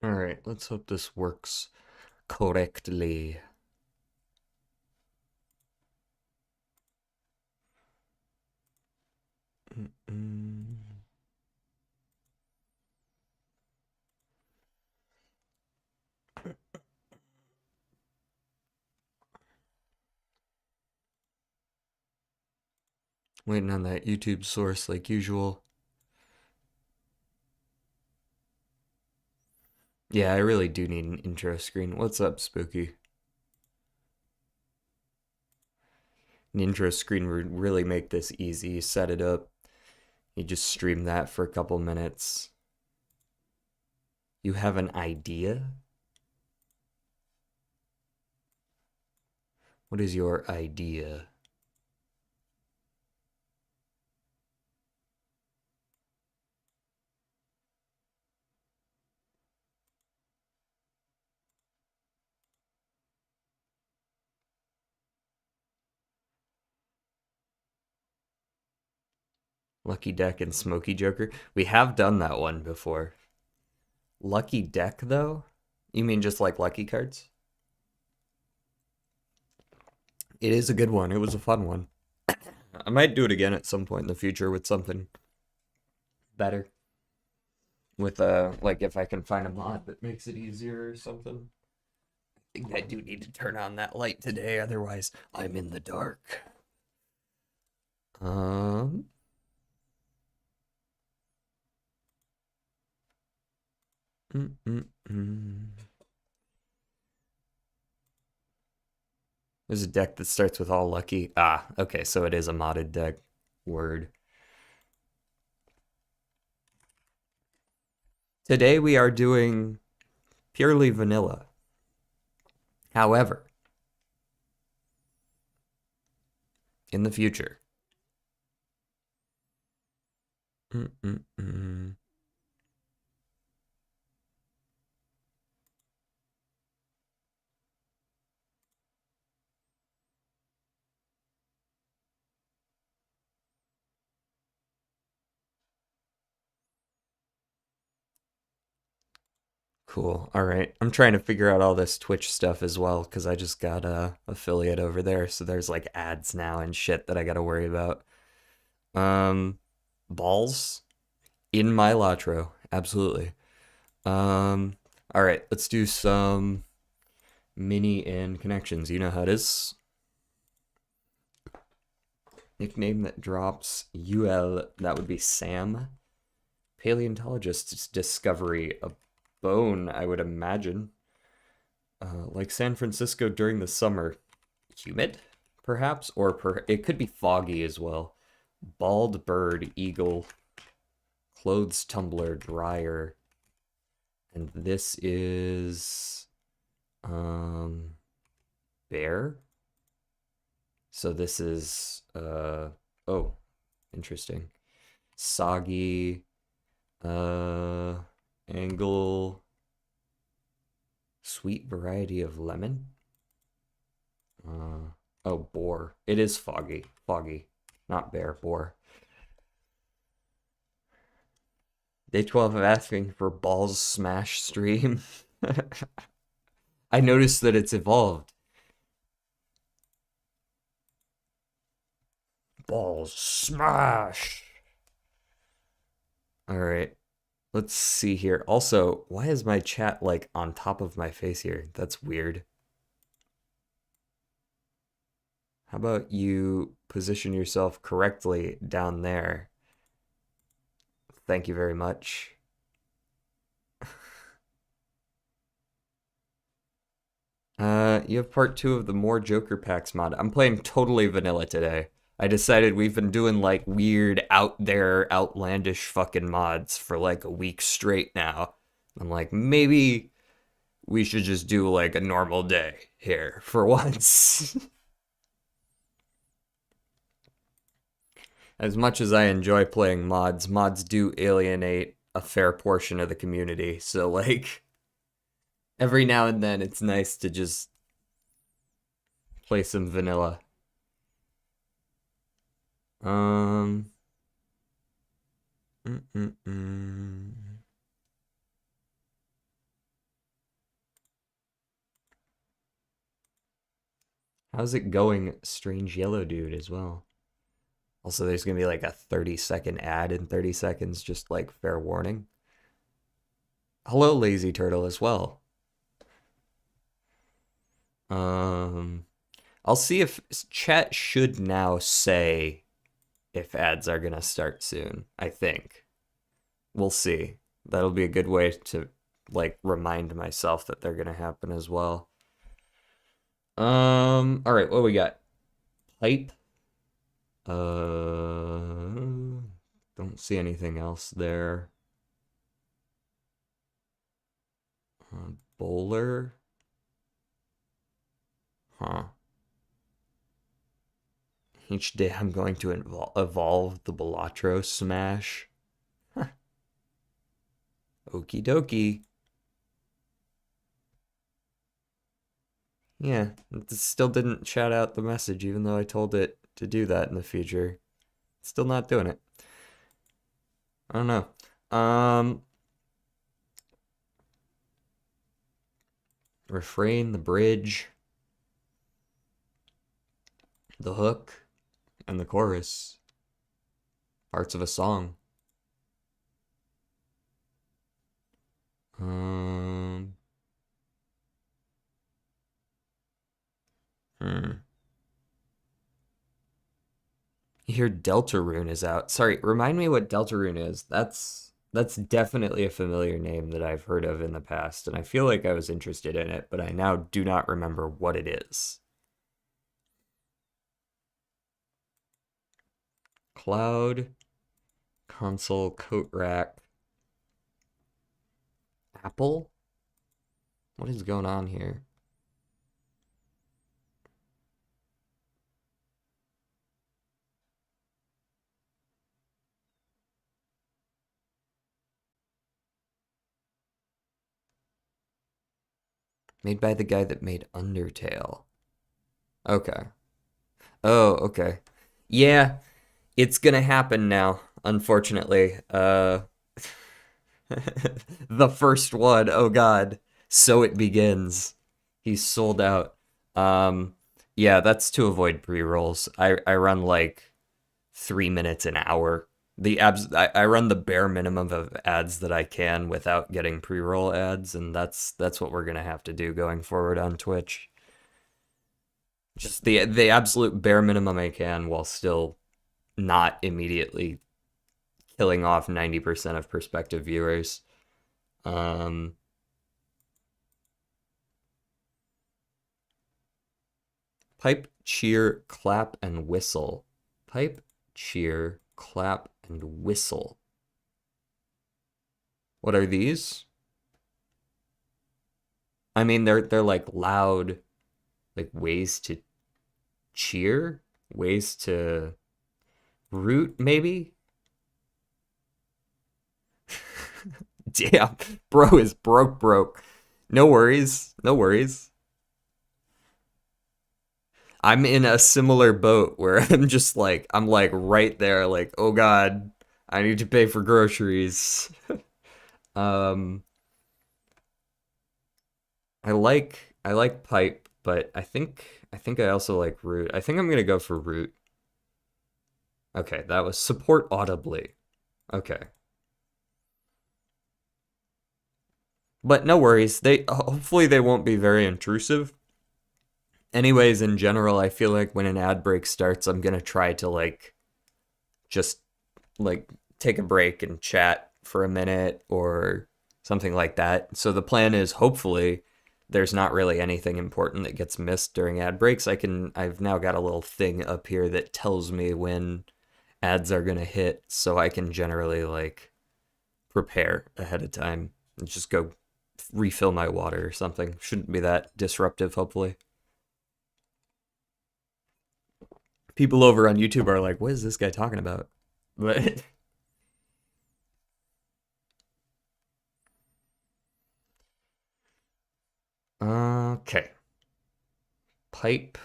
Alright, let's hope this works correctly. Mm-mm. Waiting on that YouTube source like usual. Yeah, I really do need an intro screen. What's up, Spooky? An intro screen would really make this easy. You set it up, you just stream that for a couple minutes. You have an idea? What is your idea? Lucky Deck and Smoky Joker? We have done that one before. Lucky Deck, though? You mean just like Lucky cards? It is a good one. It was a fun one. I might do it again at some point in the future with something better. With like if I can find a mod that makes it easier or something. I think I do need to turn on that light today, otherwise I'm in the dark. Um mm, mm, mm. There's a deck that starts with all lucky. Ah, okay, so it is a modded deck. Word. Today we are doing purely vanilla. However, in the future. Mm, mm, mm. Cool. All right. I'm trying to figure out all this Twitch stuff as well because I just got a affiliate over there, so there's like ads now and shit that I got to worry about. Um, balls in my Latro. Absolutely. Um, all right, let's do some mini and connections. You know how it is. Nickname that drops UL, that would be Sam. Paleontologist's discovery, a bone, I would imagine. Like San Francisco during the summer. Humid, perhaps? It could be foggy as well. Bald bird, eagle, clothes tumbler, dryer. And this is bear. So this is oh, interesting. Soggy, uh angle, sweet variety of lemon. Oh, boar. It is foggy. Foggy. Not bear, boar. Day 12 of asking for balls smash stream. I noticed that it's evolved. Balls smash. All right. Let's see here. Also, why is my chat like on top of my face here? That's weird. How about you position yourself correctly down there? Thank you very much. You have part two of the More Joker Packs mod. I'm playing totally vanilla today. I decided we've been doing like weird, out there, outlandish fucking mods for like a week straight now. I'm like, maybe we should just do like a normal day here for once. As much as I enjoy playing mods, mods do alienate a fair portion of the community. So, like, every now and then it's nice to just play some vanilla. Um, mm, mm, mm. How's it going, Strange Yellow Dude, as well? Also, there's gonna be like a 30-second ad in 30 seconds, just like fair warning. Hello, Lazy Turtle, as well. Um, I'll see if chat should now say if ads are gonna start soon, I think. We'll see. That'll be a good way to like remind myself that they're gonna happen as well. All right, what we got? Pipe. Don't see anything else there. Bowler. Huh. Each day I'm going to evolve the Balatro smash. Okie dokie. Yeah, it still didn't shout out the message, even though I told it to do that in the future. Still not doing it. I don't know. Refrain, the bridge, the hook, and the chorus. Parts of a song. Um, hmm. Here, Deltarune is out. Sorry, remind me what Deltarune is. That's definitely a familiar name that I've heard of in the past, and I feel like I was interested in it, but I now do not remember what it is. Cloud, console, coat rack, apple? What is going on here? Made by the guy that made Undertale. Okay. Oh, okay. Yeah, it's gonna happen now, unfortunately. The first one, oh god. So it begins. He's sold out. Um, yeah, that's to avoid pre-rolls. I run like 3 minutes an hour. I run the bare minimum of ads that I can without getting pre-roll ads, and that's what we're gonna have to do going forward on Twitch. Just the absolute bare minimum I can while still not immediately killing off 90% of prospective viewers. Um, Pipe, cheer, clap, and whistle. Pipe, cheer, clap, and whistle. What are these? I mean, they're like loud, like ways to cheer, ways to root, maybe. Damn, bro is broke. No worries, no worries. I'm in a similar boat where I'm like right there, like, oh god, I need to pay for groceries. Um, I like pipe, but I think I also like root. I think I'm gonna go for root. Okay, that was support audibly. Okay. But no worries. They hopefully they won't be very intrusive. Anyways, in general, I feel like when an ad break starts, I'm gonna try to like just like take a break and chat for a minute or something like that. So the plan is hopefully there's not really anything important that gets missed during ad breaks. I've now got a little thing up here that tells me when ads are going to hit so I can generally like prepare ahead of time and just go refill my water or something. Shouldn't be that disruptive, hopefully. People over on YouTube are like, what is this guy talking about? But okay. Pipe,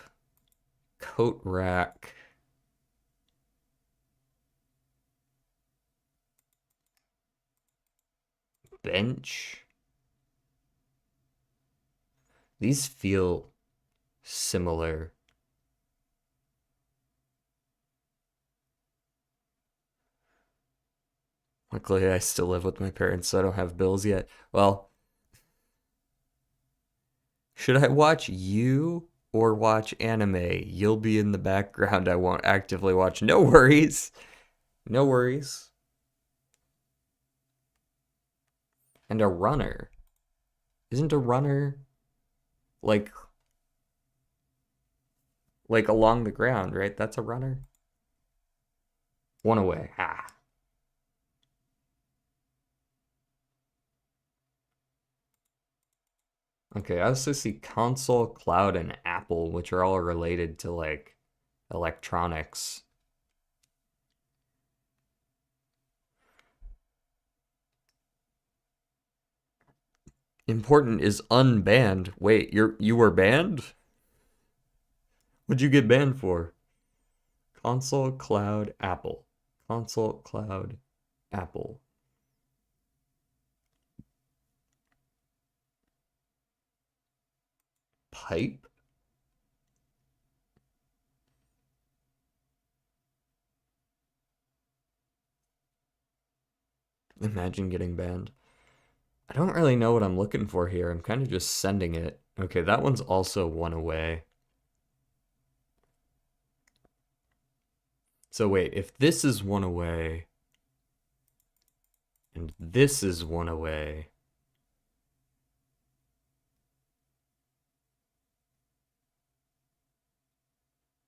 coat rack, bench. These feel similar. Luckily, I still live with my parents, so I don't have bills yet. Well, should I watch you or watch anime? You'll be in the background. I won't actively watch. No worries. No worries. And a runner. Isn't a runner like along the ground, right? That's a runner. One away. Ah. Okay, I also see console, cloud, and Apple, which are all related to like electronics. Important is unbanned. Wait, you were banned? What'd you get banned for? Console, cloud, Apple. Console, cloud, Apple. Pipe? Imagine getting banned. I don't really know what I'm looking for here. I'm kind of just sending it. Okay, that one's also one away. So wait, if this is one away, and this is one away,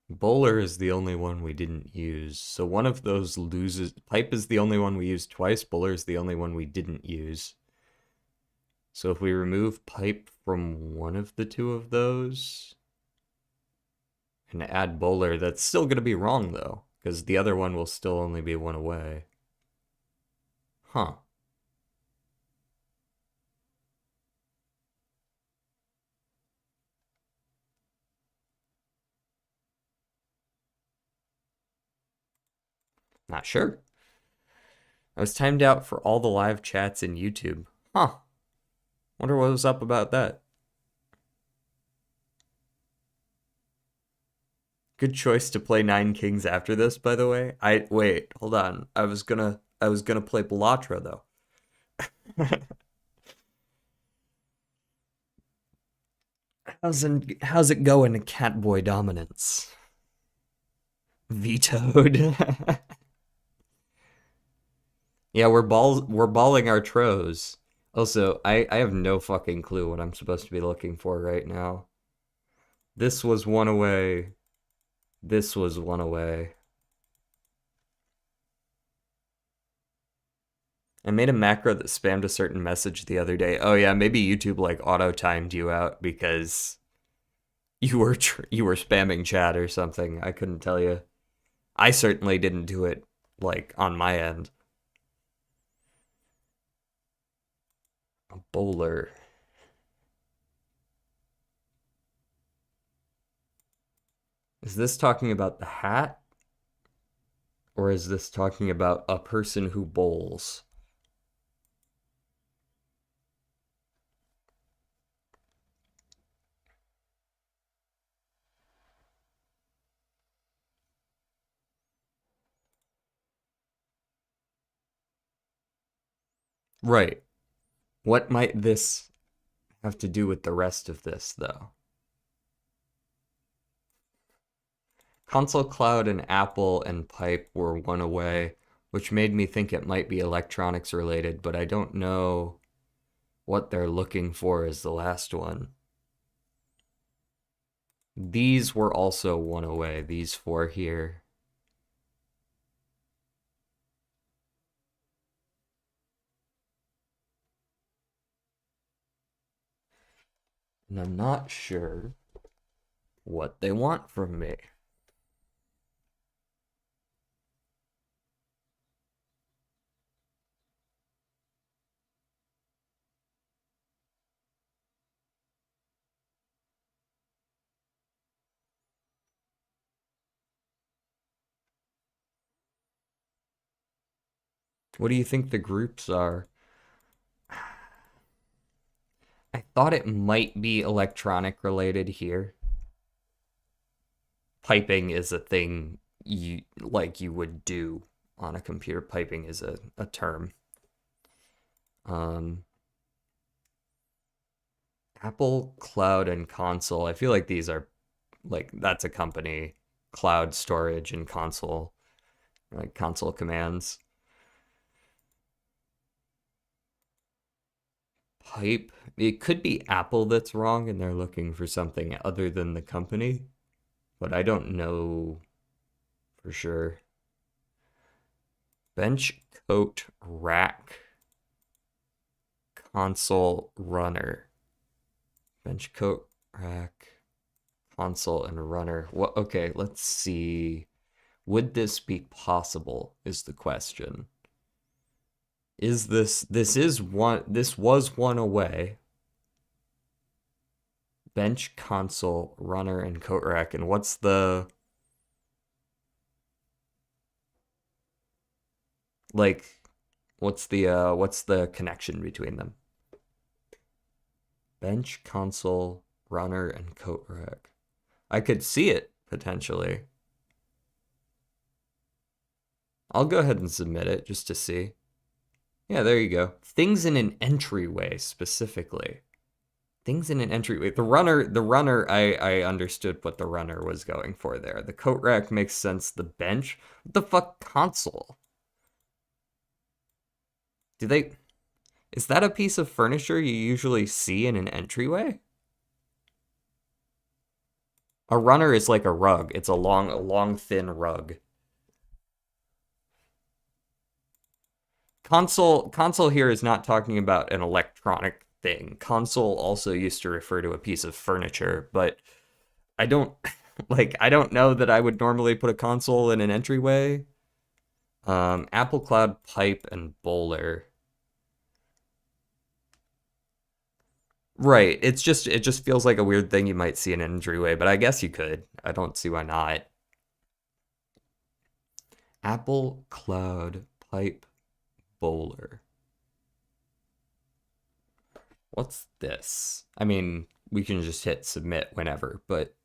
bowler is the only one we didn't use. So one of those loses. Pipe is the only one we used twice. Bowler is the only one we didn't use. So if we remove pipe from one of the two of those and add bowler, that's still going to be wrong though, because the other one will still only be one away. Huh. Not sure. I was timed out for all the live chats in YouTube. Huh. Wonder what was up about that. Good choice to play Nine Kings after this, by the way. Wait, hold on. I was gonna play Balatro though. How's it going, Catboy dominance? Vetoed. Yeah, we're balling our tros. Also, I have no fucking clue what I'm supposed to be looking for right now. This was one away. This was one away. I made a macro that spammed a certain message the other day. Oh yeah, maybe YouTube like auto timed you out because you were spamming chat or something. I couldn't tell you. I certainly didn't do it like on my end. A bowler. Is this talking about the hat? Or is this talking about a person who bowls? Right. What might this have to do with the rest of this, though? Console Cloud and Apple and Pipe were one away, which made me think it might be electronics related, but I don't know what they're looking for as the last one. These were also one away, these four here. And I'm not sure what they want from me. What do you think the groups are? I thought it might be electronic related here. Piping is a thing you would do on a computer. Piping is a term. Um, Apple, Cloud, and Console. I feel like these are like that's a company. Cloud storage and console, like console commands. Pipe. It could be Apple that's wrong and they're looking for something other than the company, but I don't know for sure. Bench, coat, rack, console, runner. Bench, coat, rack, console, and runner. What? Okay, let's see. Would this be possible? Is the question. Is this was one away. Bench, console, runner, and coat rack. And what's the like what's the connection between them? Bench, console, runner, and coat rack. I could see it potentially. I'll go ahead and submit it just to see. Yeah, there you go. Things in an entryway specifically. Things in an entryway. The runner, I understood what the runner was going for there. The coat rack makes sense. The bench? What the fuck, console? Is that a piece of furniture you usually see in an entryway? A runner is like a rug. It's a long, thin rug. Console here is not talking about an electronic thing. Console also used to refer to a piece of furniture, but I don't I don't know that I would normally put a console in an entryway. Apple Cloud, pipe, and bowler. Right. It just feels like a weird thing you might see in an entryway, but I guess you could. I don't see why not. Apple Cloud, pipe, bowler. What's this? I mean, we can just hit submit whenever, but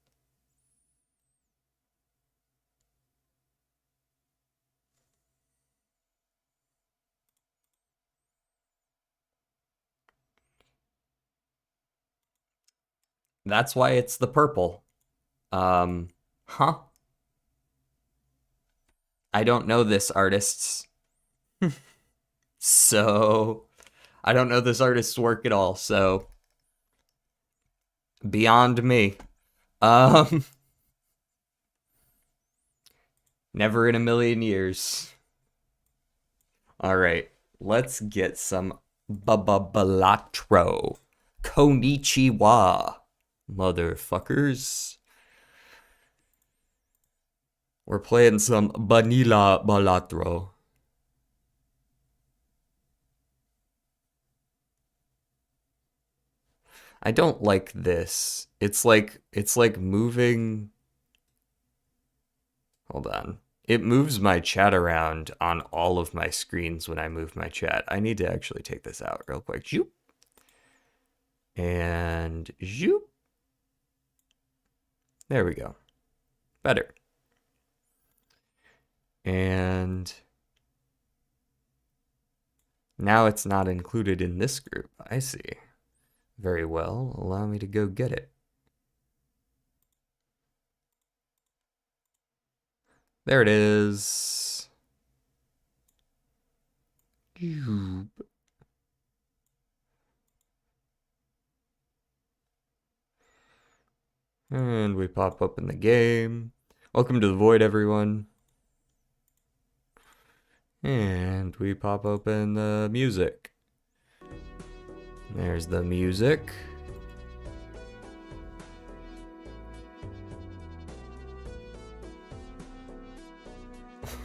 that's why it's the purple. Huh? I don't know this artist's. So I don't know this artist's work at all, so beyond me. Never in a million years. All right, let's get some Balatro. Konnichiwa, motherfuckers. We're playing some Vanilla Balatro. I don't like this. It's like moving. Hold on. It moves my chat around on all of my screens when I move my chat. I need to actually take this out real quick. Zoop. And zoop. There we go. Better. And now it's not included in this group. I see. Very well. Allow me to go get it. There it is. And we pop up in the game. Welcome to the void, everyone. And we pop open the music. There's the music.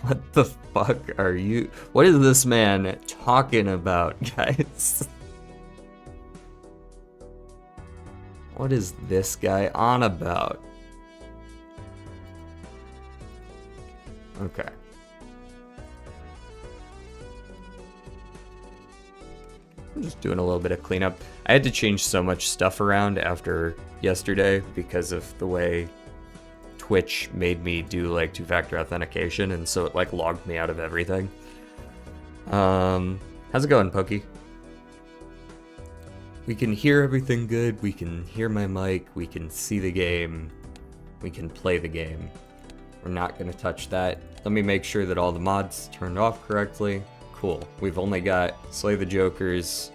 What the fuck are you? What is this man talking about, guys? What is this guy on about? Okay. I'm just doing a little bit of cleanup. I had to change so much stuff around after yesterday because of the way Twitch made me do like two-factor authentication, and so it like logged me out of everything. How's it going, Pokey? We can hear everything good, we can hear my mic, we can see the game, we can play the game. We're not gonna touch that. Let me make sure that all the mods turned off correctly. Cool. We've only got Slay the Jokers,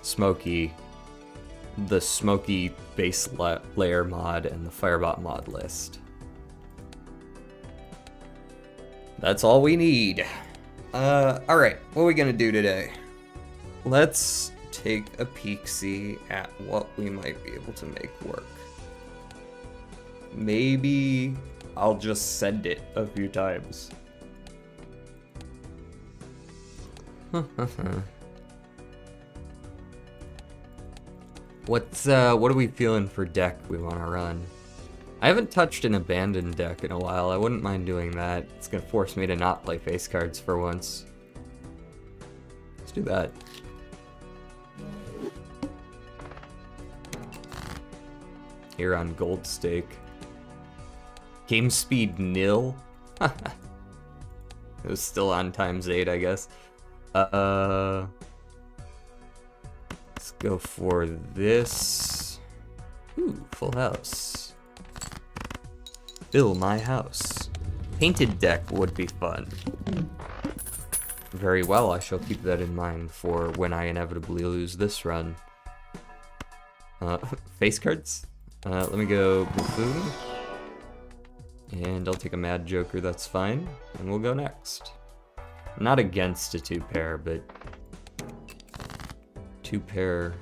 Smokey, the Smokey base layer mod, and the Firebot mod list. That's all we need. Alright, what are we gonna do today? Let's take a peek-see at what we might be able to make work. Maybe I'll just send it a few times. What are we feeling for deck we want to run? I haven't touched an abandoned deck in a while. I wouldn't mind doing that. It's gonna force me to not play face cards for once. Let's do that. Here on Gold Stake. Game speed nil? It was still on ×8, I guess. Let's go for this. Ooh, full house. Fill my house. Painted deck would be fun. Very well, I shall keep that in mind for when I inevitably lose this run. Face cards? Let me go Buffoon. And I'll take a Mad Joker, that's fine. And we'll go next. I'm not against a 2-pair, but 2-pair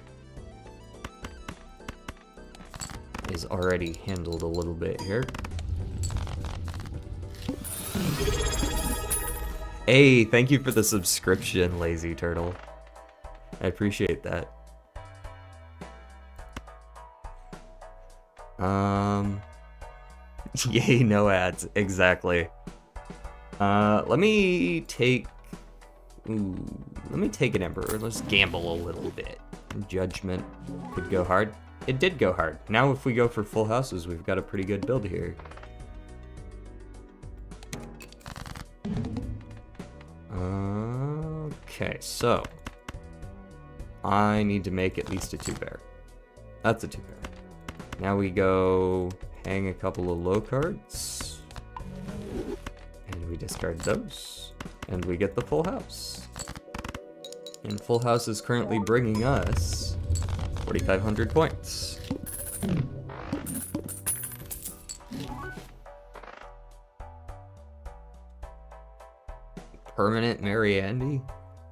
is already handled a little bit here. Hey, thank you for the subscription, Lazy Turtle. I appreciate that. Yay, no ads, exactly. Let me take an Emperor. Let's gamble a little bit. Judgment could go hard. It did go hard. Now if we go for full houses, we've got a pretty good build here. Okay, so I need to make at least a 2-pair. That's a 2-pair. Now we go hang a couple of low cards. And we discard those. And we get the full house. And full house is currently bringing us 4,500 points. Permanent Mary Andy?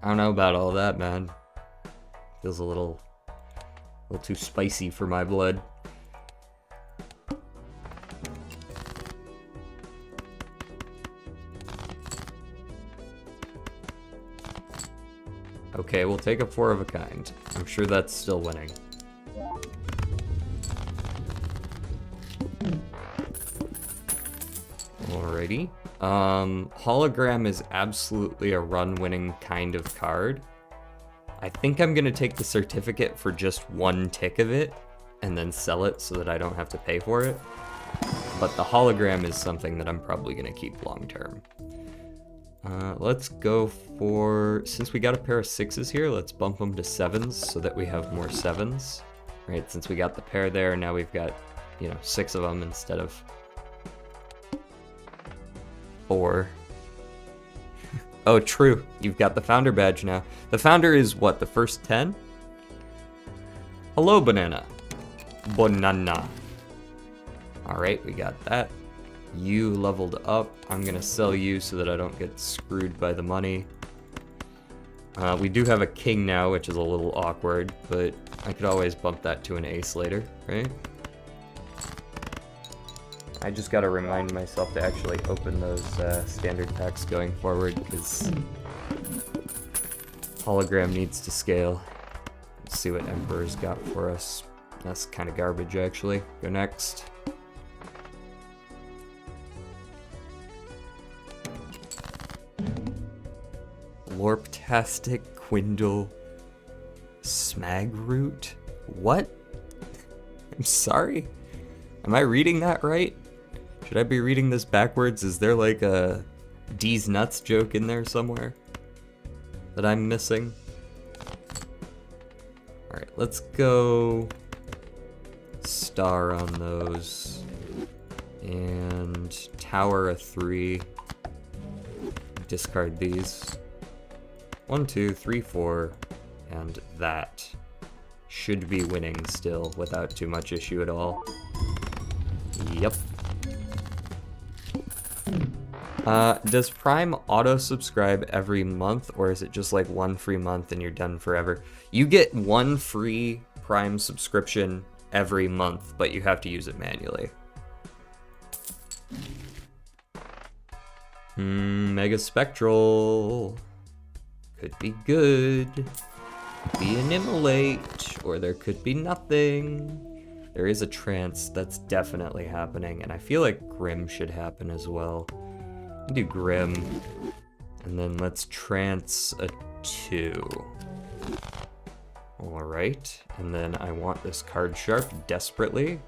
I don't know about all that, man. Feels a little too spicy for my blood. Okay, we'll take a 4 of a kind. I'm sure that's still winning. Alrighty. Hologram is absolutely a run-winning kind of card. I think I'm gonna take the certificate for just 1 tick of it, and then sell it so that I don't have to pay for it. But the hologram is something that I'm probably gonna keep long-term. Let's go for, since we got a pair of 6s here, let's bump them to 7s so that we have more 7s. Right, since we got the pair there, now we've got, 6 of them instead of 4. Oh, true. You've got the founder badge now. The founder is what, the first 10? Hello, Banana. Banana. Alright, we got that. You leveled up. I'm gonna sell you so that I don't get screwed by the money. We do have a king now, which is a little awkward, but I could always bump that to an ace later, right? I just gotta remind myself to actually open those standard packs going forward, because hologram needs to scale. Let's see what Emperor's got for us. That's kind of garbage, actually. Go next. Lorptastic Quindle Smagroot? What? I'm sorry? Am I reading that right? Should I be reading this backwards? Is there like a D's nuts joke in there somewhere that I'm missing? Alright, let's go star on those. And tower a 3. Discard these. 1, 2, 3, 4. And that should be winning still without too much issue at all. Yep. Does Prime auto-subscribe every month, or is it just like one free month and you're done forever? You get one free Prime subscription every month, but you have to use it manually. Mega Spectral. Could be good. Could be an immolate, or there could be nothing. There is a trance that's definitely happening, and I feel like Grim should happen as well. Do Grim, and then let's trance a 2. Alright, and then I want this card sharp desperately.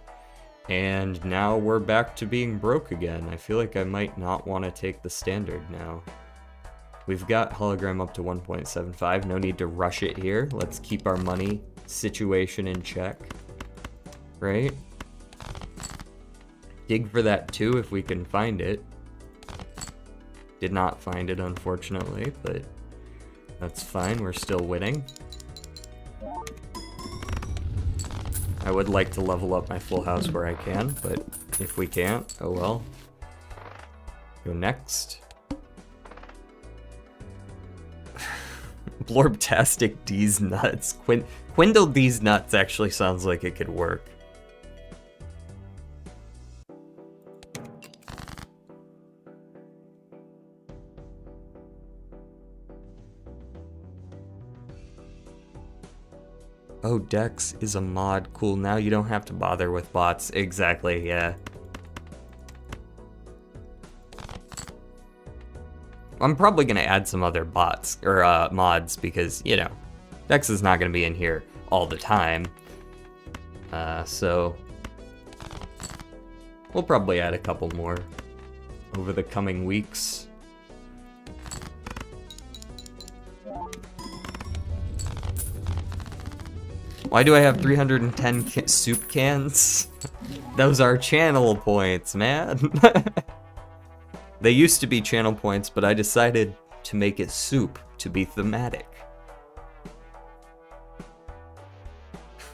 And now we're back to being broke again. I feel like I might not want to take the standard now. We've got hologram up to 1.75, no need to rush it here. Let's keep our money situation in check, right? Dig for that 2 if we can find it. Did not find it, unfortunately, but that's fine, we're still winning. I would like to level up my full house where I can, but if we can't, oh well. Go next. Blorbtastic D's nuts. Quindle D's nuts actually sounds like it could work. Oh, Dex is a mod. Cool, now you don't have to bother with bots. Exactly, yeah. I'm probably gonna add some other bots, or mods, because, you know, Dex is not gonna be in here all the time. So we'll probably add a couple more over the coming weeks. Why do I have 310 soup cans? Those are channel points, man. They used to be channel points, but I decided to make it soup to be thematic.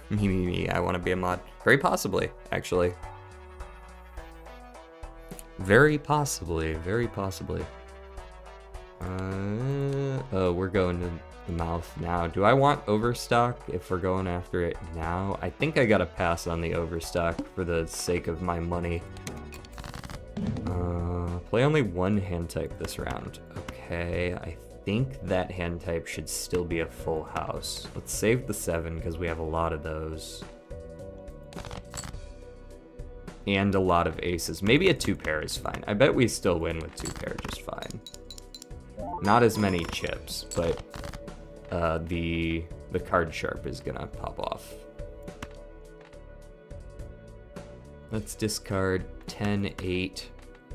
Me, I want to be a mod. Very possibly, actually. Very possibly, very possibly. Oh, we're going to the mouth now. Do I want overstock if we're going after it now? I think I gotta pass on the overstock for the sake of my money. Play only one hand type this round. Okay, I think that hand type should still be a full house. Let's save the 7 because we have a lot of those. And a lot of aces. Maybe a 2-pair is fine. I bet we still win with 2-pair just fine. Not as many chips, but the card sharp is gonna pop off. Let's discard 10, 8,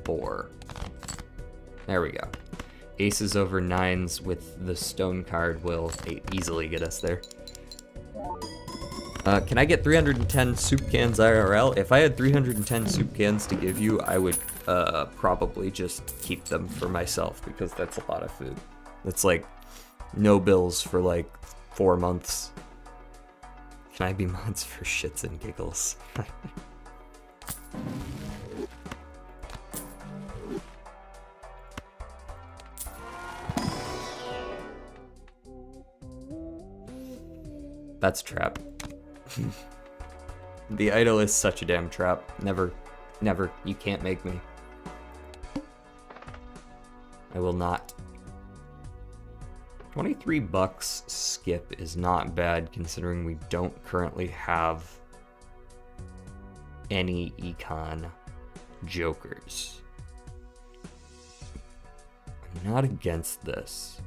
4. There we go. Aces over 9s with the stone card will easily get us there. Can I get 310 soup cans IRL? If I had 310 soup cans to give you, I would probably just keep them for myself because that's a lot of food. That's like no bills for like 4 months. Can I be mods for shits and giggles? That's trap. The idol is such a damn trap. Never, never, you can't make me. I will not. 23 bucks skip is not bad considering we don't currently have any econ jokers. I'm not against this.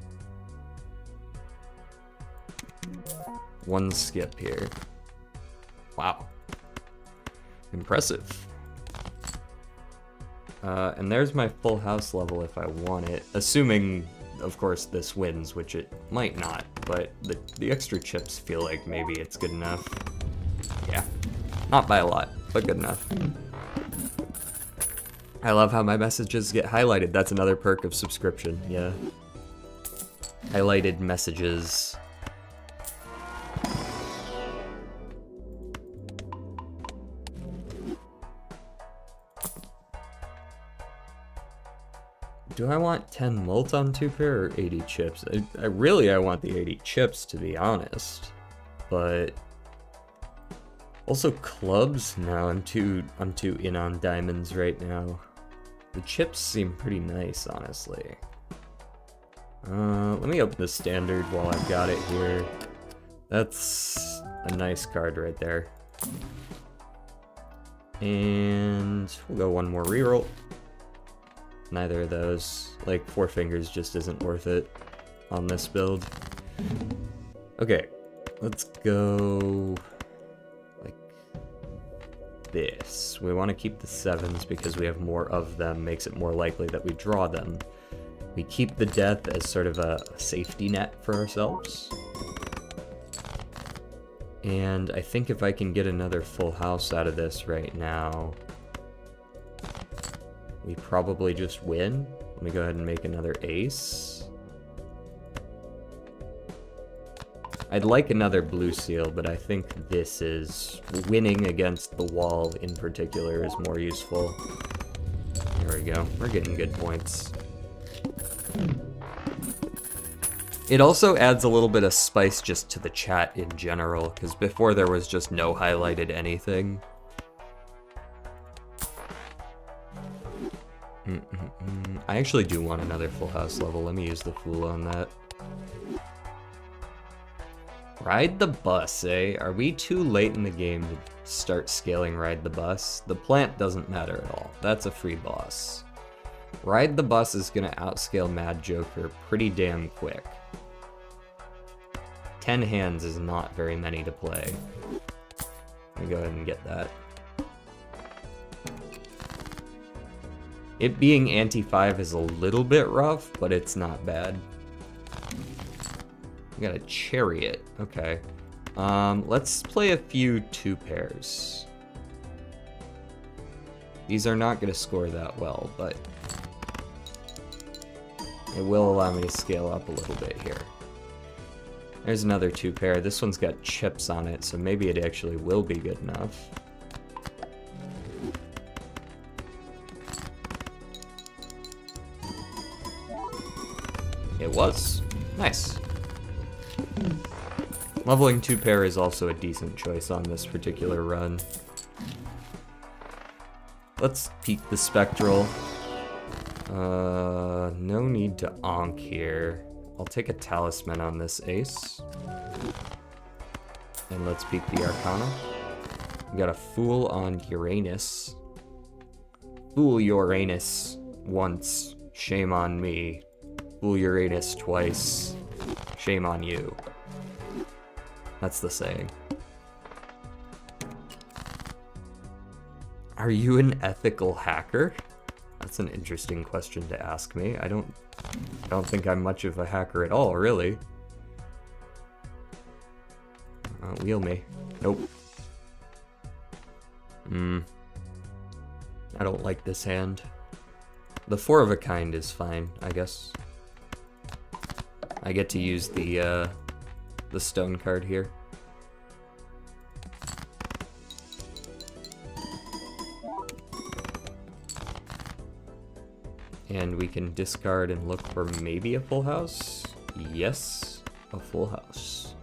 One skip here. Wow. Impressive. And there's my full house level if I want it. Assuming, of course, this wins, which it might not. But the extra chips feel like maybe it's good enough. Yeah. Not by a lot, but good enough. I love how my messages get highlighted. That's another perk of subscription, yeah. Highlighted messages. Do I want 10 mult on 2 pair or 80 chips? I want the 80 chips, to be honest. But also clubs? No, I'm too in on diamonds right now. The chips seem pretty nice, honestly. Let me open the standard while I've got it here. That's a nice card right there. And we'll go one more reroll. Neither of those. Like, 4 fingers just isn't worth it on this build. Okay, let's go like this. We want to keep the 7s because we have more of them, makes it more likely that we draw them. We keep the death as sort of a safety net for ourselves. And I think if I can get another full house out of this right now, we probably just win. Let me go ahead and make another ace. I'd like another blue seal, but I think this is winning against the wall in particular is more useful. There we go. We're getting good points. It also adds a little bit of spice just to the chat in general, because before there was just no highlighted anything. I actually do want another full house level. Let me use the Fool on that. Ride the bus, eh? Are we too late in the game to start scaling Ride the Bus? The plant doesn't matter at all. That's a free boss. Ride the Bus is gonna outscale Mad Joker pretty damn quick. 10 hands is not very many to play. Let me go ahead and get that. It being anti-5 is a little bit rough, but it's not bad. We got a chariot. Okay. Let's play a few 2 pairs. These are not going to score that well, but it will allow me to scale up a little bit here. There's another 2 pair. This one's got chips on it, so maybe it actually will be good enough. It was. Nice. Leveling 2 pair is also a decent choice on this particular run. Let's peek the Spectral. No need to onk here. I'll take a Talisman on this ace. And let's peek the Arcana. We got a Fool on Uranus. Fool Uranus once, shame on me. Fool Uranus twice, shame on you. That's the saying. Are you an ethical hacker? That's an interesting question to ask me. I don't think I'm much of a hacker at all, really. Wheel me. Nope. I don't like this hand. The 4 of a kind is fine, I guess. I get to use the stone card here. And we can discard and look for maybe a full house. Yes, a full house.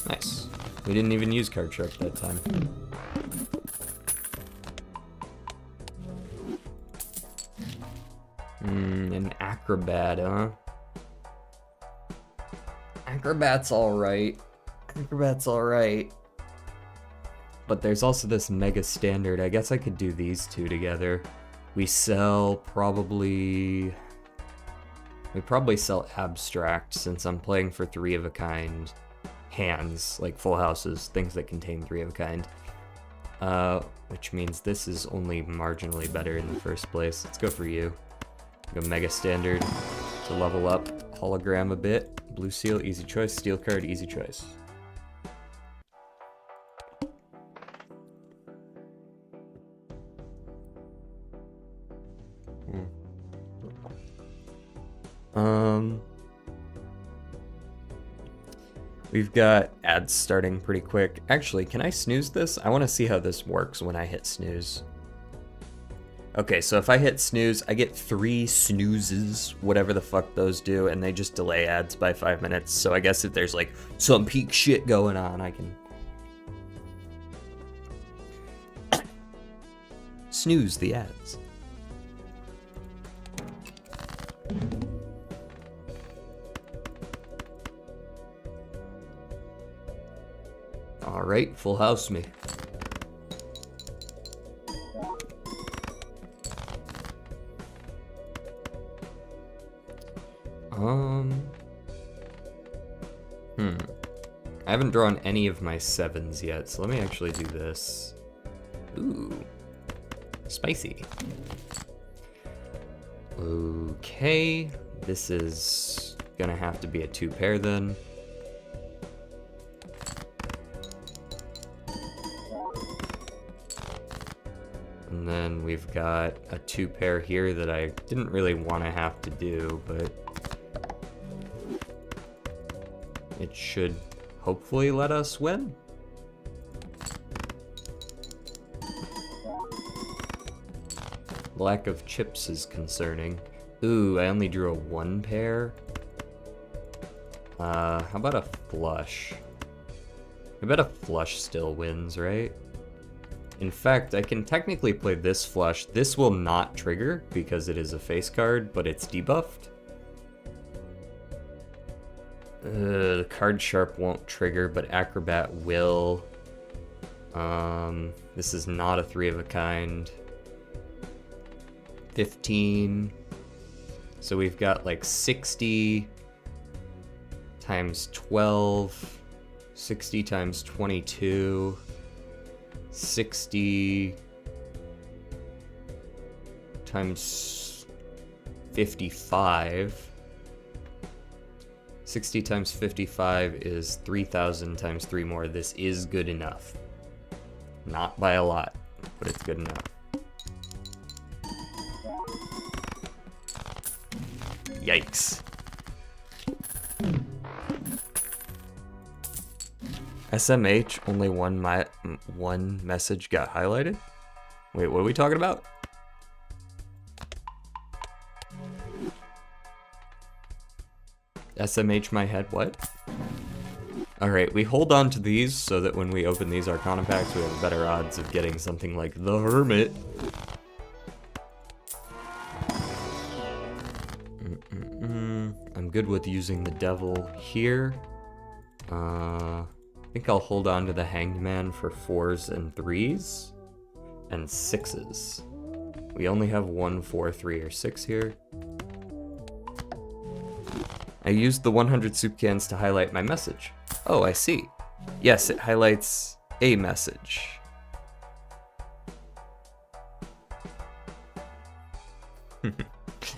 Nice. We didn't even use card sharp that time. An acrobat, huh? Acrobat's alright. Acrobat's alright. But there's also this mega standard. I guess I could do these 2 together. We probably sell abstract since I'm playing for 3 of a kind. hands, like full houses, things that contain 3 of a kind. Which means this is only marginally better in the first place. Let's go for you. Go Mega Standard to level up Hologram a bit. Blue Seal, easy choice. Steel Card, easy choice. We've got ads starting pretty quick. Actually, can I snooze this? I want to see how this works when I hit snooze. Okay, so if I hit snooze, I get 3 snoozes, whatever the fuck those do, and they just delay ads by 5 minutes. So I guess if there's like some peak shit going on, I can snooze the ads. Alright, full house me. I haven't drawn any of my 7s yet, so let me actually do this. Ooh. Spicy. Okay, this is gonna have to be a 2 pair then. And then we've got a 2 pair here that I didn't really want to have to do, but it should hopefully let us win. Lack of chips is concerning. Ooh, I only drew a 1 pair. How about a flush? I bet a flush still wins, right? In fact, I can technically play this flush. This will not trigger because it is a face card, but it's debuffed. The card sharp won't trigger, but acrobat will. This is not a 3 of a kind. 15. So we've got like 60 times 12, 60 times 22, 60 times 55. 60 times 55 is 3,000 times 3 more. This is good enough. Not by a lot, but it's good enough. Yikes. SMH, only one message got highlighted? Wait, what are we talking about? SMH my head, what? Alright, we hold on to these so that when we open these Arcana packs, we have better odds of getting something like the Hermit. I'm good with using the Devil here. I think I'll hold on to the Hanged Man for 4s and 3s and 6s. We only have 1, 4, 3, or 6 here. I used the 100 soup cans to highlight my message. Oh, I see. Yes, it highlights a message.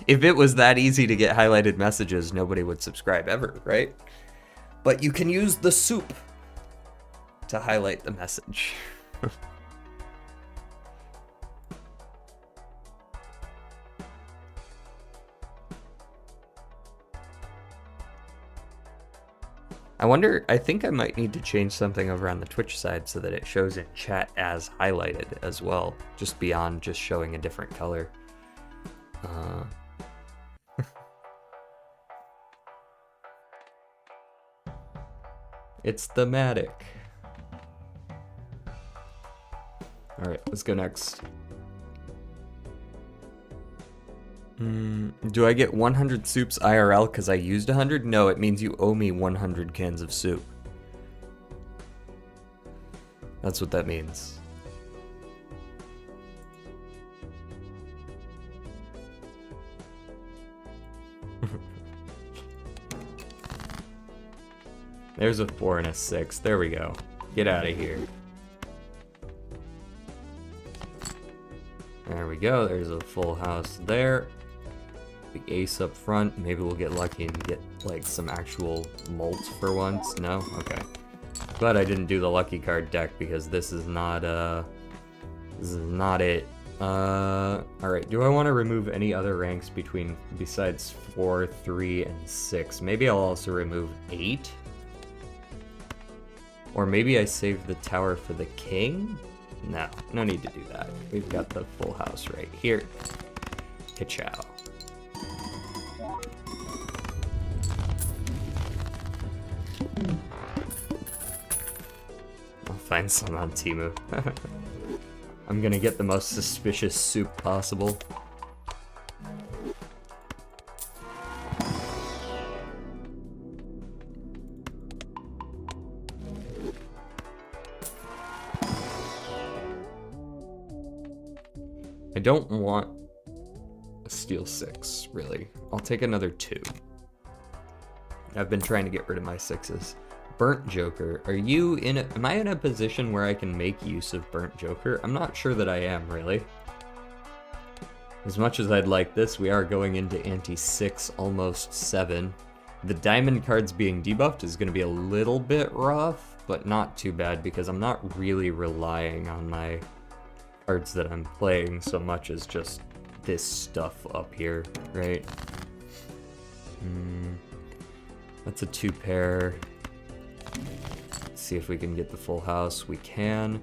If it was that easy to get highlighted messages, nobody would subscribe ever, right? But you can use the soup to highlight the message. I wonder, I think I might need to change something over on the Twitch side so that it shows in chat as highlighted as well, just beyond just showing a different color. It's thematic. Alright, let's go next. Do I get 100 soups IRL because I used 100? No, it means you owe me 100 cans of soup. That's what that means. There's a 4 and a 6. There we go. Get out of here. There we go. There's a full house there. Big ace up front. Maybe we'll get lucky and get like some actual mult for once. No? Okay. Glad I didn't do the lucky card deck because this is not it. Alright, do I want to remove any other ranks besides 4, 3, and 6? Maybe I'll also remove 8? Or maybe I save the tower for the king? No, no need to do that. We've got the full house right here. Ka-chow. I'll find some on Temu. I'm gonna get the most suspicious soup possible. I don't want a steel 6, really. I'll take another 2. I've been trying to get rid of my 6s. Burnt Joker, am I in a position where I can make use of Burnt Joker? I'm not sure that I am, really. As much as I'd like this, we are going into anti-6, almost 7. The diamond cards being debuffed is going to be a little bit rough, but not too bad because I'm not really relying on my cards that I'm playing so much as just this stuff up here, right? That's a 2 pair. Let's see if we can get the full house. We can.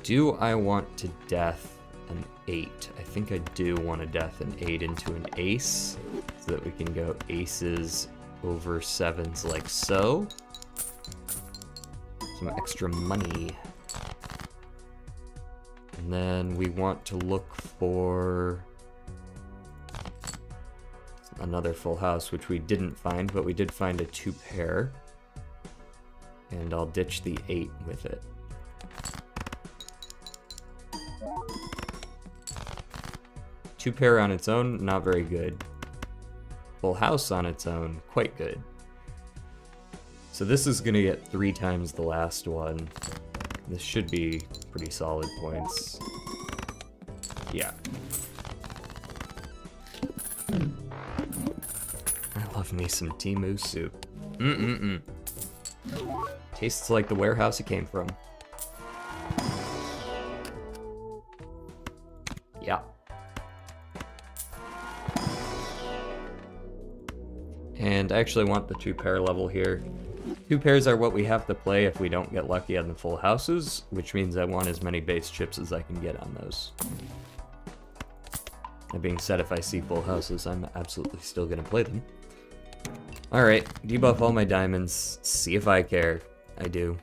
Do I want to death an 8? I think I do want to death an 8 into an ace so that we can go aces over 7s like so. Some extra money. And then we want to look for another full house, which we didn't find, but we did find a 2 pair. And I'll ditch the 8 with it. Two pair on its own, not very good. Full house on its own, quite good. So this is gonna get 3 times the last one. This should be pretty solid points. Yeah. I love me some Temu soup. Tastes like the warehouse it came from. Yeah. And I actually want the 2 pair level here. 2 pairs are what we have to play if we don't get lucky on the full houses, which means I want as many base chips as I can get on those. That being said, if I see full houses, I'm absolutely still gonna play them. Alright, debuff all my diamonds, see if I care. I do.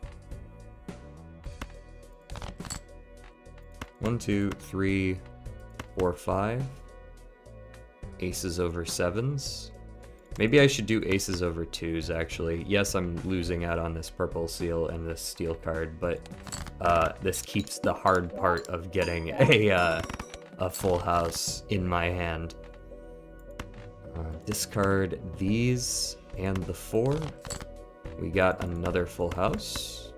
1, 2, 3, 4, 5. Aces over 7s. Maybe I should do aces over 2s, actually. Yes, I'm losing out on this purple seal and this steel card, but this keeps the hard part of getting a full house in my hand. Discard these and the 4. We got another full house.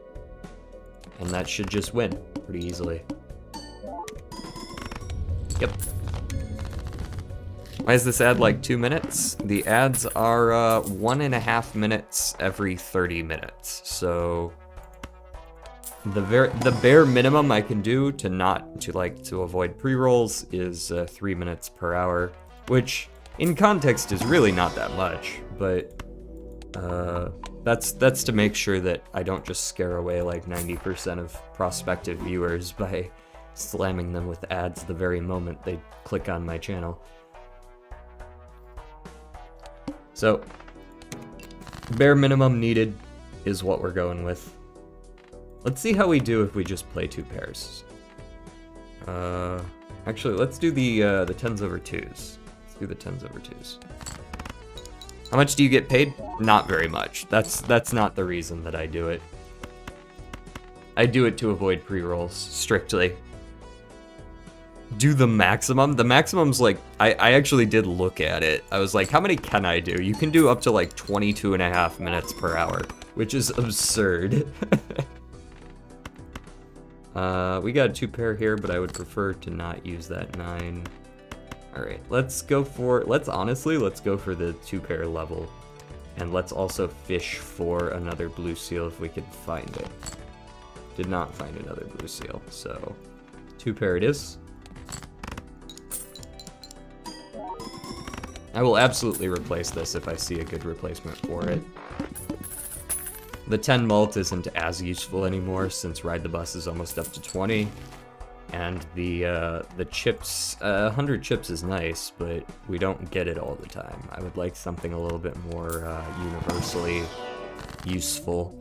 And that should just win pretty easily. Yep. Why is this ad like 2 minutes? The ads are 1.5 minutes every 30 minutes. So the bare minimum I can do to avoid pre-rolls is 3 minutes per hour, which in context is really not that much, but that's to make sure that I don't just scare away like 90% of prospective viewers by slamming them with ads the very moment they click on my channel. So, bare minimum needed is what we're going with. Let's see how we do if we just play 2 pairs. Actually, let's do the 10s over 2s. Let's do the 10s over 2s. How much do you get paid? Not very much. That's not the reason that I do it. I do it to avoid pre-rolls, strictly. Do the maximum? The maximum's like, I actually did look at it. I was like, how many can I do? You can do up to like 22.5 minutes per hour, which is absurd. We got a 2-pair here, but I would prefer to not use that 9. Alright, let's go for the 2-pair level. And let's also fish for another blue seal if we can find it. Did not find another blue seal, so 2-pair it is. I will absolutely replace this if I see a good replacement for it. The 10 mult isn't as useful anymore since Ride the Bus is almost up to 20. And the chips, 100 chips is nice, but we don't get it all the time. I would like something a little bit more universally useful.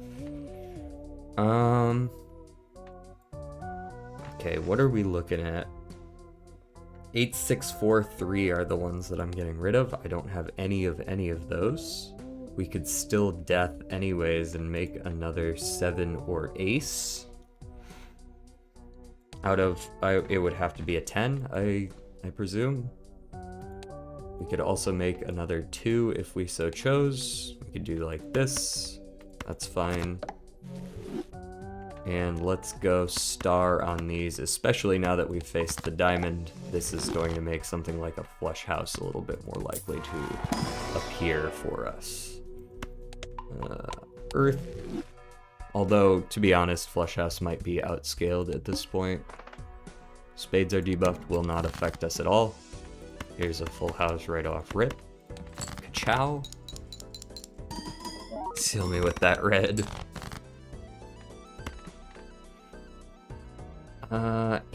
Okay, what are we looking at? 8643 are the ones that I'm getting rid of. I don't have any of those. We could still death anyways and make another 7 or ace. Out of, it would have to be a 10, I presume. We could also make another 2 if we so chose. We could do like this. That's fine. And let's go star on these, especially now that we've faced the diamond. This is going to make something like a flush house a little bit more likely to appear for us. Earth. Although, to be honest, flush house might be outscaled at this point. Spades are debuffed, will not affect us at all. Here's a full house right off rip. Ka-chow. Seal me with that red.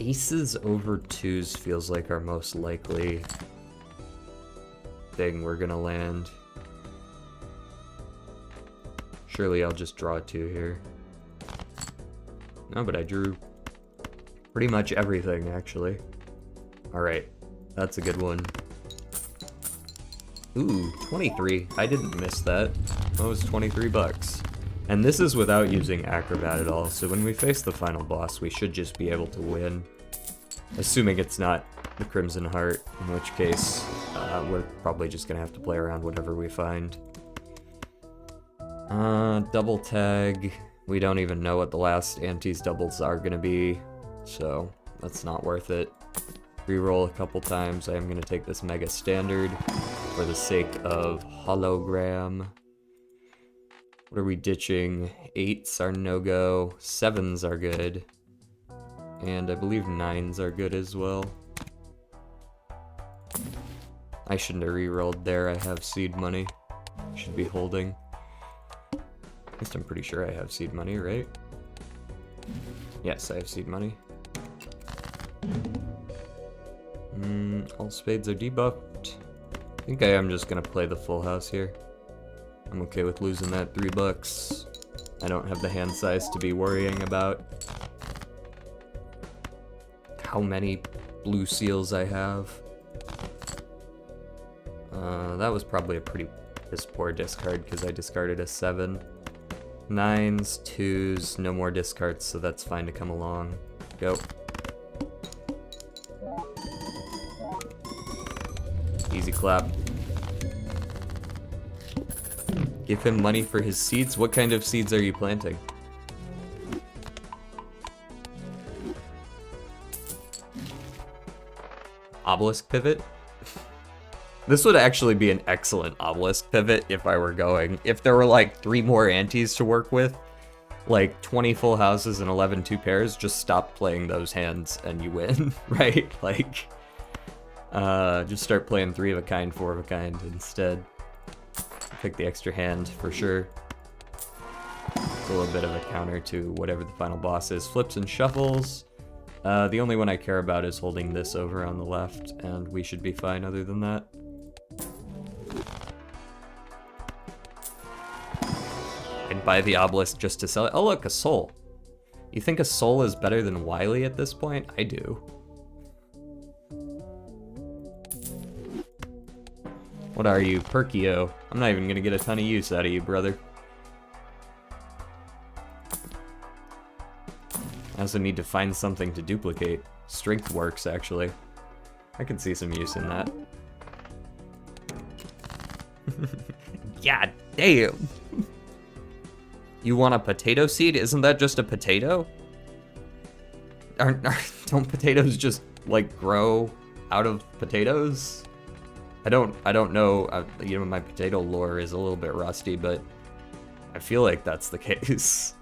Aces over 2s feels like our most likely thing we're gonna land. Surely I'll just draw a 2 here. No, but I drew pretty much everything, actually. Alright, that's a good one. Ooh, 23. I didn't miss that. That was 23 bucks. And this is without using Acrobat at all, so when we face the final boss, we should just be able to win. Assuming it's not the Crimson Heart, in which case, we're probably just gonna have to play around whatever we find. Double tag. We don't even know what the last antes doubles are gonna be, so that's not worth it. Reroll a couple times. I am gonna take this Mega Standard for the sake of hologram. What are we ditching? 8s are no-go, 7s are good, and I believe 9s are good as well. I shouldn't have rerolled there. I have seed money. Should be holding. At least I'm pretty sure I have seed money, right? Yes, I have seed money. All spades are debuffed. I think I am just gonna play the full house here. I'm okay with losing that 3 bucks. I don't have the hand size to be worrying about how many blue seals I have. That was probably a pretty piss poor discard because I discarded a 7. 9s, 2s, no more discards, so that's fine to come along. Go. Easy clap. Give him money for his seeds? What kind of seeds are you planting? Obelisk pivot? This would actually be an excellent obelisk pivot if I were going. If there were like 3 more antes to work with, like 20 full houses and 11 2-pairs, just stop playing those hands and you win, right? Like, just start playing 3 of a kind, 4 of a kind instead. Pick the extra hand for sure. It's a little bit of a counter to whatever the final boss is. Flips and shuffles. The only one I care about is holding this over on the left, and we should be fine other than that. I'd buy the obelisk just to sell it. Oh look, a soul. You think a soul is better than Wily at this point? I do. What are you, Perkio? I'm not even gonna get a ton of use out of you, brother. I also need to find something to duplicate. Strength works, actually. I can see some use in that. God damn! You want a potato seed? Isn't that just a potato? Don't potatoes just like grow out of potatoes? I don't know. You know, my potato lore is a little bit rusty, but I feel like that's the case.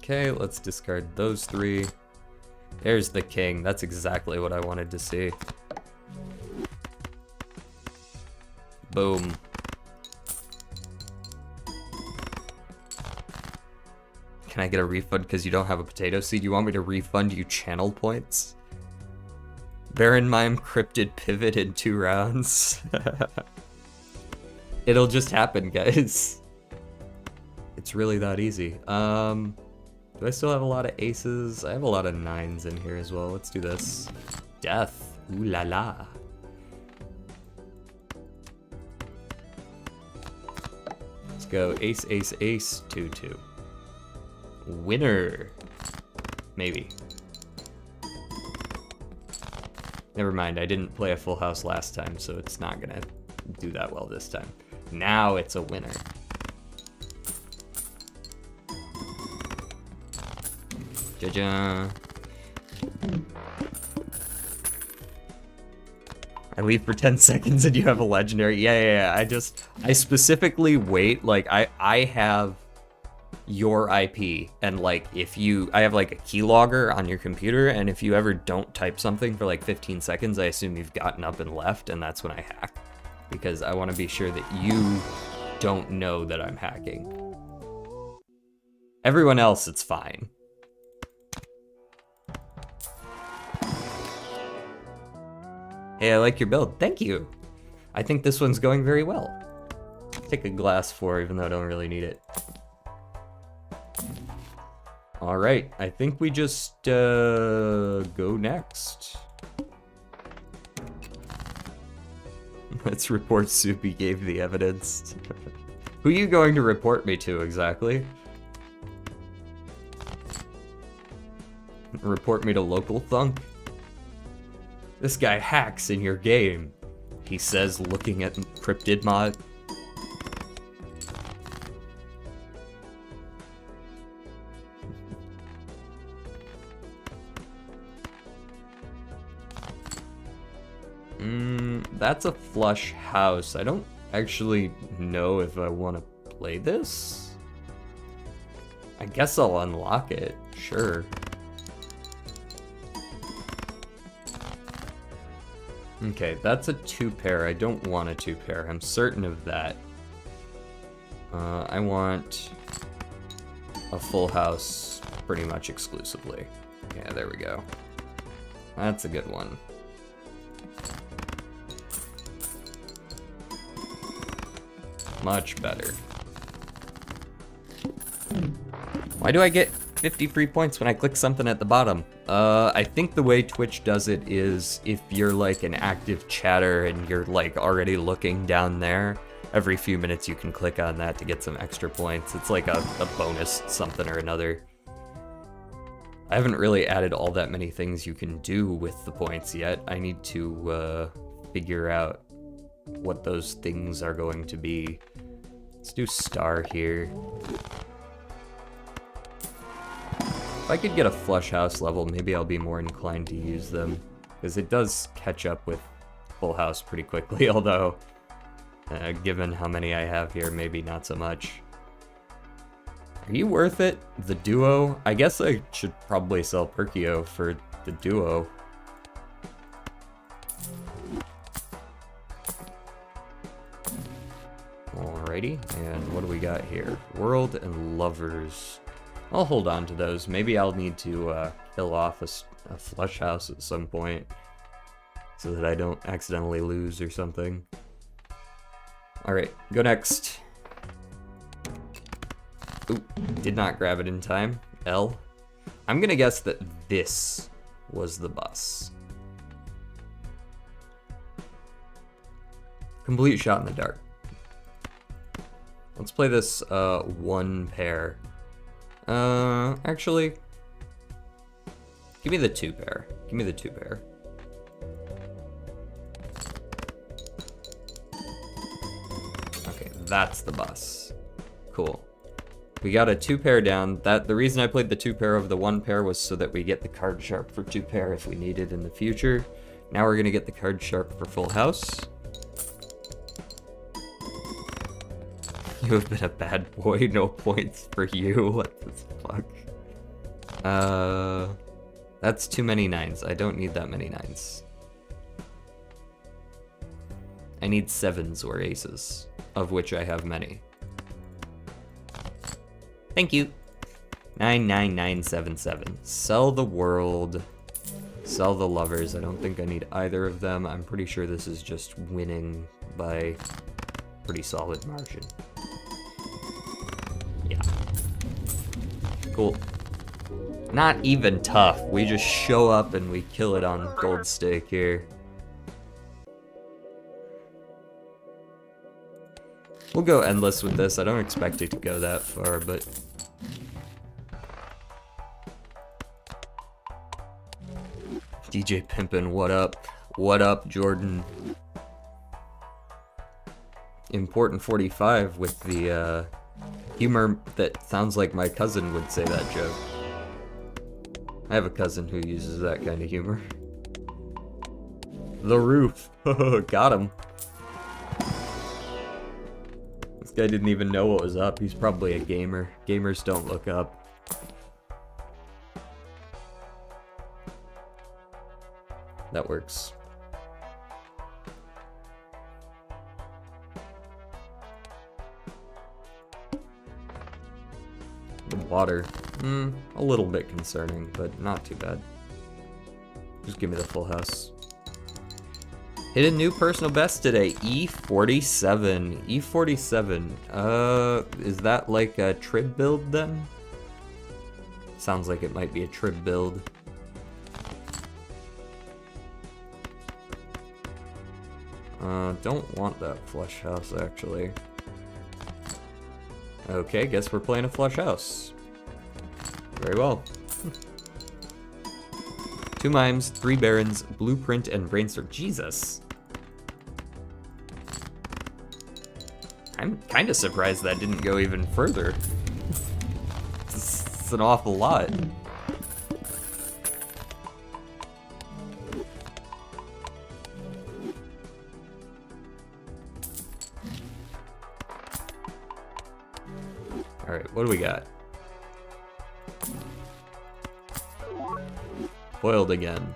Okay, let's discard those 3. There's the king. That's exactly what I wanted to see. Boom. Can I get a refund because you don't have a potato seed? You want me to refund you channel points? Baron Mime Cryptid Pivot in 2 rounds. It'll just happen, guys. It's really that easy. Do I still have a lot of aces? I have a lot of 9s in here as well. Let's do this. Death. Ooh la la. Let's go ace, ace, ace, 2, 2. Winner. Maybe. Never mind, I didn't play a full house last time, so it's not gonna do that well this time. Now it's a winner. Ja-ja. I leave for 10 seconds and you have a legendary. Yeah. I specifically wait, like I have your IP, and like I have like a keylogger on your computer, and if you ever don't type something for like 15 seconds, I assume you've gotten up and left, and that's when I hack. Because I want to be sure that you don't know that I'm hacking. Everyone else, it's fine. Hey, I like your build. Thank you. I think this one's going very well. Take a glass 4, even though I don't really need it. All right, I think we just go next. Let's report Soupy gave the evidence. Who are you going to report me to exactly? Report me to Local Thunk? This guy hacks in your game, he says, looking at Cryptid Mod. That's a flush house. I don't actually know if I want to play this. I guess I'll unlock it, sure. Okay, that's a 2-pair. I don't want a 2-pair. I'm certain of that. I want a full house pretty much exclusively. Yeah, there we go. That's a good one. Much better. Why do I get 50 free points when I click something at the bottom? I think the way Twitch does it is if you're like an active chatter and you're like already looking down there, every few minutes you can click on that to get some extra points. It's like a bonus something or another. I haven't really added all that many things you can do with the points yet. I need to figure out what those things are going to be. Let's do star here. If I could get a flush house level, maybe I'll be more inclined to use them, because it does catch up with full house pretty quickly, although given how many I have here, maybe not so much. Are you worth it? The duo? I guess I should probably sell Perkio for the duo. Alrighty, and what do we got here? World and Lovers. I'll hold on to those. Maybe I'll need to kill off a flush house at some point so that I don't accidentally lose or something. Alright, go next. Ooh, did not grab it in time. L. I'm gonna guess that this was the bus. Complete shot in the dark. Let's play this 1-pair. Actually, give me the 2-pair. Give me the 2-pair. That's the bus. Cool. We got a 2-pair down. The reason I played the 2-pair over the 1-pair was so that we get the card sharp for 2-pair if we need it in the future. Now we're gonna get the card sharp for full house. You have been a bad boy, no points for you. What the fuck? That's too many 9s. I don't need that many 9s. I need 7s or aces, of which I have many. Thank you. 99977. Sell the world. Sell the lovers. I don't think I need either of them. I'm pretty sure this is just winning by pretty solid margin. Yeah. Cool. Not even tough. We just show up and we kill it on gold stake here. We'll go endless with this. I don't expect it to go that far, but... DJ Pimpin', what up? What up, Jordan? Important 45 with the humor that sounds like my cousin would say that joke. I have a cousin who uses that kind of humor. The roof. Got him. This guy didn't even know what was up. He's probably a gamer. Gamers don't look up. That works. The water. A little bit concerning, but not too bad. Just give me the full house. Hit a new personal best today, E47. E47. Is that like a trib build then? Sounds like it might be a trib build. Don't want that flush house, actually. Okay, guess we're playing a flush house. Very well. 2 mimes, 3 barons, blueprint, and brainstorm. Jesus. I'm kind of surprised that didn't go even further. It's an awful lot. Alright, what do we got? Foiled again.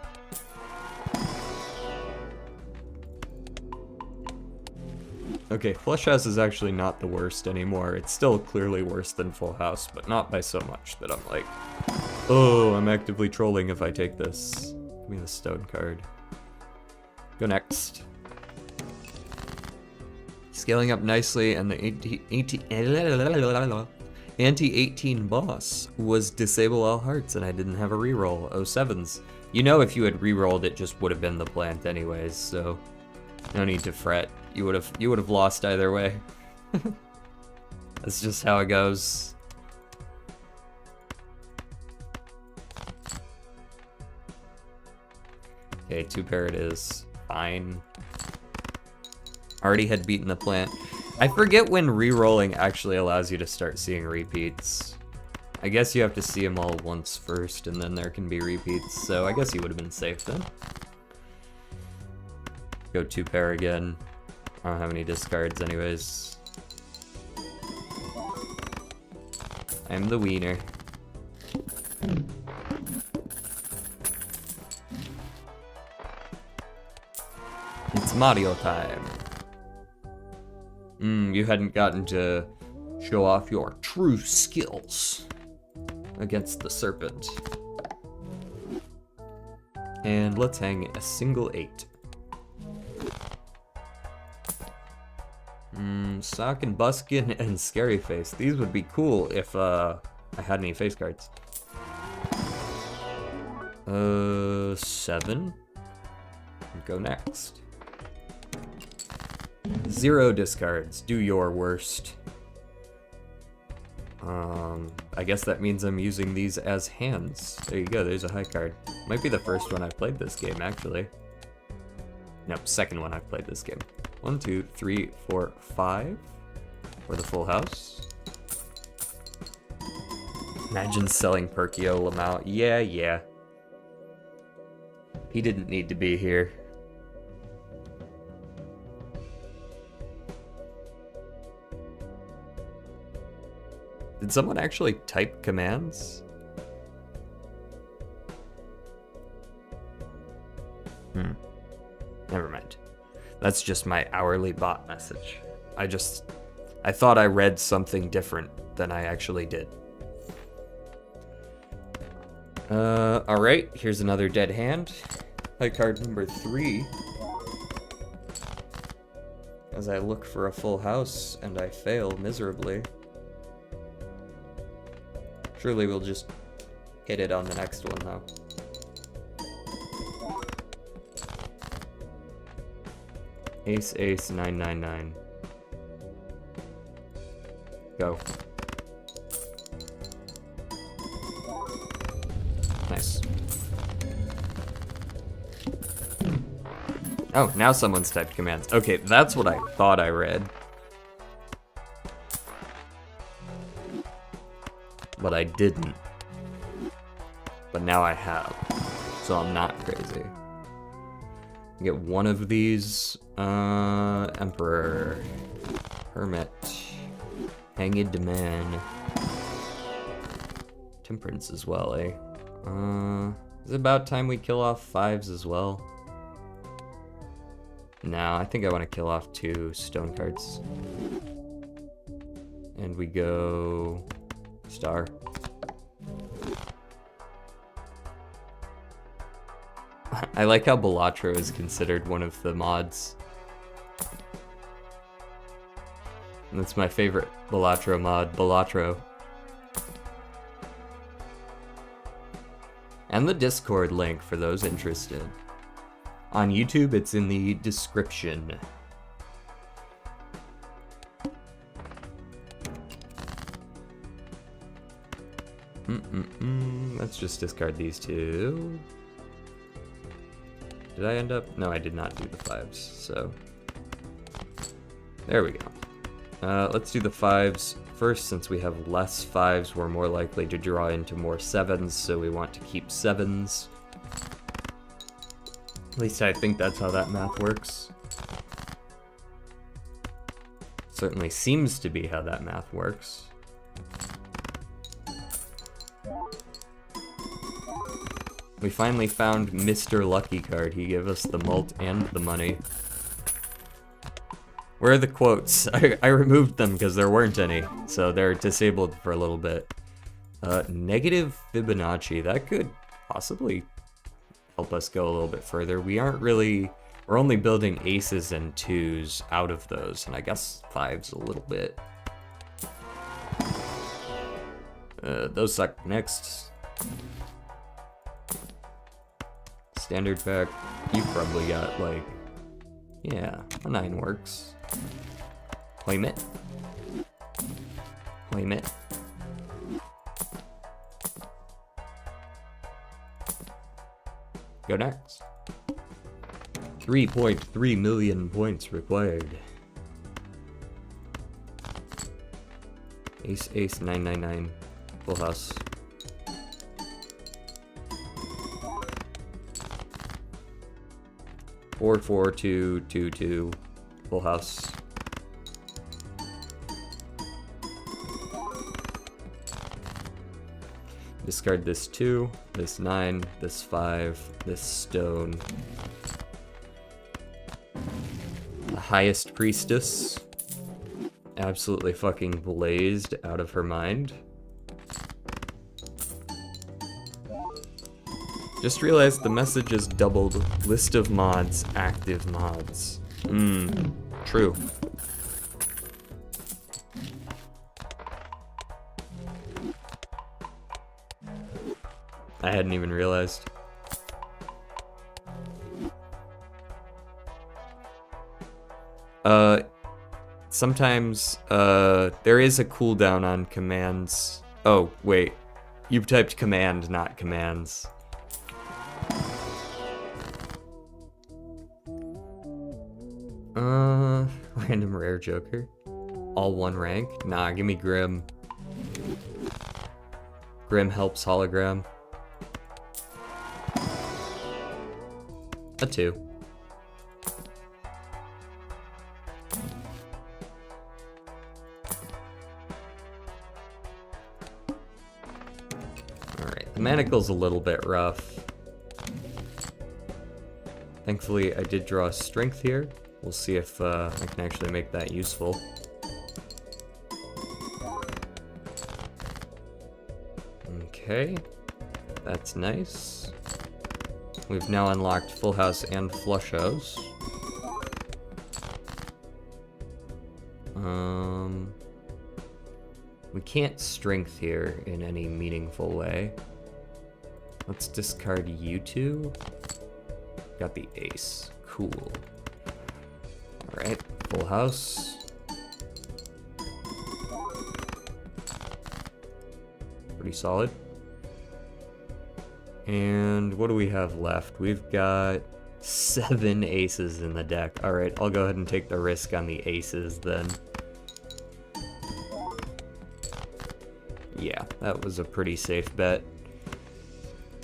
Okay, flush house is actually not the worst anymore. It's still clearly worse than full house, but not by so much that I'm like, oh, I'm actively trolling if I take this. Give me the stone card. Go next. Scaling up nicely, and the anti-18 boss was disable all hearts, and I didn't have a reroll. 07s. You know, if you had rerolled, it just would have been the plant anyways, so no need to fret. You would have lost either way. That's just how it goes. Okay, 2-pair it is. Fine. Already had beaten the plant. I forget when re-rolling actually allows you to start seeing repeats. I guess you have to see them all once first, and then there can be repeats, so I guess you would have been safe then. Go 2-pair again. I don't have any discards anyways. I'm the wiener. It's Mario time. You hadn't gotten to show off your true skills against the serpent. And let's hang a single 8. Sock and Buskin and Scary Face. These would be cool if I had any face cards. 7. Go next. 0 discards. Do your worst. I guess that means I'm using these as hands. There you go, there's a high card. Might be the first one I've played this game, actually. Nope, second one I've played this game. 1, 2, 3, 4, 5. For the full house. Imagine selling Perkio Lamau. Yeah. He didn't need to be here. Did someone actually type commands? Never mind. That's just my hourly bot message. I thought I read something different than I actually did. Alright, here's another dead hand. Play card number 3. As I look for a full house and I fail miserably. Surely we'll just hit it on the next one though. Ace, ace, 999. Go. Nice. Oh, now someone's typed commands. Okay, that's what I thought I read. But I didn't. But now I have. So I'm not crazy. Get one of these. Emperor. Hermit. Hanged Man. Temperance as well, eh? Is it about time we kill off 5s as well? No, I think I want to kill off 2 stone cards. And we go... Star. I like how Balatro is considered one of the mods. And that's my favorite Balatro mod, Balatro. And the Discord link for those interested. On YouTube, it's in the description. Let's just discard these 2. Did I end up? No, I did not do the 5s, so... There we go. Let's do the 5s first. Since we have less 5s, we're more likely to draw into more 7s, so we want to keep 7s. At least I think that's how that math works. Certainly seems to be how that math works. We finally found Mr. Lucky card. He gave us the mult and the money. Where are the quotes? I removed them because there weren't any, so they're disabled for a little bit. Negative Fibonacci. That could possibly help us go a little bit further. We're only building aces and 2s out of those, and I guess 5s a little bit. Those suck. Next. Standard pack. You probably got like, yeah, a 9 works. Claim it. Claim it. Go next. 3.3 million points required. Ace, ace, 999. Full house. Four, 4, 2, 2, 2. Full house. Discard this 2, this 9, this 5, this stone. The highest priestess. Absolutely fucking blazed out of her mind. Just realized the message is doubled. List of mods, active mods. True. I hadn't even realized. Sometimes, there is a cooldown on commands. Oh, wait. You typed command, not commands. Random rare joker. All one rank? Nah, give me Grim. Grim helps hologram. A 2. Alright, the manacle's a little bit rough. Thankfully, I did draw a strength here. We'll see if I can actually make that useful. Okay, that's nice. We've now unlocked Full House and Flush House. We can't strength here in any meaningful way. Let's discard you two. Got the ace. Cool. Alright, Full House. Pretty solid. And what do we have left? We've got 7 aces in the deck. Alright, I'll go ahead and take the risk on the aces then. Yeah, that was a pretty safe bet.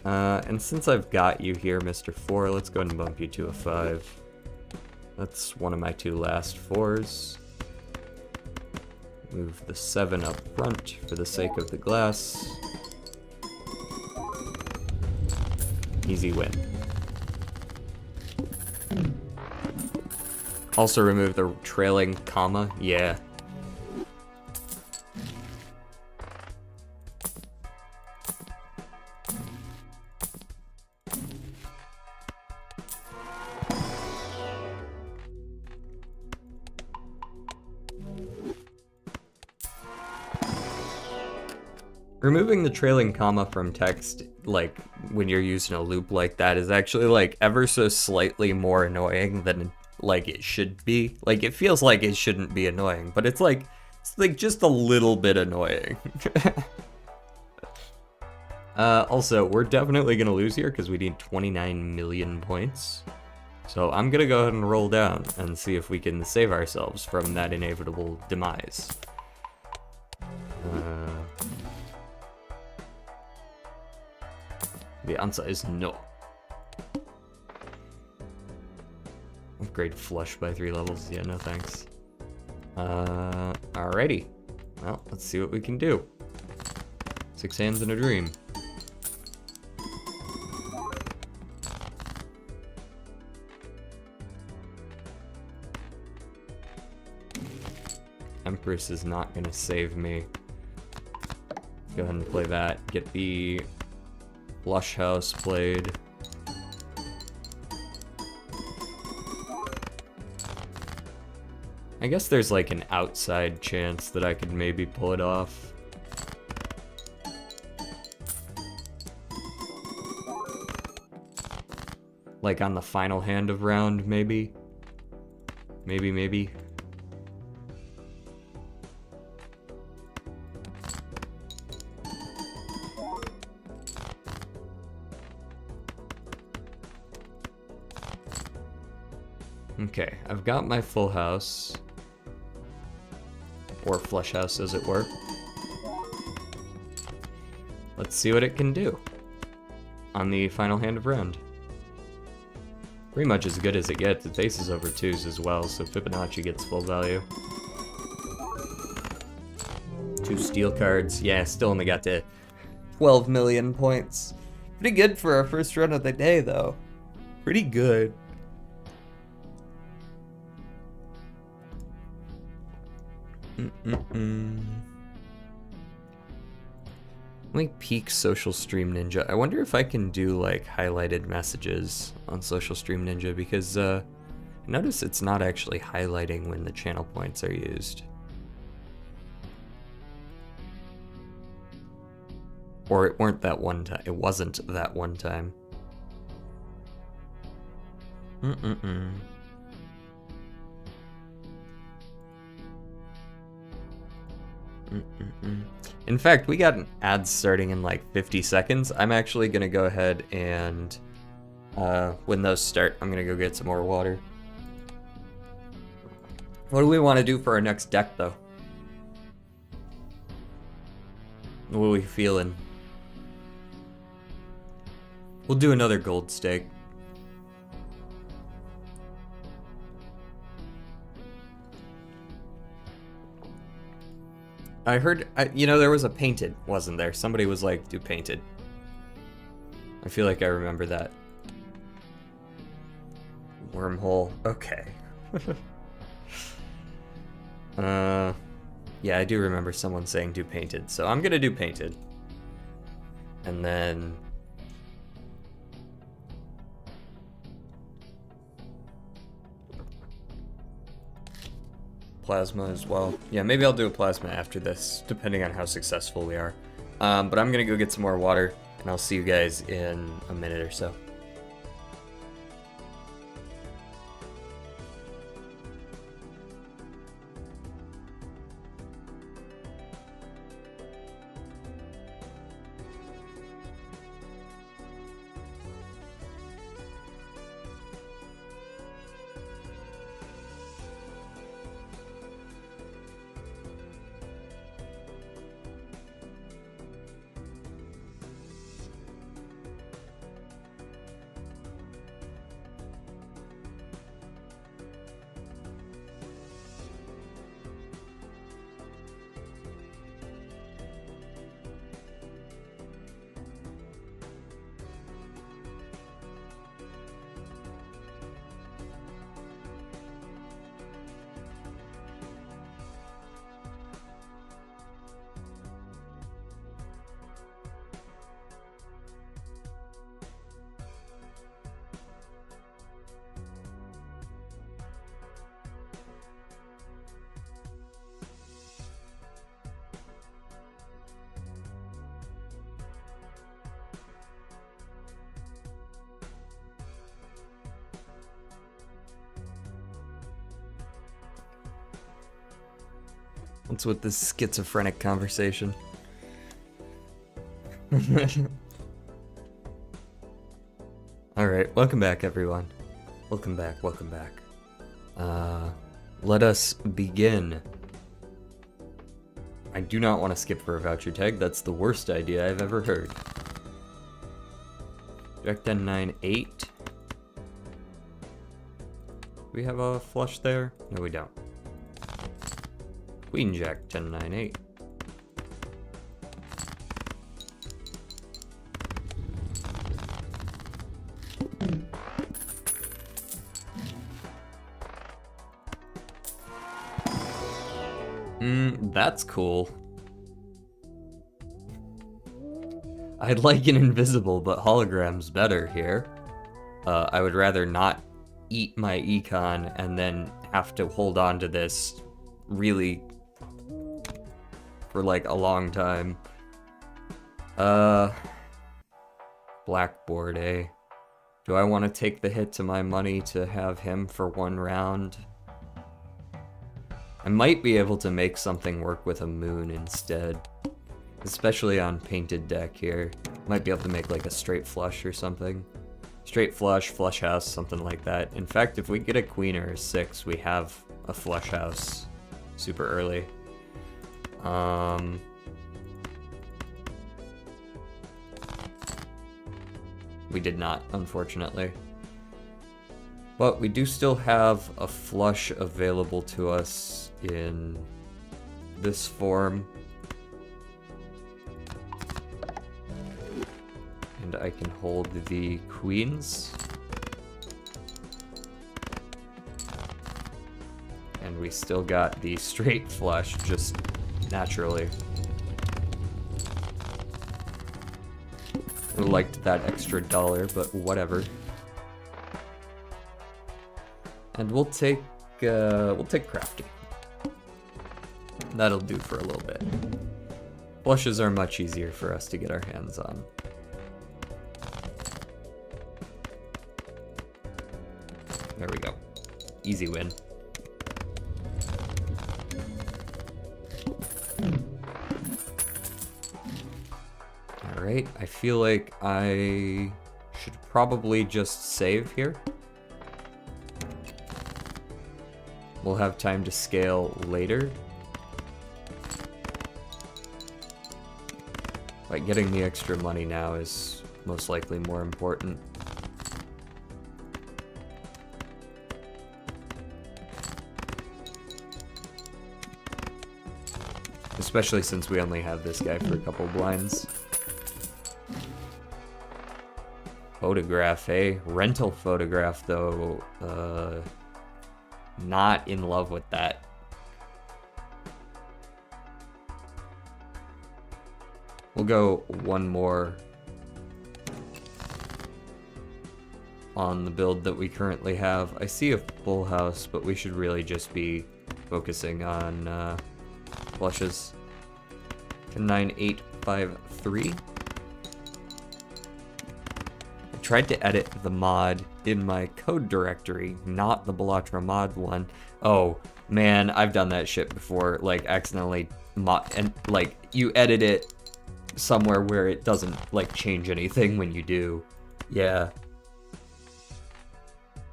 And since I've got you here, Mr. 4, let's go ahead and bump you to a 5. That's one of my 2 last 4s. Move the 7 up front for the sake of the glass. Easy win. Also remove the trailing comma. Yeah. Removing the trailing comma from text, like, when you're using a loop like that is actually, like, ever so slightly more annoying than, like, it should be. Like, it feels like it shouldn't be annoying, but it's like just a little bit annoying. Also, we're definitely gonna lose here because we need 29 million points. So I'm gonna go ahead and roll down and see if we can save ourselves from that inevitable demise. The answer is no. Upgrade flush by 3 levels. Yeah, no thanks. Alrighty. Well, let's see what we can do. 6 hands and a dream. Empress is not gonna save me. Go ahead and play that. Get the Flush House played. I guess there's like an outside chance that I could maybe pull it off. Like on the final hand of round, maybe? Maybe. Okay, I've got my Full House. Or Flush House, as it were. Let's see what it can do on the final hand of round. Pretty much as good as it gets. It's aces over 2s as well, so Fibonacci gets full value. 2 steel cards. Yeah, still only got to 12 million points. Pretty good for our first run of the day, though. Pretty good. Let me peek Social Stream Ninja. I wonder if I can do like highlighted messages on Social Stream Ninja because I notice it's not actually highlighting when the channel points are used. Or it weren't that one time. It wasn't that one time. In fact, we got an ad starting in like 50 seconds. I'm actually gonna go ahead and when those start, I'm gonna go get some more water. What do we want to do for our next deck, though? What are we feeling? We'll do another gold stake. I heard, you know, there was a painted, wasn't there? Somebody was like, do painted. I feel like I remember that. Wormhole, okay. Yeah, I do remember someone saying do painted, so I'm gonna do painted. And then... plasma as well. Yeah, maybe I'll do a plasma after this, depending on how successful we are. But I'm gonna go get some more water, and I'll see you guys in a minute or so. What's with this schizophrenic conversation? Alright, welcome back everyone. Welcome back, welcome back. Let us begin. I do not want to skip for a voucher tag, that's the worst idea I've ever heard. Jack 10, 9, 8. Do we have a flush there? No, we don't. Queen Jack 10, 9, 8. That's cool. I'd like an invisible, but hologram's better here. I would rather not eat my econ and then have to hold on to this really for like a long time. Blackboard, eh? Do I want to take the hit to my money to have him for one round? I might be able to make something work with a moon instead. Especially on painted deck here. Might be able to make like a straight flush or something. Straight flush, flush house, something like that. In fact, if we get a queen or a 6, we have a flush house super early. We did not, unfortunately. But we do still have a flush available to us in this form. And I can hold the queens. And we still got the straight flush, just naturally. Would have liked that extra $1, but whatever. And we'll take crafty. That'll do for a little bit. Flushes are much easier for us to get our hands on. There we go. Easy win. Alright, I feel like I should probably just save here. We'll have time to scale later. Like, getting the extra money now is most likely more important. Especially since we only have this guy for a couple blinds. Photograph, eh? Rental photograph, though. Not in love with that. We'll go one more on the build that we currently have. I see a full house, but we should really just be focusing on flushes. 109,853. I tried to edit the mod in my code directory, not the Balatro mod one. Oh man, I've done that shit before, like accidentally and like you edit it somewhere where it doesn't like change anything when you do. Yeah.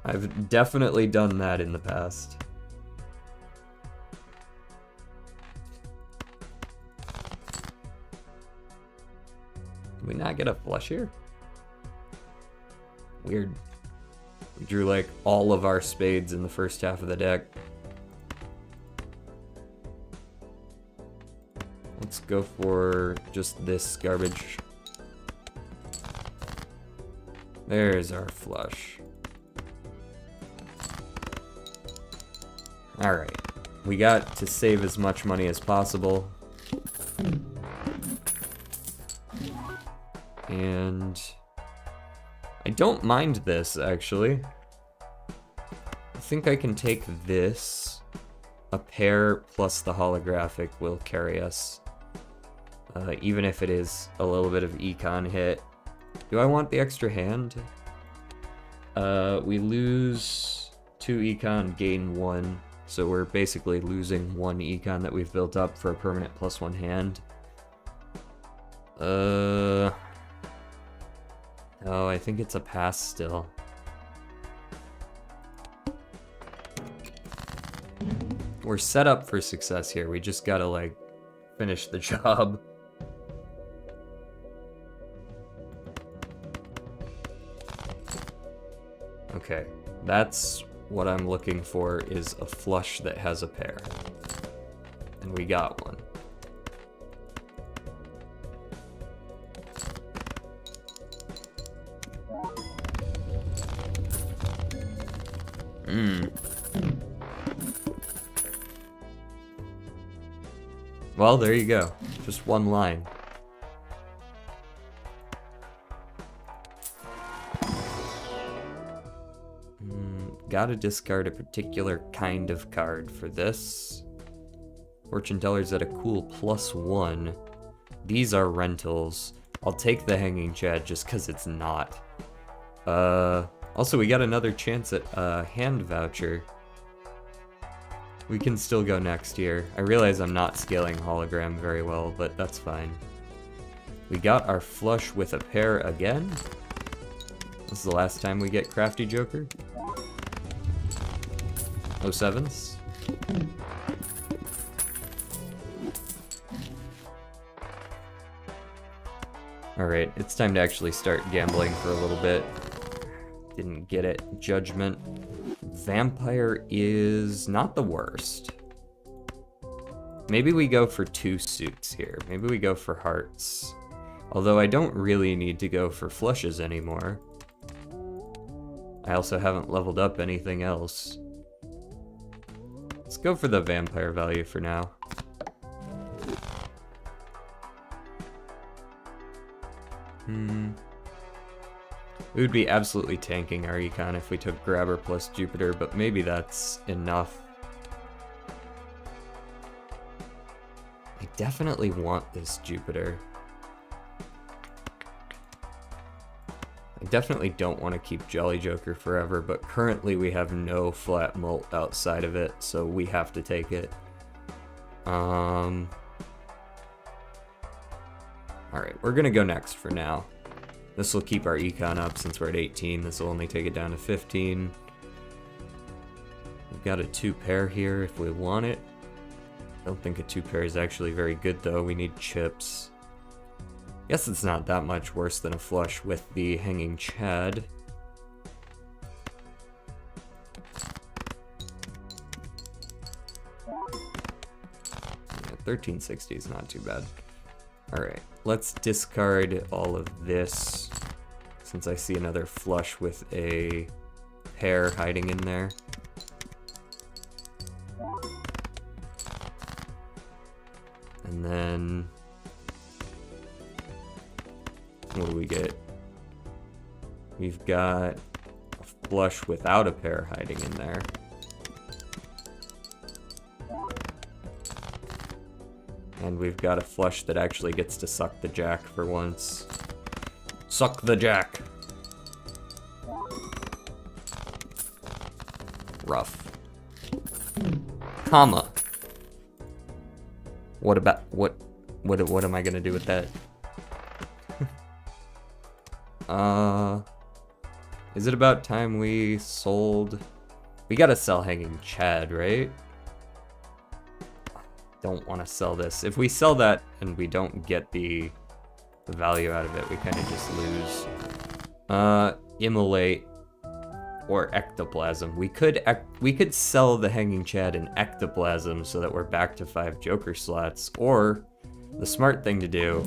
I've definitely done that in the past. Did we not get a flush here? Weird. We drew like all of our spades in the first half of the deck. Let's go for just this garbage. There's our flush. Alright. We got to save as much money as possible. And I don't mind this, actually. I think I can take this. A pair plus the holographic will carry us. Even if it is a little bit of econ hit. Do I want the extra hand? We lose 2 econ, gain 1. So we're basically losing 1 econ that we've built up for a permanent +1 hand. Oh, I think it's a pass still. We're set up for success here. We just gotta, like, finish the job. Okay, that's what I'm looking for, is a flush that has a pair. And we got one. Well, there you go. Just one line. Gotta discard a particular kind of card for this. Fortune teller's at a cool +1. These are rentals. I'll take the hanging chad just because it's not. Also, we got another chance at a hand voucher. We can still go next here. I realize I'm not scaling hologram very well, but that's fine. We got our flush with a pair again. This is the last time we get Crafty Joker. 07s. Alright, it's time to actually start gambling for a little bit. Didn't get it. Judgment. Vampire is not the worst. Maybe we go for 2 suits here. Maybe we go for hearts. Although I don't really need to go for flushes anymore. I also haven't leveled up anything else. Let's go for the vampire value for now. We would be absolutely tanking our econ if we took Grabber plus Jupiter, but maybe that's enough. I definitely want this Jupiter. I definitely don't want to keep Jolly Joker forever, but currently we have no flat mult outside of it, so we have to take it. Alright, we're gonna go next for now. This will keep our econ up since we're at 18. This will only take it down to 15. We've got a 2 pair here if we want it. I don't think a 2 pair is actually very good though. We need chips. Guess it's not that much worse than a flush with the hanging Chad. Yeah, 1360 is not too bad. Alright, let's discard all of this, since I see another flush with a pair hiding in there. And then, what do we get? We've got a flush without a pair hiding in there. And we've got a flush that actually gets to suck the jack for once. Suck the jack! Rough. Comma. What about, what am I gonna do with that? Is it about time we sold? We gotta sell Hanging Chad, right? Don't want to sell this. If we sell that and we don't get the value out of it, we kind of just lose. Immolate or Ectoplasm. We could sell the Hanging Chad and Ectoplasm so that we're back to 5 Joker slots, or the smart thing to do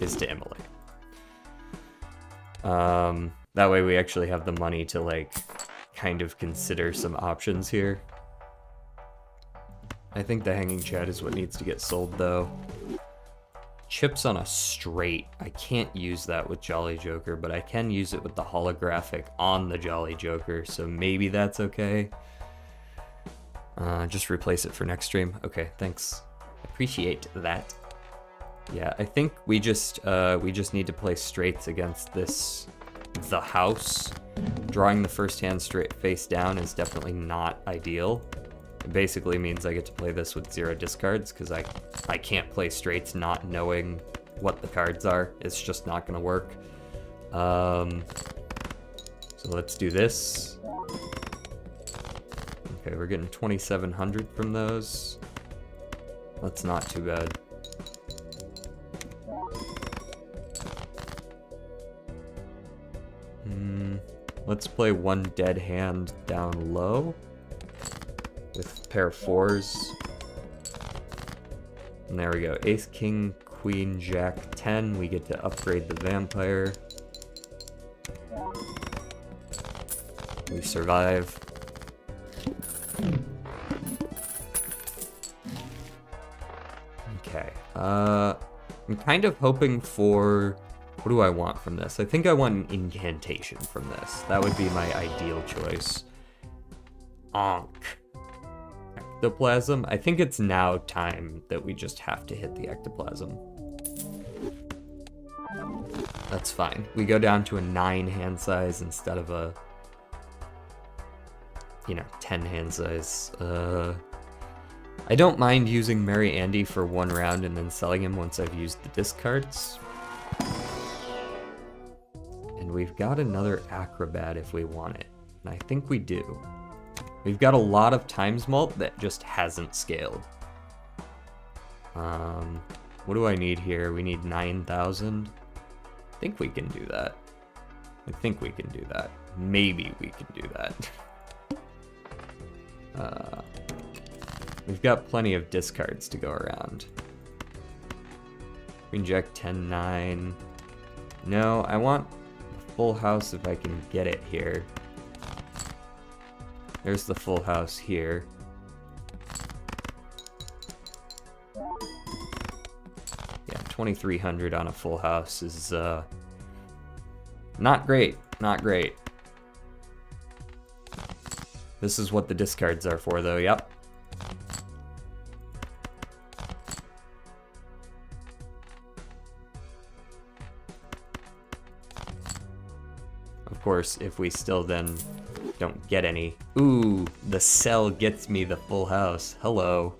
is to Immolate. That way we actually have the money to, like, kind of consider some options here. I think the Hanging Chad is what needs to get sold, though. Chips on a straight. I can't use that with Jolly Joker, but I can use it with the holographic on the Jolly Joker, so maybe that's okay. Just replace it for next stream. Okay, thanks. Appreciate that. Yeah, I think we just need to play straights against this, the house. Drawing the first hand straight face down is definitely not ideal. It basically means I get to play this with 0 discards, because I can't play straights not knowing what the cards are. It's just not going to work. So let's do this. Okay, we're getting 2,700 from those. That's not too bad. Let's play one dead hand down low with pair of 4s. And there we go. Ace, King, Queen, Jack, 10. We get to upgrade the vampire. We survive. Okay. I'm kind of hoping for... What do I want from this? I think I want an incantation from this. That would be my ideal choice. Ankh. Ectoplasm? I think it's now time that we just have to hit the Ectoplasm. That's fine. We go down to a 9 hand size instead of a, 10 hand size. I don't mind using Merry Andy for 1 round and then selling him once I've used the discards. And we've got another Acrobat if we want it. And I think we do. We've got a lot of Times Mult that just hasn't scaled. What do I need here? We need 9,000. I think we can do that. I think we can do that. Maybe we can do that. We've got plenty of discards to go around. Queen Jack 10, 9. No, I want a full house if I can get it here. There's the full house here. Yeah, 2,300 on a full house is not great. Not great. This is what the discards are for, though. Yep. Of course, if we still then don't get any. Ooh, the sell gets me the full house. Hello.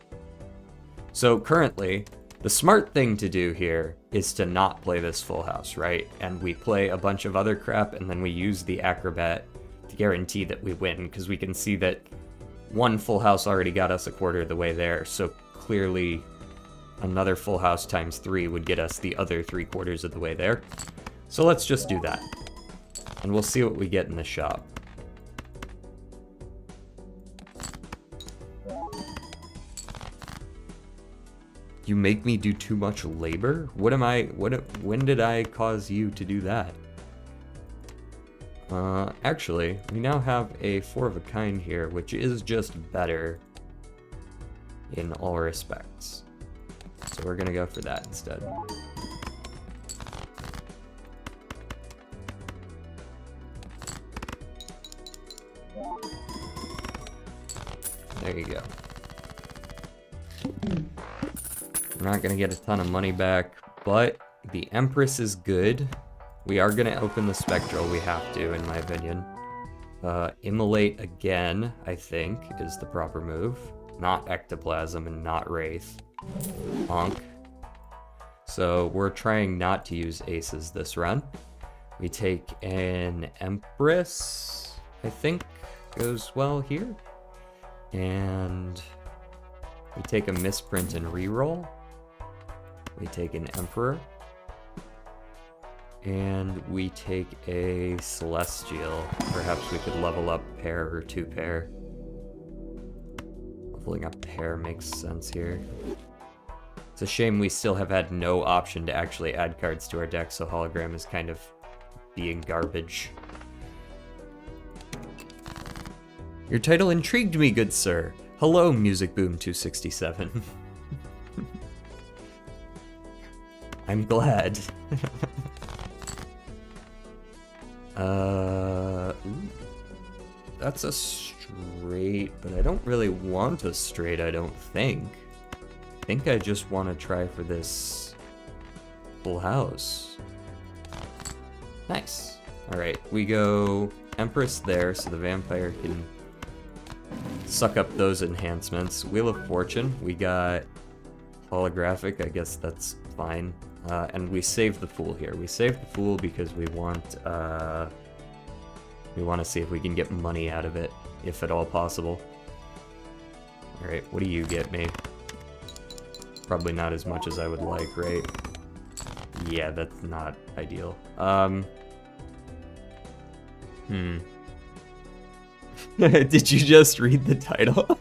So currently, the smart thing to do here is to not play this full house, right? And we play a bunch of other crap, and then we use the Acrobat to guarantee that we win, because we can see that one full house already got us a quarter of the way there, so clearly another full house times 3 would get us the other 3/4 of the way there. So let's just do that. And we'll see what we get in the shop. You make me do too much labor? When did I cause you to do that? Actually, we now have a 4 of a kind here, which is just better in all respects. So we're gonna go for that instead. There you go. We're not gonna get a ton of money back, but the Empress is good. We are gonna open the Spectral, we have to, in my opinion. Immolate again, I think, is the proper move. Not Ectoplasm and not Wraith. Honk. So we're trying not to use aces this run. We take an Empress, I think goes well here. And we take a misprint and reroll. We take an Emperor. And we take a Celestial. Perhaps we could level up pair or 2 pair. Leveling up pair makes sense here. It's a shame we still have had no option to actually add cards to our deck, so Hologram is kind of being garbage. Your title intrigued me, good sir. Hello, Music Boom 267. I'm glad. That's a straight, but I don't really want a straight, I don't think. I think I just want to try for this full house. Nice. Alright, we go Empress there, so the vampire can suck up those enhancements. Wheel of Fortune, we got holographic, I guess that's fine. And we save the Fool here. We save the Fool because we want to see if we can get money out of it, if at all possible. Alright, what do you get me? Probably not as much as I would like, right? Yeah, that's not ideal. Did you just read the title?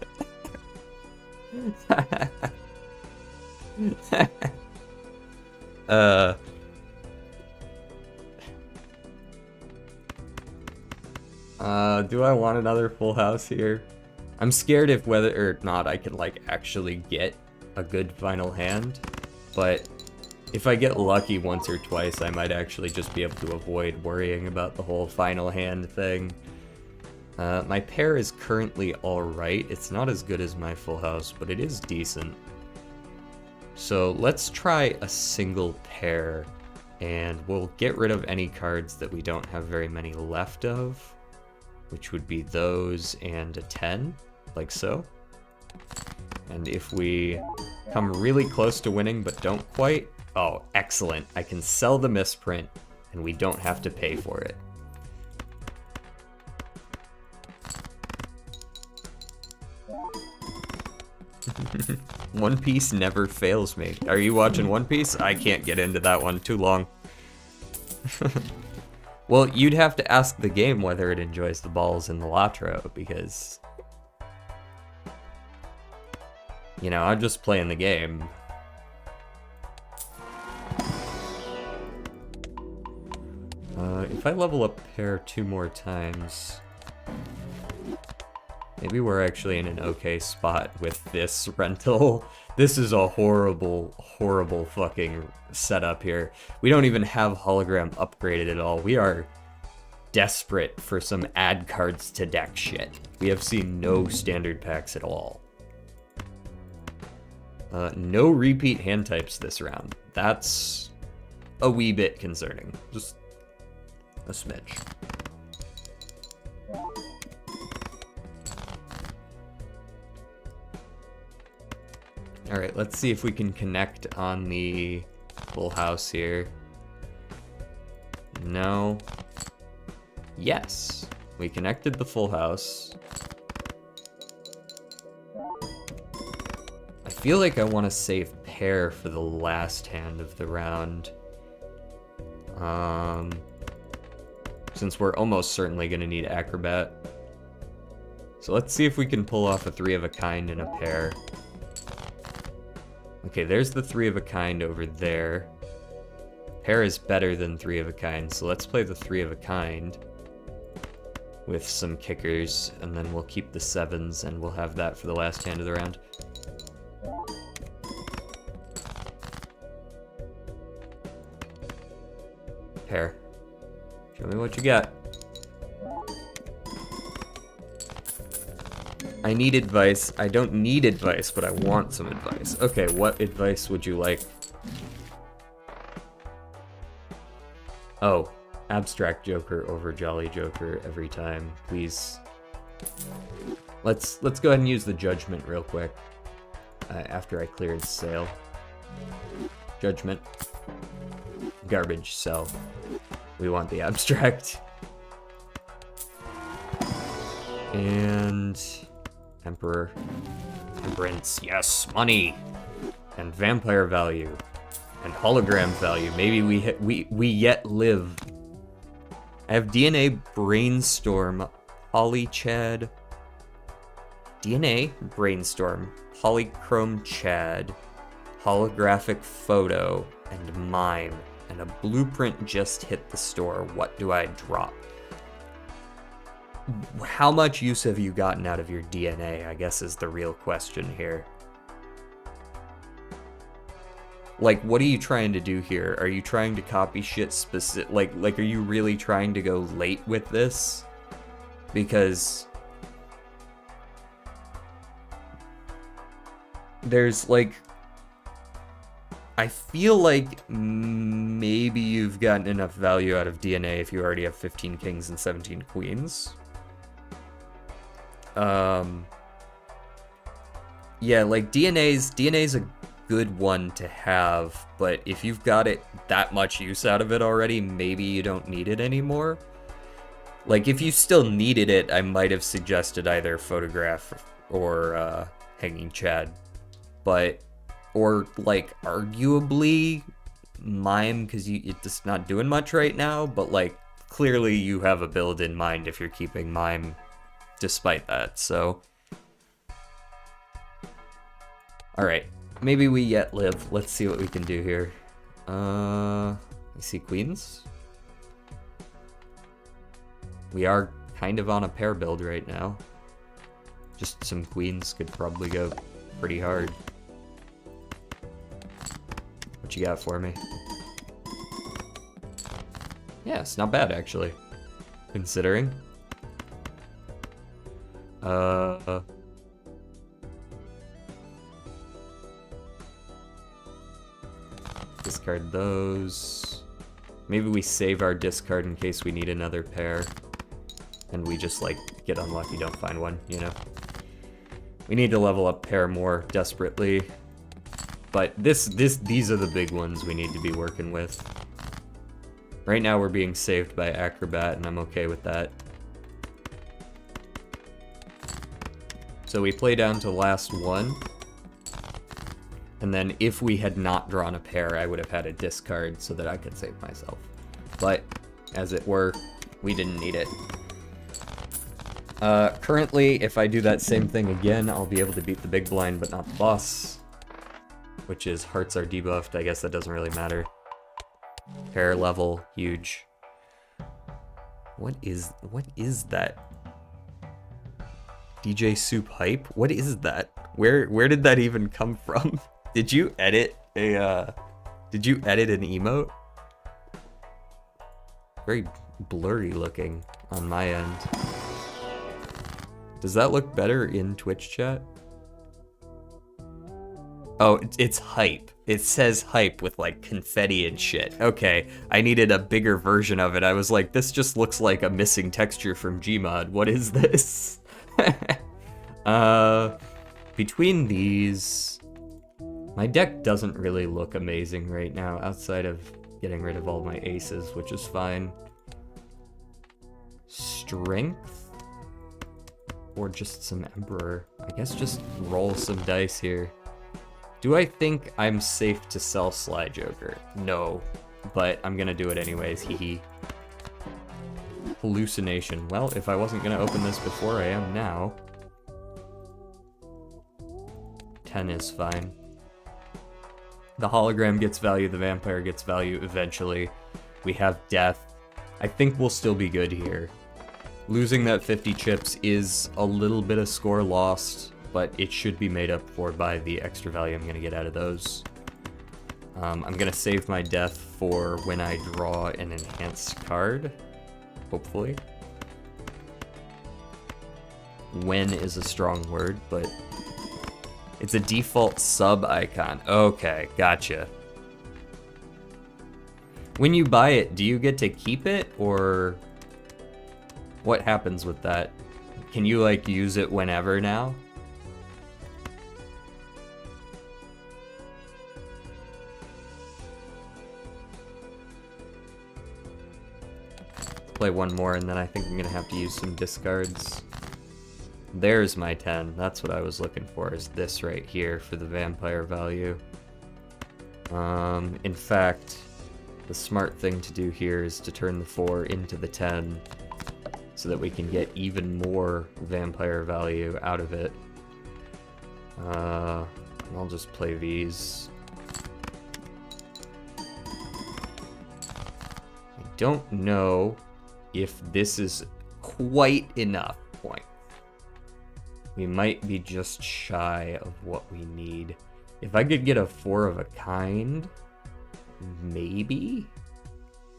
Do I want another full house here? I'm scared if whether or not I can, like, actually get a good final hand, but if I get lucky once or twice, I might actually just be able to avoid worrying about the whole final hand thing. My pair is currently alright. It's not as good as my full house, but it is decent. So let's try a single pair, and we'll get rid of any cards that we don't have very many left of, which would be those and a 10, like so. And if we come really close to winning but don't quite, oh, excellent. I can sell the misprint, and we don't have to pay for it. One Piece never fails me. Are you watching One Piece? I can't get into that one, too long. Well, you'd have to ask the game whether it enjoys the balls in the Latro, because, you know, I'm just playing the game. If I level up pair 2 more times, maybe we're actually in an okay spot with this rental. This is a horrible, horrible fucking setup here. We don't even have hologram upgraded at all. We are desperate for some add cards to deck shit. We have seen no standard packs at all. No repeat hand types this round. That's a wee bit concerning. Just a smidge. Alright, let's see if we can connect on the full house here. No. Yes. We connected the full house. I feel like I want to save pair pair for the last hand of the round. Since we're almost certainly going to need acrobat. So let's see if we can pull off a 3 of a kind and a pair. Okay, there's the 3 of a kind over there. Pair is better than 3 of a kind, so let's play the 3 of a kind with some kickers, and then we'll keep the 7s, and we'll have that for the last hand of the round. Pair. Show me what you got. I need advice. I don't need advice, but I want some advice. Okay, what advice would you like? Oh, abstract Joker over Jolly Joker every time, please. Let's go ahead and use the Judgment real quick. After I cleared Sale. Judgment. Garbage, sell. We want the abstract. And Emperor. Temperance, yes, money. And vampire value. And hologram value. Maybe we yet live. I have DNA Brainstorm, Polychad. DNA Brainstorm, Polychrome Chad, Holographic Photo, and Mime. And a blueprint just hit the store. What do I drop? How much use have you gotten out of your DNA, I guess is the real question here. Like, what are you trying to do here? Are you trying to copy shit specific? Like, are you really trying to go late with this? Because there's like, I feel like maybe you've gotten enough value out of DNA if you already have 15 kings and 17 queens. Yeah, like DNA's a good one to have, but if you've got it that much use out of it already, maybe you don't need it anymore. Like, if you still needed it, I might have suggested either Photograph or Hanging Chad. But, or like, arguably Mime, because it's just not doing much right now, but like, clearly you have a build in mind if you're keeping Mime despite that, so. Alright. Maybe we yet live. Let's see what we can do here. I see queens. We are kind of on a pair build right now. Just some queens could probably go pretty hard. What you got for me? Yeah, it's not bad actually, considering. Discard those. Maybe we save our discard in case we need another pair. And we just, like, get unlucky, don't find one, you know? We need to level up pair more desperately. But these are the big ones we need to be working with. Right now we're being saved by Acrobat, and I'm okay with that. So we play down to last one. And then if we had not drawn a pair, I would have had a discard so that I could save myself. But, as it were, we didn't need it. Currently, if I do that same thing again, I'll be able to beat the big blind, but not the boss. Which is hearts are debuffed, I guess that doesn't really matter. Pair level, huge. What is that? DJ Soup Hype? What is that? Where did that even come from? Did you edit an emote? Very blurry looking on my end. Does that look better in Twitch chat? Oh, it's hype. It says hype with like confetti and shit. Okay, I needed a bigger version of it. I was like, this just looks like a missing texture from Gmod. What is this? Between these, my deck doesn't really look amazing right now, outside of getting rid of all my aces, which is fine. Strength? Or just some Emperor. I guess just roll some dice here. Do I think I'm safe to sell Sly Joker? No, but I'm gonna do it anyways, hee hee. Hallucination. Well, if I wasn't gonna open this before, I am now. 10 is fine. The hologram gets value, the vampire gets value eventually. We have death. I think we'll still be good here. Losing that 50 chips is a little bit of score lost, but it should be made up for by the extra value I'm gonna get out of those. I'm gonna save my death for when I draw an enhanced card, hopefully. When is a strong word, but it's a default sub icon. Okay, gotcha. When you buy it, do you get to keep it, or what happens with that? Can you, like, use it whenever now? Play one more, and then I think I'm gonna have to use some discards. There's my 10. That's what I was looking for, is this right here for the vampire value. In fact, the smart thing to do here is to turn the 4 into the 10 so that we can get even more vampire value out of it. I'll just play these. I don't know if this is quite enough points. We might be just shy of what we need. If I could get a 4 of a kind, maybe?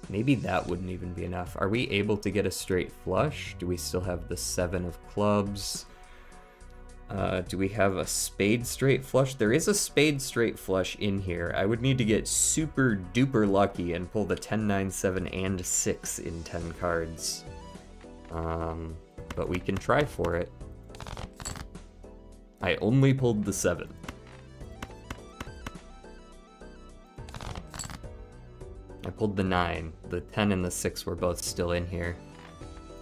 Maybe that wouldn't even be enough. Are we able to get a straight flush? Do we still have the 7 of clubs? Do we have a spade straight flush? There is a spade straight flush in here. I would need to get super duper lucky and pull the 10, 9, 7, and 6 in 10 cards. But we can try for it. I only pulled the 7. I pulled the 9. The 10 and the 6 were both still in here.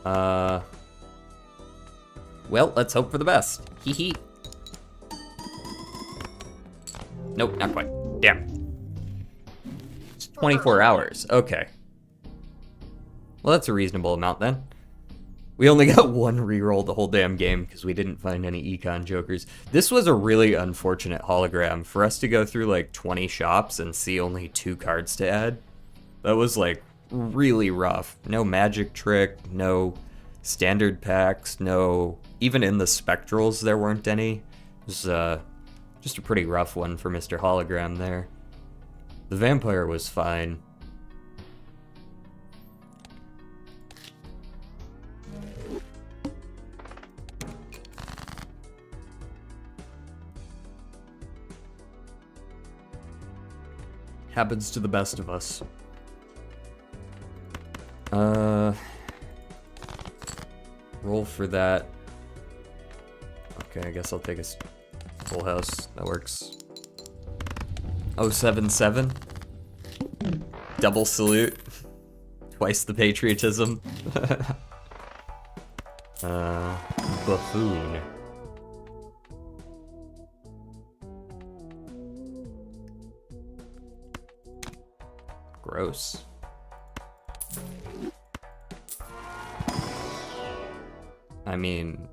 Well, let's hope for the best. Hee hee. Nope, not quite. Damn. It's 24 hours. Okay. Well, that's a reasonable amount then. We only got one reroll the whole damn game because we didn't find any econ jokers. This was a really unfortunate hologram. For us to go through like 20 shops and see only 2 cards to add, that was like really rough. No magic trick, no standard packs, no... Even in the spectrals there weren't any. It was just a pretty rough one for Mr. Hologram there. The vampire was fine. Happens to the best of us. Roll for that. Okay, I guess I'll take a full house. That works. 077. Double salute. Twice the patriotism. Buffoon. Gross. I mean,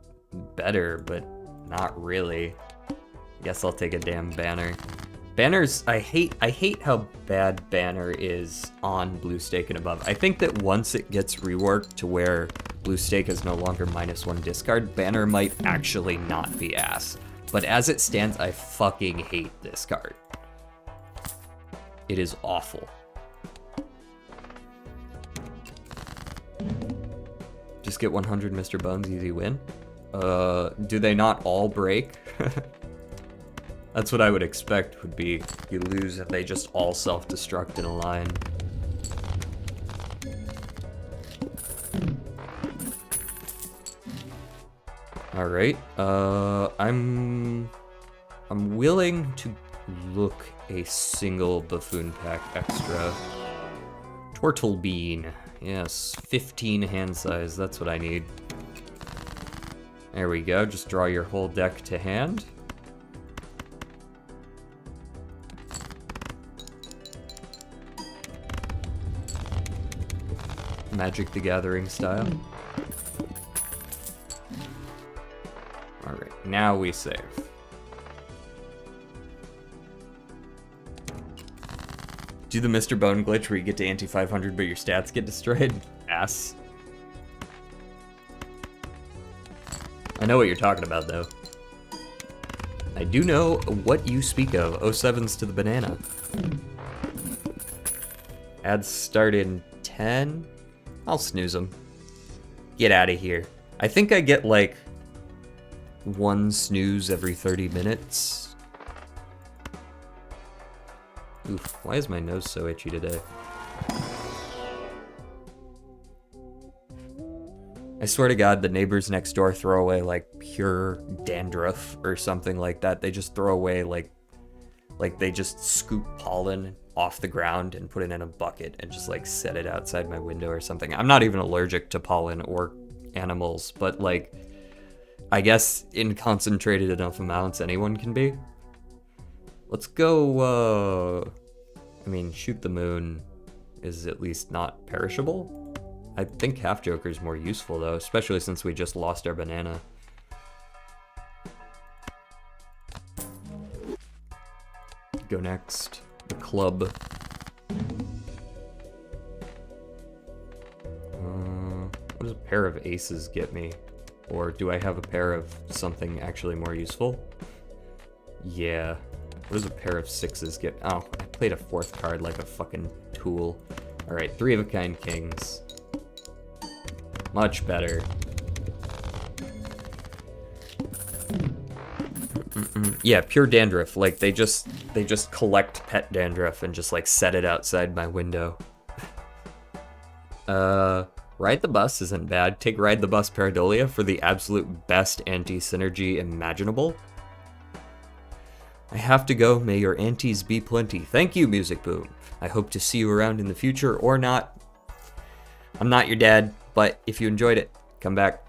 better, but not really. Guess I'll take a damn banner. Banners, I hate how bad banner is on blue stake and above. I think that once it gets reworked to where blue stake is no longer -1 discard, banner might actually not be ass. But as it stands, I fucking hate this card. It is awful. Just get 100 Mr. Bones, easy win. Do they not all break? That's what I would expect would be you lose if they just all self-destruct in a line. Alright, I'm willing to look a single buffoon pack extra. Turtle bean. Yes, 15 hand size, that's what I need. There we go, just draw your whole deck to hand. Magic the Gathering style. Alright, now we save. Do the Mr. Bone glitch where you get to ante 500 but your stats get destroyed? Ass. I know what you're talking about, though. I do know what you speak of. 07s to the banana. Ads start in 10? I'll snooze them. Get out of here. I think I get, like, 1 snooze every 30 minutes. Oof, why is my nose so itchy today? I swear to God, the neighbors next door throw away, like, pure dandruff or something like that. They just throw away, like they just scoop pollen off the ground and put it in a bucket and just, like, set it outside my window or something. I'm not even allergic to pollen or animals, but, like, I guess in concentrated enough amounts, anyone can be. Let's go, I mean, Shoot the Moon is at least not perishable. I think Half Joker's more useful, though, especially since we just lost our banana. Go next. The club. What does a pair of aces get me? Or do I have a pair of something actually more useful? Yeah. What does a pair of 6s get? Oh, I played a 4th card like a fucking tool. Alright, 3 of a kind kings. Much better. Yeah, pure dandruff. Like, they just collect pet dandruff and just, like, set it outside my window. Ride the Bus isn't bad. Take Ride the Bus Paradolia for the absolute best anti-synergy imaginable. I have to go. May your antis be plenty. Thank you, Music Boom. I hope to see you around in the future or not. I'm not your dad, but if you enjoyed it, come back.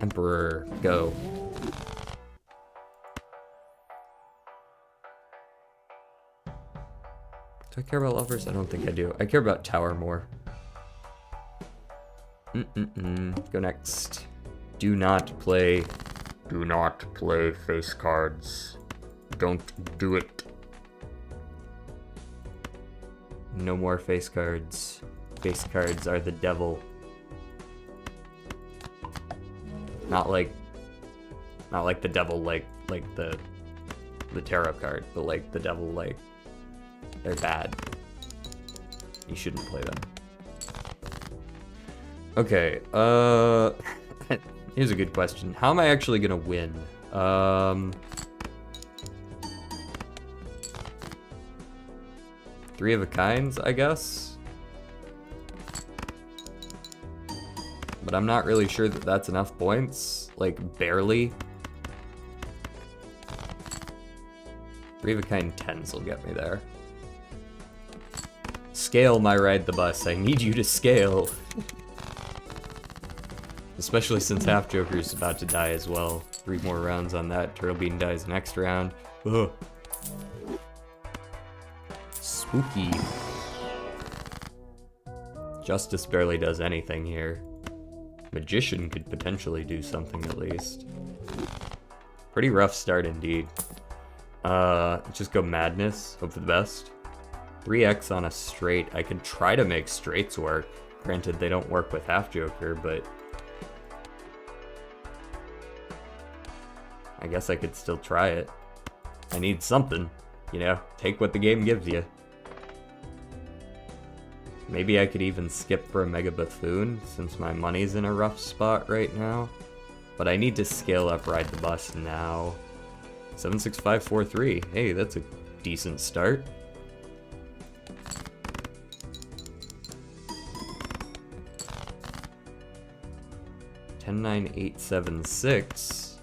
Emperor, go. Do I care about lovers? I don't think I do. I care about tower more. Go next. Do not play face cards. Don't do it. No more face cards. Face cards are the devil. Not like the devil like the tarot card, but like the devil like they're bad. You shouldn't play them. Okay, here's a good question. How am I actually gonna win? 3 of a kinds, I guess? But I'm not really sure that that's enough points. Like, barely. 3 of a kind 10s will get me there. Scale my Ride the Bus. I need you to scale. Especially since Half Joker's about to die as well. 3 more rounds on that. Turtle Bean dies next round. Ugh. Spooky. Justice barely does anything here. Magician could potentially do something at least. Pretty rough start indeed. Just go Madness. Hope for the best. 3x on a straight. I could try to make straights work. Granted, they don't work with Half Joker, but I guess I could still try it. I need something, you know? Take what the game gives you. Maybe I could even skip for a Mega Buffoon, since my money's in a rough spot right now. But I need to scale up Ride the Bus now. 76543. Hey, that's a decent start. 109,876.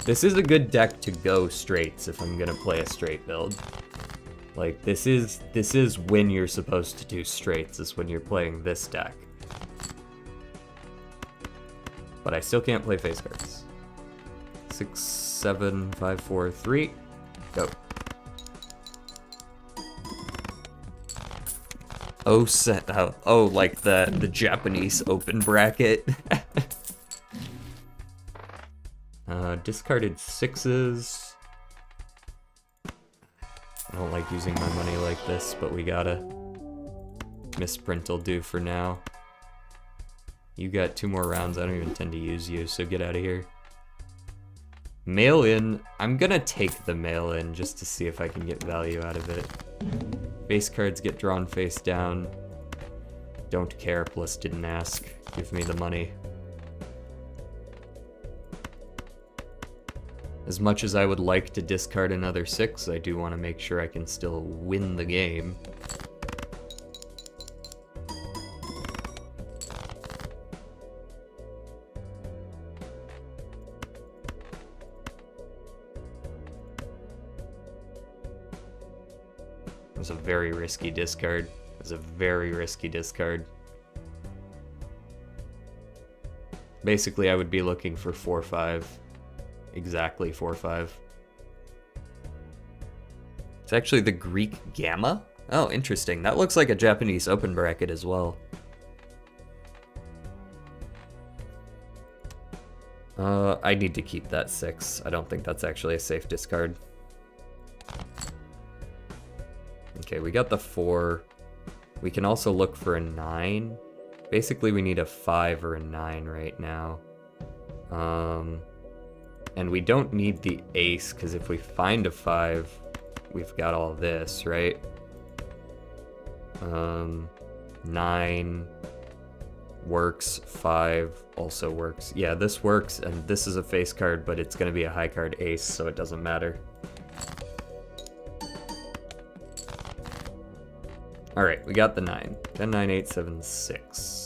This is a good deck to go straights if I'm gonna play a straight build. Like, this is when you're supposed to do straights, is when you're playing this deck. But I still can't play face cards. 6, 7, 5, 4, 3. Go. Oh, like the Japanese open bracket. Discarded 6s. I don't like using my money like this, but we gotta. Misprint will do for now. You got 2 more rounds. I don't even tend to use you, so get out of here. Mail in. I'm gonna take the mail in just to see if I can get value out of it. Face cards get drawn face down. Don't care, plus didn't ask. Give me the money. As much as I would like to discard another 6, I do want to make sure I can still win the game. It was a very risky discard. It was a very risky discard. Basically, I would be looking for 4-5. Exactly 4-5. It's actually the Greek Gamma? Oh, interesting. That looks like a Japanese open bracket as well. I need to keep that 6. I don't think that's actually a safe discard. Okay, we got the 4. We can also look for a 9. Basically, we need a 5 or a 9 right now. And we don't need the ace, because if we find a 5, we've got all this, right? 9 works, 5 also works. Yeah, this works, and this is a face card, but it's going to be a high card ace, so it doesn't matter. Alright, we got the 9. 10, 9, 8, 7, 6.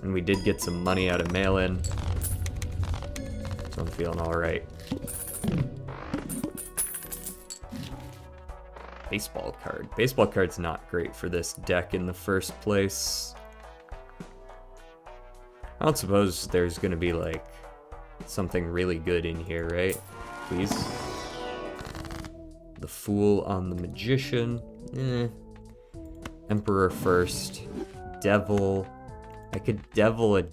And we did get some money out of mail-in, so I'm feeling alright. Baseball card. Baseball card's not great for this deck in the first place. I don't suppose there's gonna be, like, something really good in here, right? Please? The Fool on the Magician. Emperor first. Devil. I could devil a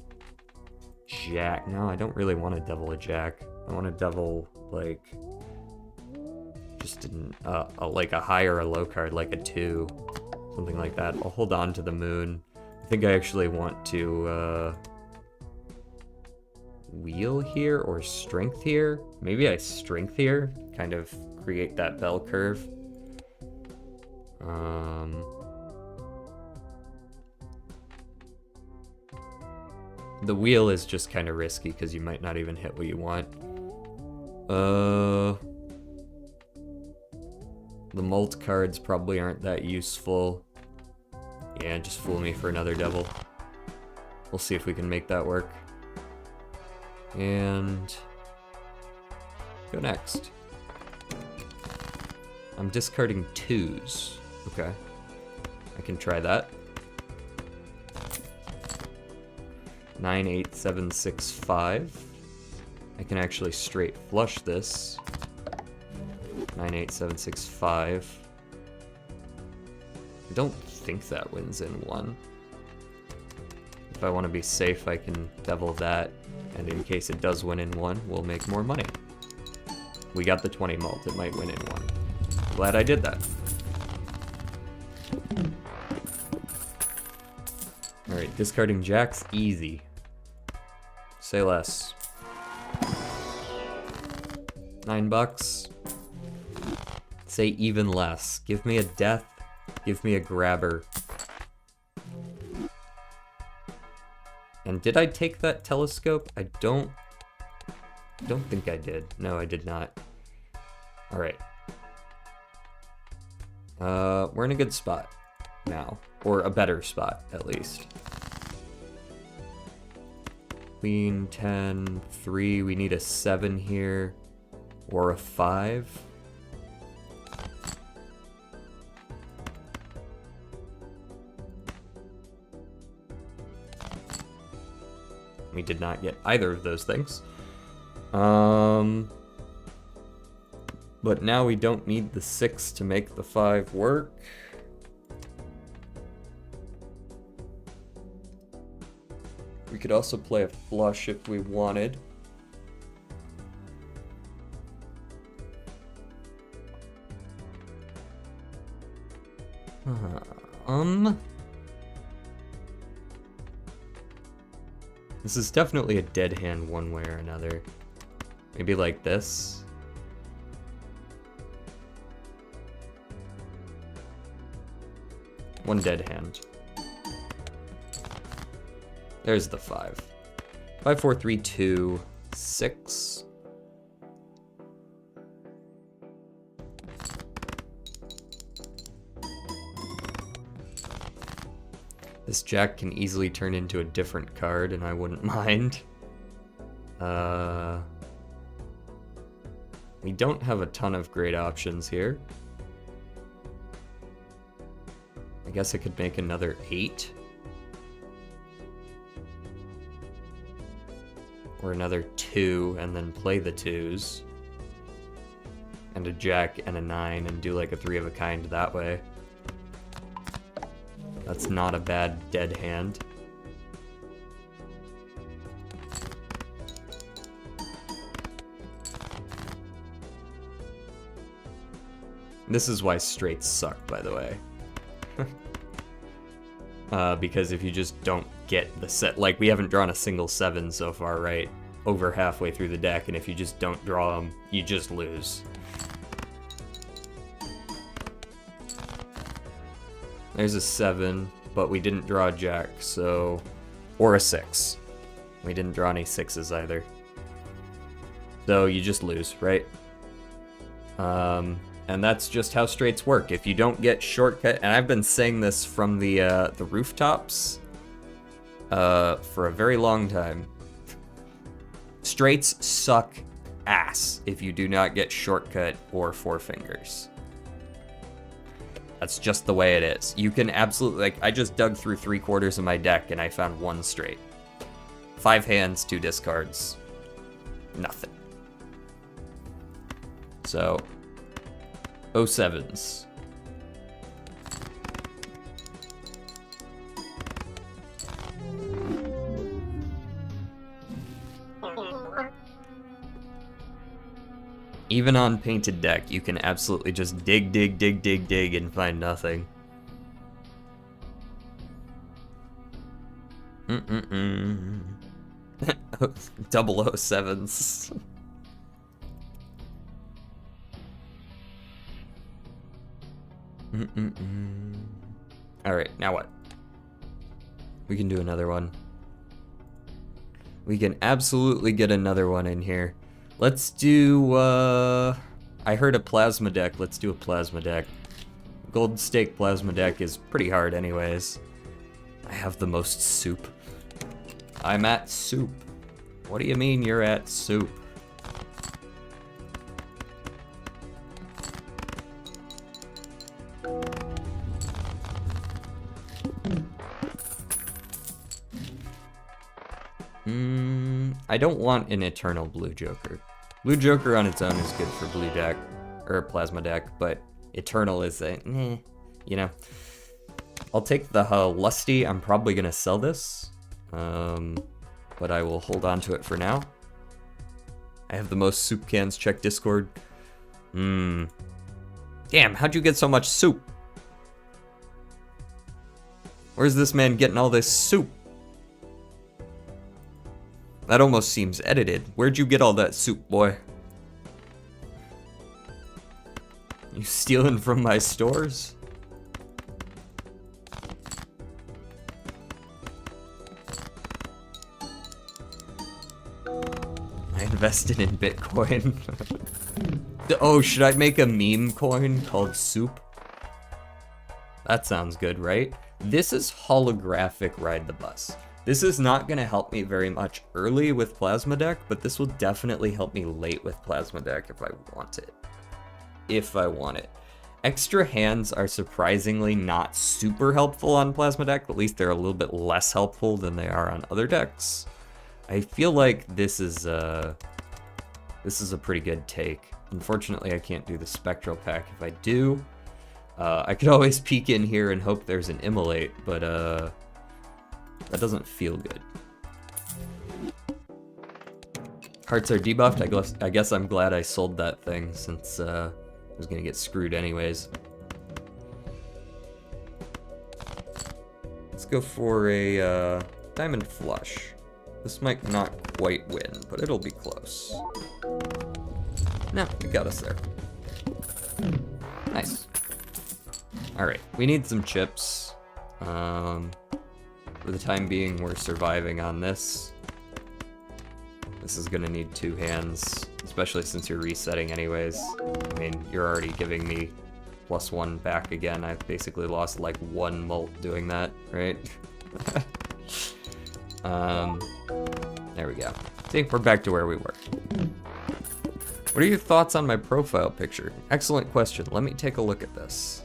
jack. No, I don't really want to devil a jack. I want to devil, like, just like a high or a low card, like a 2. Something like that. I'll hold on to the moon. I think I actually want to, wheel here or strength here. Maybe I strength here. Kind of create that bell curve. The wheel is just kind of risky because you might not even hit what you want. The mult cards probably aren't that useful. Yeah, just fool me for another devil. We'll see if we can make that work. And go next. I'm discarding 2s. Okay. I can try that. 9, 8, 7, 6, 5. I can actually straight flush this. 9, 8, 7, 6, 5. I don't think that wins in 1. If I want to be safe, I can devil that. And in case it does win in 1, we'll make more money. We got the 20 mult. It might win in 1. Glad I did that. Alright, discarding jacks, easy. Say less. $9. Say even less. Give me a death. Give me a grabber. And did I take that telescope? I don't think I did. No, I did not. Alright. We're in a good spot now. Or a better spot, at least. Queen, 10, 3. We need a 7 here. Or a 5. We did not get either of those things. But now we don't need the 6 to make the 5 work. We could also play a flush if we wanted. This is definitely a dead hand one way or another. Maybe like this. One dead hand. There's the 5. 5, 4, 3, 2, 6. This jack can easily turn into a different card, and I wouldn't mind. We don't have a ton of great options here. I guess I could make another 8. Or another 2, and then play the 2s. And a jack and a 9, and do like a 3 of a kind that way. That's not a bad dead hand. This is why straights suck, by the way. Because if you just don't get the set, like we haven't drawn a single 7 so far, right? Over halfway through the deck, and if you just don't draw them, you just lose. There's a 7, but we didn't draw a jack, so... Or a 6. We didn't draw any 6s either. So you just lose, right? And that's just how straights work. If you don't get shortcut, and I've been saying this from the rooftops for a very long time. Straights suck ass if you do not get shortcut or 4 fingers. That's just the way it is. You can absolutely, like, I just dug through 3/4 of my deck and I found 1 straight. 5 hands, 2 discards. Nothing. So, 07s. Even on painted deck, you can absolutely just dig and find nothing. 007s. Alright, now what? We can do another one. We can absolutely get another one in here. Let's do, I heard a plasma deck. Let's do a plasma deck. Golden Stake plasma deck is pretty hard anyways. I have the most soup. I'm at soup. What do you mean you're at soup? I don't want an Eternal Blue Joker. Blue Joker on its own is good for blue deck, or plasma deck, but Eternal is a, you know. I'll take the Lusty. I'm probably gonna sell this, but I will hold on to it for now. I have the most soup cans. Check Discord. Damn, how'd you get so much soup? Where's this man getting all this soup? That almost seems edited. Where'd you get all that soup, boy? You stealing from my stores? I invested in Bitcoin. Oh, should I make a meme coin called soup? That sounds good, right? This is holographic Ride the Bus. This is not going to help me very much early with Plasma Deck, but this will definitely help me late with Plasma Deck if I want it. If I want it. Extra hands are surprisingly not super helpful on Plasma Deck, at least they're a little bit less helpful than they are on other decks. I feel like this is a pretty good take. Unfortunately, I can't do the spectral pack. If I do, I could always peek in here and hope there's an immolate, but that doesn't feel good. Hearts are debuffed. I guess I'm glad I sold that thing, since I was gonna get screwed anyways. Let's go for a diamond flush. This might not quite win, but it'll be close. No, it got us there. Nice. Alright, we need some chips. For the time being, we're surviving on this. This is gonna need 2 hands, especially since you're resetting anyways. I mean, you're already giving me +1 back again. I've basically lost like 1 mult doing that, right? There we go. See, we're back to where we were. What are your thoughts on my profile picture? Excellent question. Let me take a look at this.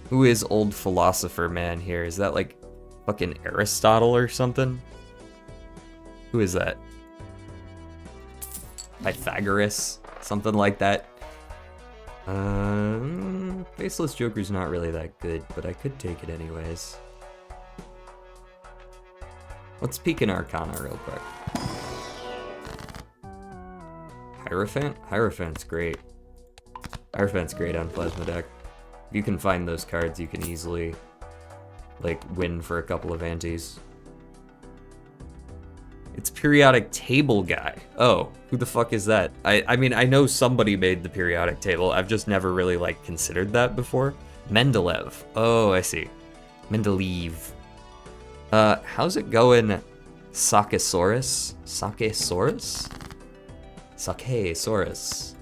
Who is old philosopher man here? Is that like fucking Aristotle or something? Who is that? Pythagoras? Something like that? Faceless Joker's not really that good, but I could take it anyways. Let's peek in Arcana real quick. Hierophant? Hierophant's great. Hierophant's great on Plasma deck. If you can find those cards, you can easily, like, win for a couple of antes. It's periodic table guy. Oh, who the fuck is that? I mean, I know somebody made the periodic table. I've just never really, like, considered that before. Mendeleev. Oh, I see. Mendeleev. How's it going? Sakesaurus? Sakesaurus? Sakesaurus.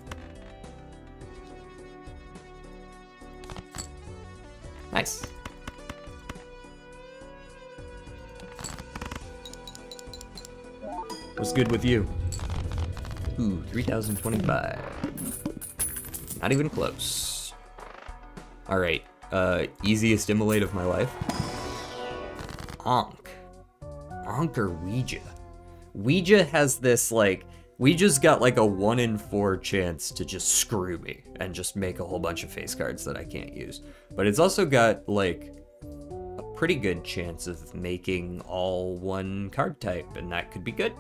Nice. What's good with you? Ooh, 3,025. Not even close. Alright, easiest immolate of my life. Ankh. Ankh or Ouija? Ouija has this, like, Ouija's got like a 1 in 4 chance to just screw me and just make a whole bunch of face cards that I can't use. But it's also got, like, a pretty good chance of making all 1 card type, and that could be good.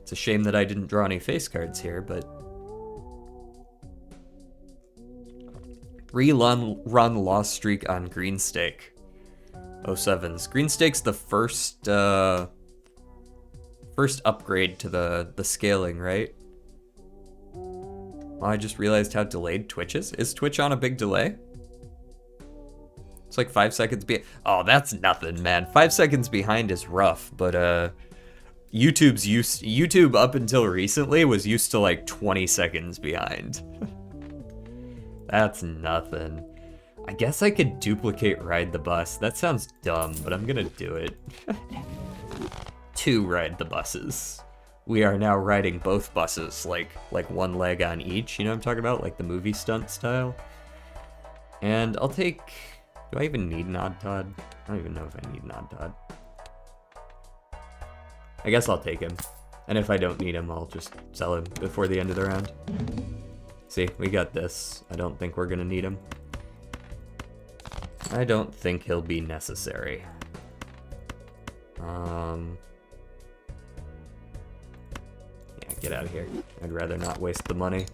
It's a shame that I didn't draw any face cards here, but... Run lost streak on Green Stake. 07s. Green Stake's the first upgrade to the scaling, right? Well, I just realized how delayed Twitch is. Is Twitch on a big delay? It's like 5 seconds oh, that's nothing, man. 5 seconds behind is rough, but YouTube up until recently was used to like 20 seconds behind. That's nothing. I guess I could duplicate Ride the Bus. That sounds dumb, but I'm gonna do it. 2 ride the buses. We are now riding both buses, like 1 leg on each. You know what I'm talking about? Like the movie stunt style. And I'll take... Do I even need Nod Todd? I don't even know if I need Nod Todd. I guess I'll take him. And if I don't need him, I'll just sell him before the end of the round. See, we got this. I don't think we're gonna need him. I don't think he'll be necessary. Yeah, get out of here. I'd rather not waste the money.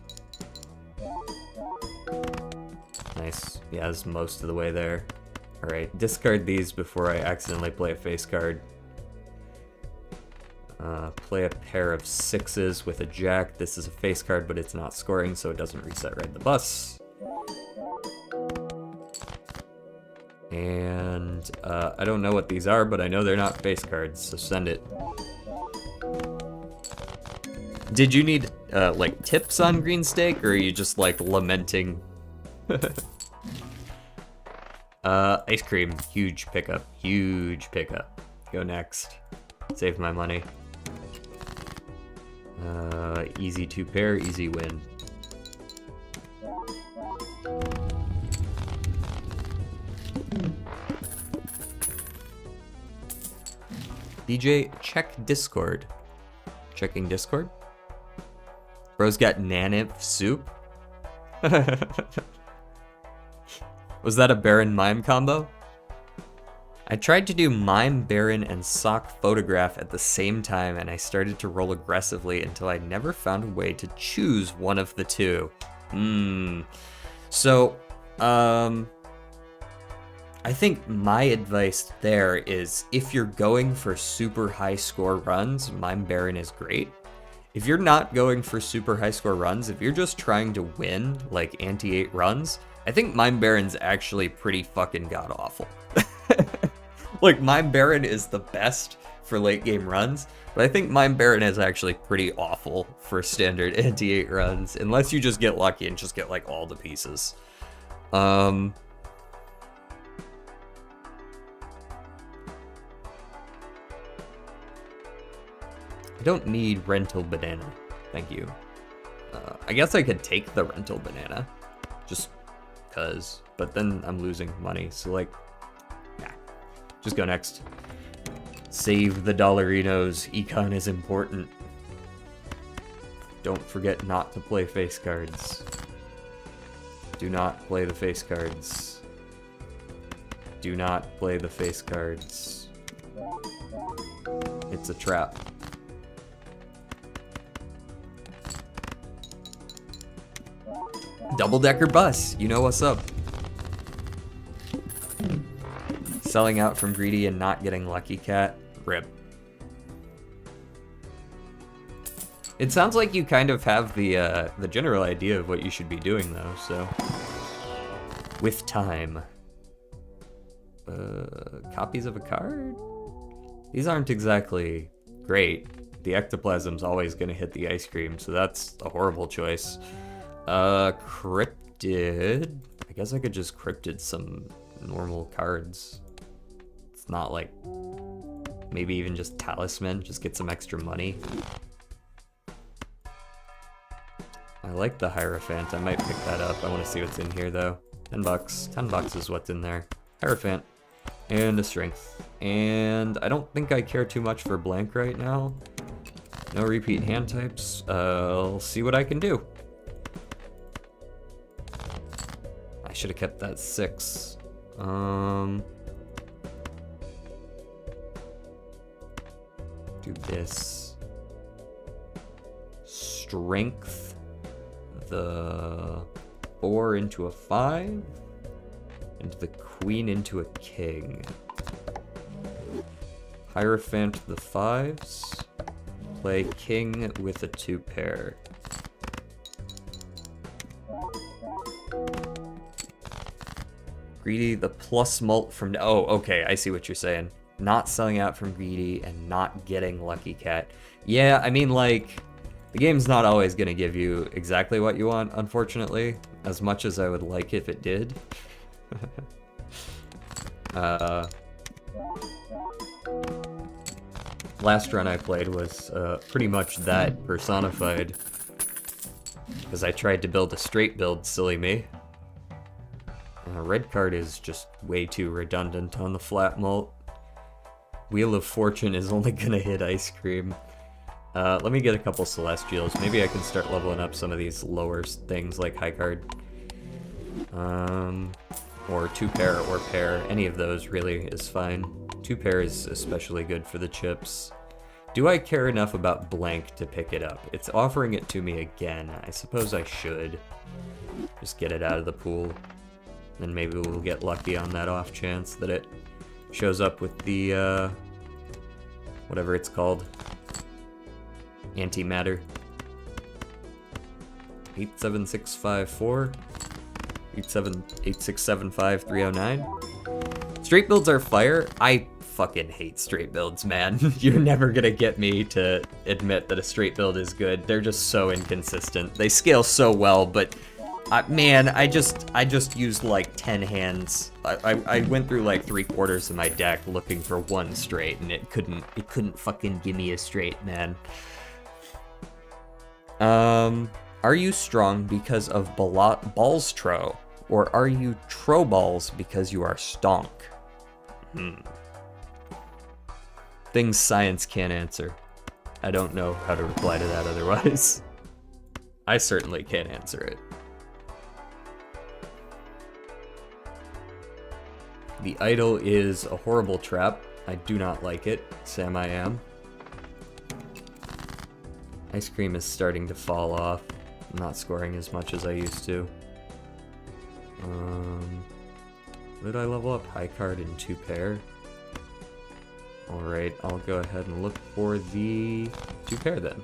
Nice. Yeah, it's most of the way there. Alright, discard these before I accidentally play a face card. Play a pair of 6s with a jack. This is a face card, but it's not scoring, so it doesn't reset Ride the Bus. And I don't know what these are, but I know they're not face cards, so send it. Did you need like tips on Green Stake, or are you just like lamenting? Ice cream, huge pickup, huge pickup. Go next. Save my money. Easy 2 pair, easy win. DJ, check Discord. Checking Discord. Bro's got Nanimp soup. Was that a Baron Mime combo? I tried to do Mime, Baron, and Sock Photograph at the same time, and I started to roll aggressively until I never found a way to choose one of the two. So, I think my advice there is if you're going for super high score runs, Mime Baron is great. If you're not going for super high score runs, if you're just trying to win like anti-8 runs, I think Mime Baron's actually pretty fucking god-awful. Like, Mime Baron is the best for late game runs, but I think Mime Baron is actually pretty awful for standard anti-8 runs, unless you just get lucky and just get like all the pieces. I don't need rental banana, thank you. I guess I could take the rental banana, just cause, but then I'm losing money, so like, yeah, just go next. Save the dollarinos, econ is important. Don't forget not to play face cards. Do not play the face cards. Do not play the face cards. It's a trap. Double-decker bus, you know what's up. Selling out from greedy and not getting lucky cat, rip. It sounds like you kind of have the general idea of what you should be doing though, so. With time. Copies of a card? These aren't exactly great. The ectoplasm's always gonna hit the ice cream, so that's a horrible choice. Cryptid. I guess I could just cryptid some normal cards. It's not like, maybe even just talisman, just get some extra money. I like the Hierophant, I might pick that up. I want to see what's in here though. $10. 10 bucks is what's in there. Hierophant. And a strength. And I don't think I care too much for blank right now. No repeat hand types. I'll see what I can do. I should have kept that 6. Do this. Strength. The 4 into a 5. And the queen into a king. Hierophant the 5s. Play king with a 2 pair. Greedy, the plus mult from... Oh, okay, I see what you're saying. Not selling out from greedy and not getting lucky cat. Yeah, I mean, like, the game's not always going to give you exactly what you want, unfortunately. As much as I would like if it did. Last run I played was pretty much that personified. Because I tried to build a straight build, silly me. Red card is just way too redundant on the flat mult. Wheel of Fortune is only gonna hit ice cream. Let me get a couple Celestials. Maybe I can start leveling up some of these lower things like high card. Or 2 pair or pair. Any of those really is fine. 2 pair is especially good for the chips. Do I care enough about blank to pick it up? It's offering it to me again. I suppose I should. Just get it out of the pool. Then maybe we'll get lucky on that off chance that it shows up with the, whatever it's called. Antimatter. 87654. 8675309. Straight builds are fire. I fucking hate straight builds, man. You're never gonna get me to admit that a straight build is good. They're just so inconsistent. They scale so well, but man, I just used like 10 hands. I went through like 3/4 of my deck looking for one straight, and it couldn't fucking give me a straight, man. Are you strong because of Balatro, or are you Troballs because you are stonk? Things science can't answer. I don't know how to reply to that otherwise. I certainly can't answer it. The idol is a horrible trap. I do not like it. Sam, I am. Ice cream is starting to fall off. I'm not scoring as much as I used to. Did I level up high card in 2 pair? Alright, I'll go ahead and look for the 2 pair then.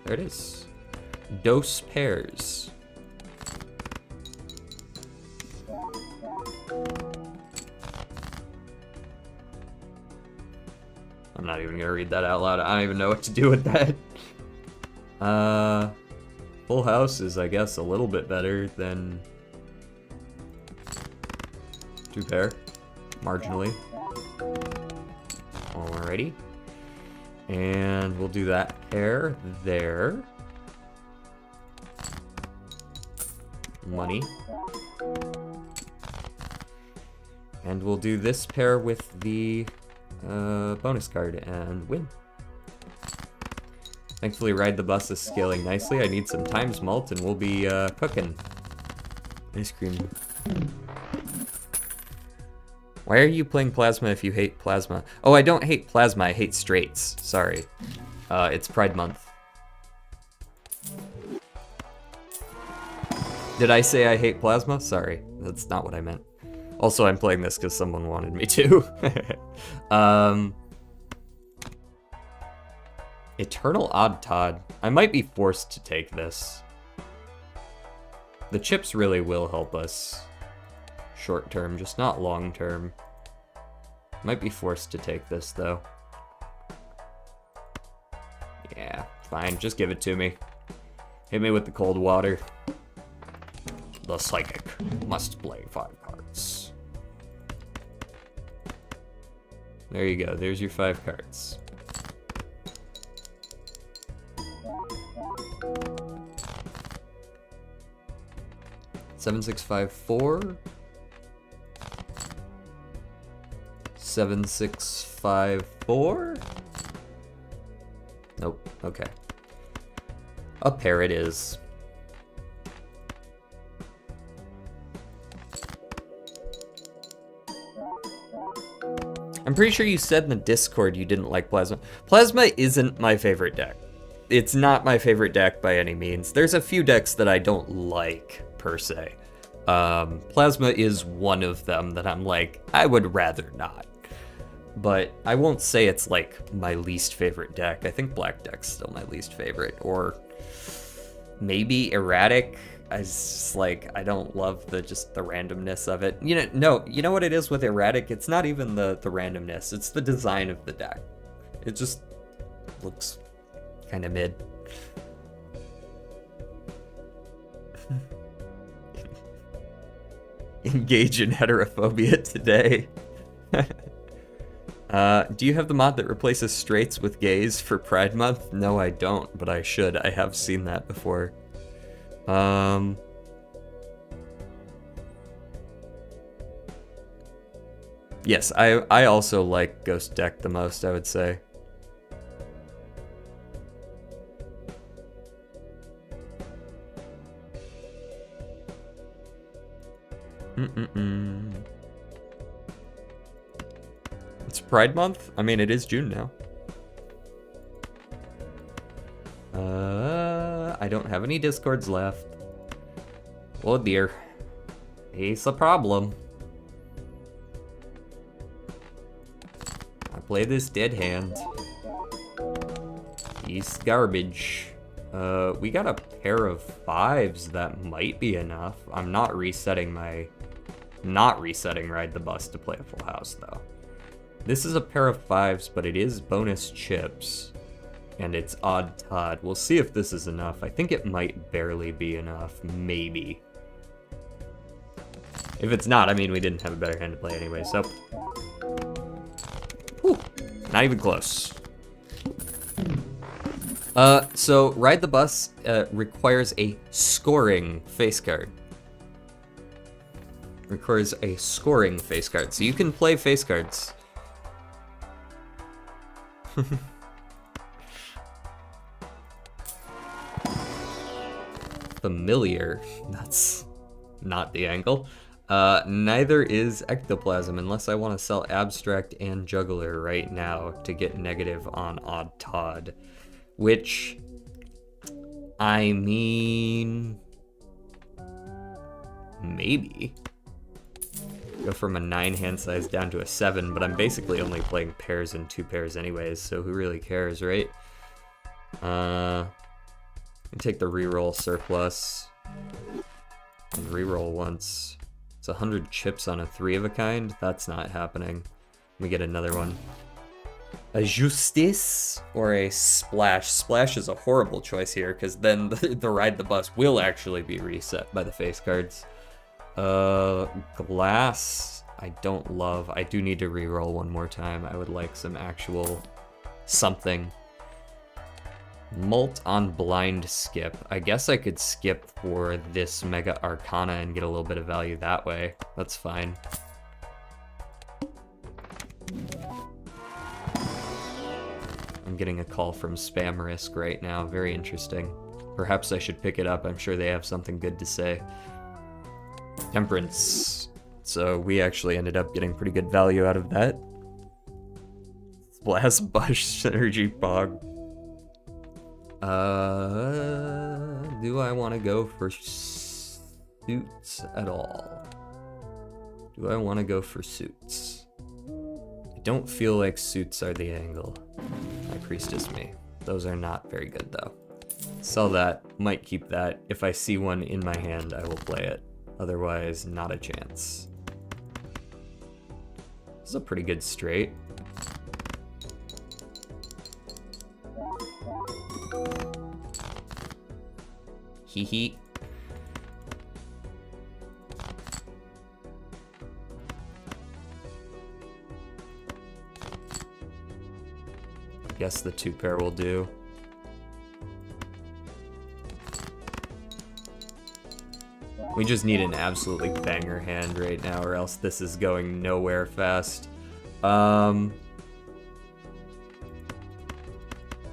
There it is. Dose pairs. I'm not even gonna read that out loud. I don't even know what to do with that. Full house is, I guess, a little bit better than 2 pair, marginally. Alrighty. And we'll do that pair there. Money. And we'll do this pair with the bonus card and win. Thankfully, Ride the Bus is scaling nicely. I need some times malt and we'll be cooking. Ice cream. Why are you playing Plasma if you hate Plasma? Oh, I don't hate Plasma, I hate straights. Sorry. It's Pride Month. Did I say I hate Plasma? Sorry, that's not what I meant. Also, I'm playing this because someone wanted me to. Eternal Odd Todd. I might be forced to take this. The chips really will help us. Short term, just not long term. Might be forced to take this though. Yeah, fine, just give it to me. Hit me with the cold water. The Psychic must play 5 cards. There you go, there's your 5 cards. Seven, 6, 5, 4. 7, 6, 5, 4. Nope. Okay. A pair it is. I'm pretty sure you said in the Discord you didn't like Plasma. Plasma isn't my favorite deck. It's not my favorite deck by any means. There's a few decks that I don't like, per se. Plasma is one of them that I'm like, I would rather not. But I won't say it's like my least favorite deck. I think Black deck's still my least favorite. Or maybe Erratic. I just like, I don't love the randomness of it. You know what it is with Erratic? It's not even the randomness. It's the design of the deck. It just looks kind of mid. Engage in heterophobia today. Do you have the mod that replaces straights with gays for Pride Month? No, I don't, but I should. I have seen that before. Yes, I also like Ghost Deck the most, I would say. It's Pride Month? I mean, it is June now. I don't have any Discords left. Oh dear. It's a problem. I play this dead hand. He's garbage. We got a pair of 5s that might be enough. I'm not resetting Ride the Bus to play a full house though. This is a pair of 5s, but it is bonus chips. And it's Odd Todd. We'll see if this is enough. I think it might barely be enough. Maybe. If it's not, I mean, we didn't have a better hand to play anyway, so. Whew. Not even close. So Ride the Bus requires a scoring face card. Requires a scoring face card. So you can play face cards. Familiar. That's not the angle. Neither is ectoplasm, unless I want to sell abstract and juggler right now to get negative on odd Todd. Which, I mean, maybe. Go from a 9 hand size down to a 7, but I'm basically only playing pairs and 2 pairs anyways, so who really cares, right? Take the reroll surplus and reroll once. It's 100 chips on a 3 of a kind. That's not happening. We get another one. A Justice or a Splash. Splash is a horrible choice here because then the Ride the Bus will actually be reset by the face cards. Glass, I don't love. I do need to reroll one more time. I would like some actual something. Mult on blind skip. I guess I could skip for this Mega Arcana and get a little bit of value that way. That's fine. I'm getting a call from Spam Risk right now. Very interesting. Perhaps I should pick it up. I'm sure they have something good to say. Temperance. So we actually ended up getting pretty good value out of that. Blast Bush Synergy Bog. Do I want to go for suits at all? Do I want to go for suits? I don't feel like suits are the angle. My Priestess me. Those are not very good though. Sell that, might keep that. If I see one in my hand, I will play it. Otherwise, not a chance. This is a pretty good straight. Hee hee. Guess the 2 pair will do. We just need an absolutely banger hand right now, or else this is going nowhere fast.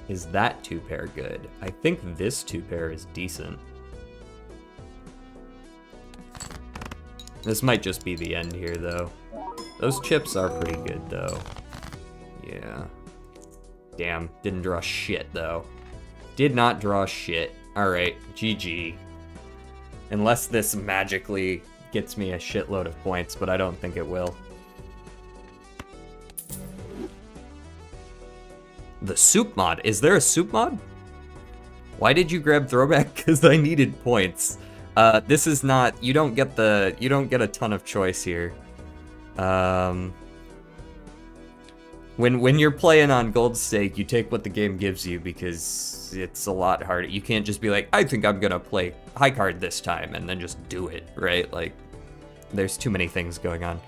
Is that 2 pair good? I think this 2 pair is decent. This might just be the end here, though. Those chips are pretty good, though. Yeah. Damn, didn't draw shit, though. Did not draw shit. Alright, GG. Unless this magically gets me a shitload of points, but I don't think it will. The soup mod. Is there a soup mod? Why did you grab throwback? Because I needed points. This is not, you don't get a ton of choice here. When you're playing on gold stake, you take what the game gives you because it's a lot harder. You can't just be like, I think I'm gonna play high card this time and then just do it, right? Like, there's too many things going on.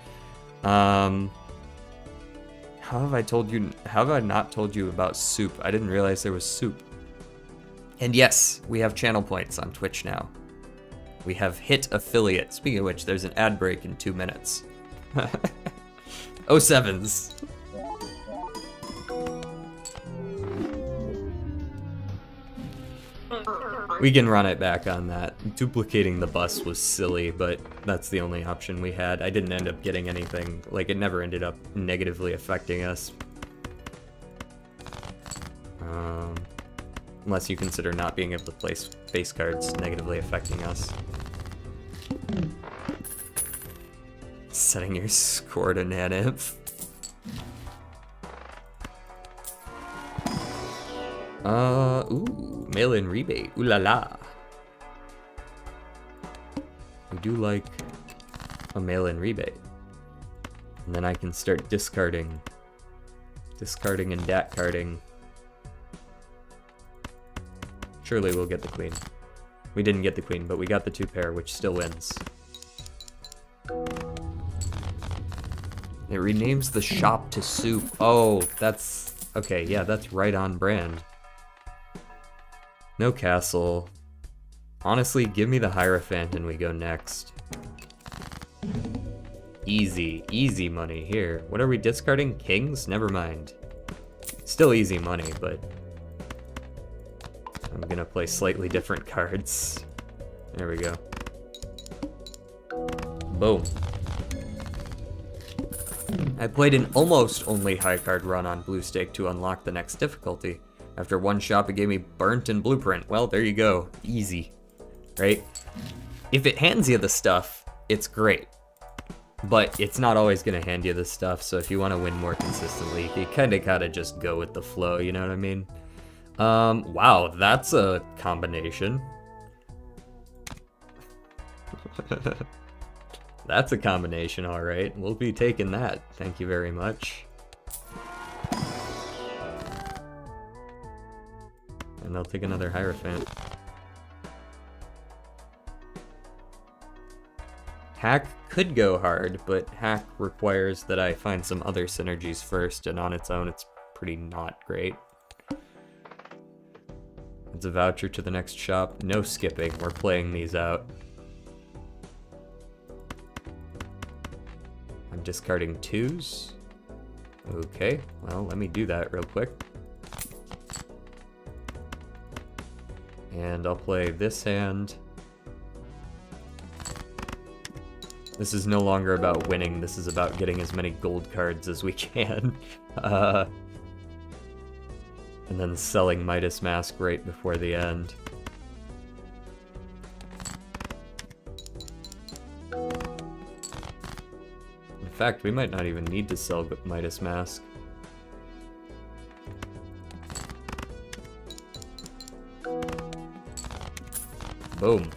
How have I not told you about soup? I didn't realize there was soup. And yes, we have channel points on Twitch now. We have hit affiliate. Speaking of which, there's an ad break in 2 minutes. 07s. We can run it back on that. Duplicating the bus was silly, but that's the only option we had. I didn't end up getting anything. Like, it never ended up negatively affecting us. Unless you consider not being able to place face cards negatively affecting us. Setting your score to nanif. Ooh, mail-in rebate. Ooh la la. We do like a mail-in rebate. And then I can start discarding. Discarding and dat carding. Surely we'll get the queen. We didn't get the queen, but we got the 2 pair, which still wins. It renames the shop to soup. Oh, that's... Okay, yeah, that's right on brand. No castle. Honestly, give me the Hierophant and we go next. Easy, easy money here. What are we discarding? Kings? Never mind. Still easy money, but I'm gonna play slightly different cards. There we go. Boom. I played an almost only high card run on Blue Stake to unlock the next difficulty. After one shop, it gave me Burnt and Blueprint. Well, there you go. Easy, right? If it hands you the stuff, it's great. But it's not always gonna hand you the stuff, so if you want to win more consistently, you kinda gotta just go with the flow, you know what I mean? Wow, that's a combination. That's a combination, alright. We'll be taking that. Thank you very much. And I'll take another Hierophant. Hack could go hard, but Hack requires that I find some other synergies first, and on its own it's pretty not great. It's a voucher to the next shop. No skipping, we're playing these out. I'm discarding 2s. Okay, well, let me do that real quick. And I'll play this hand. This is no longer about winning, this is about getting as many gold cards as we can. And then selling Midas Mask right before the end. In fact, we might not even need to sell Midas Mask. Boom.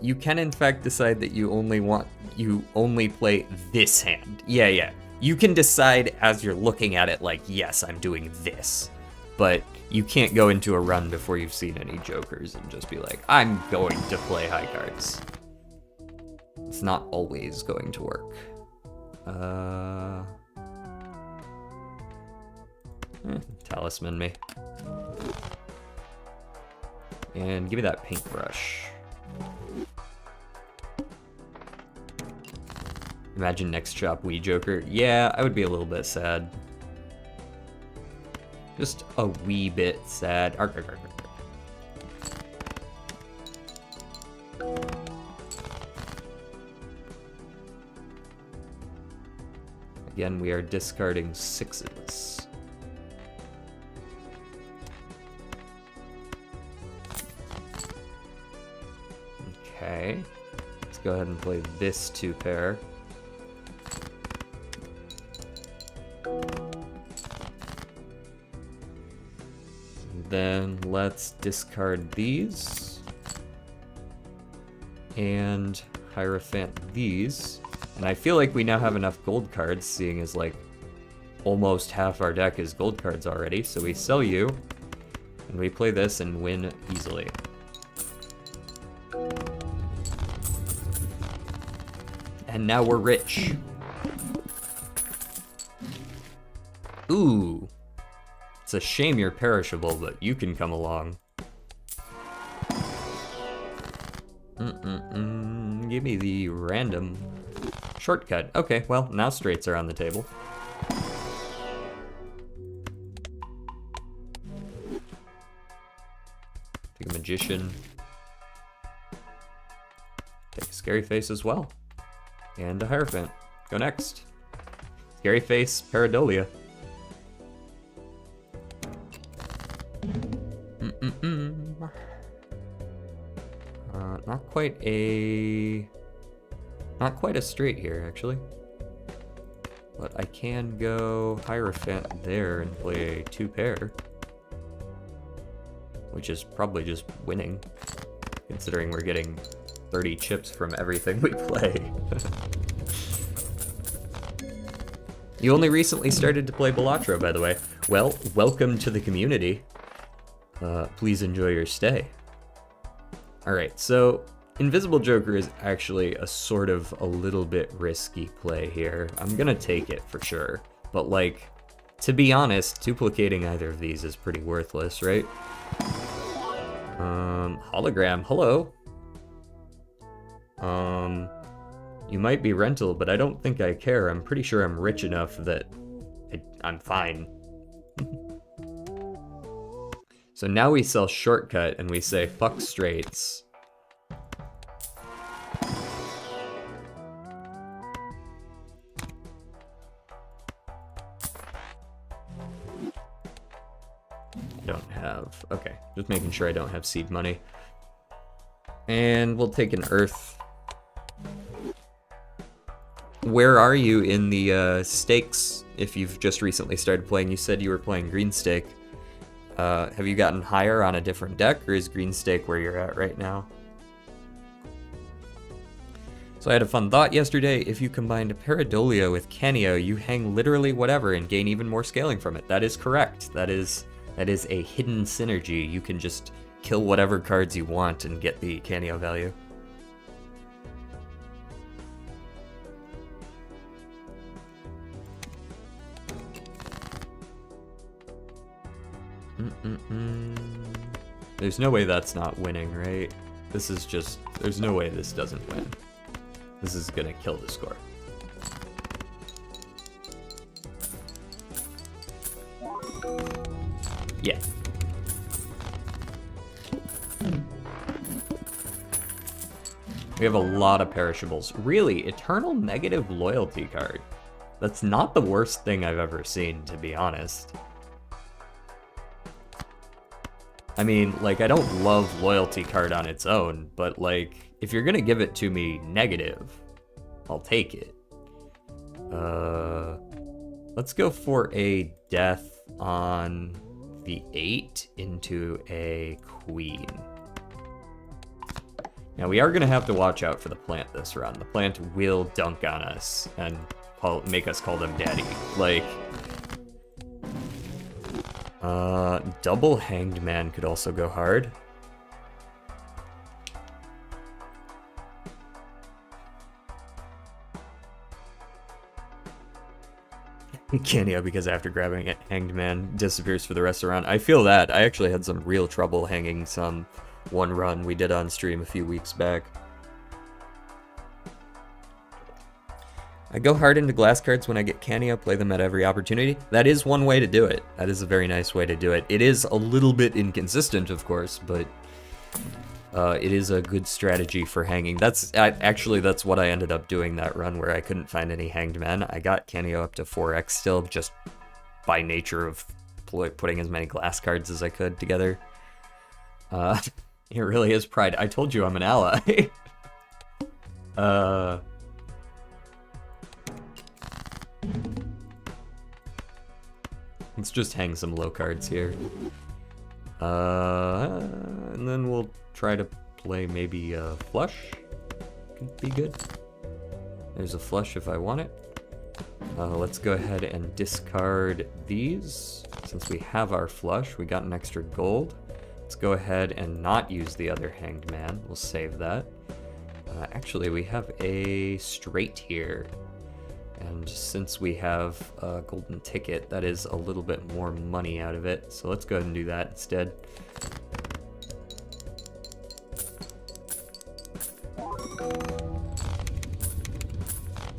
You can in fact decide that you only play this hand. Yeah. You can decide as you're looking at it like, yes, I'm doing this. But you can't go into a run before you've seen any jokers and just be like, I'm going to play high cards. It's not always going to work. Talisman me. And give me that paintbrush. Imagine next shop Wii Joker. Yeah, I would be a little bit sad. Just a wee bit sad. Ark, ark, ark, ark. Again, we are discarding 6s. Okay. Let's go ahead and play this 2-pair. Then let's discard these. And Hierophant these. And I feel like we now have enough gold cards, seeing as like almost half our deck is gold cards already. So we sell you, and we play this and win easily. And now we're rich. Ooh. It's a shame you're perishable, but you can come along. Give me the random shortcut. Okay, well, now straights are on the table. Take a Magician. Take a Scary Face as well. And a Hierophant. Go next. Scary Face, Pareidolia. Not quite a straight here, actually. But I can go Hierophant there and play a 2-pair. Which is probably just winning, considering we're getting 30 chips from everything we play. You only recently started to play Balatro, by the way. Well, welcome to the community. Please enjoy your stay. Alright, so Invisible Joker is actually a sort of a little bit risky play here. I'm gonna take it for sure, but like, to be honest, duplicating either of these is pretty worthless, right? Hologram, hello. You might be rental, but I don't think I care. I'm pretty sure I'm rich enough that I'm fine. So now we sell shortcut and we say fuck straights. Don't have, okay, just making sure I don't have seed money. And we'll take an earth. Where are you in the stakes? If you've just recently started playing, you said you were playing green stake. Have you gotten higher on a different deck, or is green stake where you're at right now? So I had a fun thought yesterday. If you combined Pareidolia with Canio, you hang literally whatever and gain even more scaling from it. That is correct. That is a hidden synergy. You can just kill whatever cards you want and get the Canio value. There's no way that's not winning, right? This is just, there's no way this doesn't win. This is gonna kill the score. Yeah. We have a lot of perishables. Really, Eternal Negative Loyalty card. That's not the worst thing I've ever seen, to be honest. I mean, like, I don't love Loyalty card on its own, but, like, if you're gonna give it to me negative, I'll take it. Let's go for a death on the 8 into a queen. Now, we are gonna have to watch out for the plant this run. The plant will dunk on us and make us call them daddy. Like, double Hanged Man could also go hard. Canio, because after grabbing it, Hanged Man disappears for the rest of the round. I feel that. I actually had some real trouble hanging some one run we did on stream a few weeks back. I go hard into glass cards when I get Canio, play them at every opportunity. That is one way to do it. That is a very nice way to do it. It is a little bit inconsistent, of course, but it is a good strategy for hanging. Actually, that's what I ended up doing that run where I couldn't find any Hanged Men. I got Canio up to 4x still, just by nature of putting as many glass cards as I could together. It really is pride. I told you I'm an ally. Let's just hang some low cards here. And then we'll try to play maybe a flush. Could be good. There's a flush if I want it. Let's go ahead and discard these. Since we have our flush, we got an extra gold. Let's go ahead and not use the other Hanged Man. We'll save that. Actually, we have a straight here. And since we have a golden ticket, that is a little bit more money out of it. So let's go ahead and do that instead.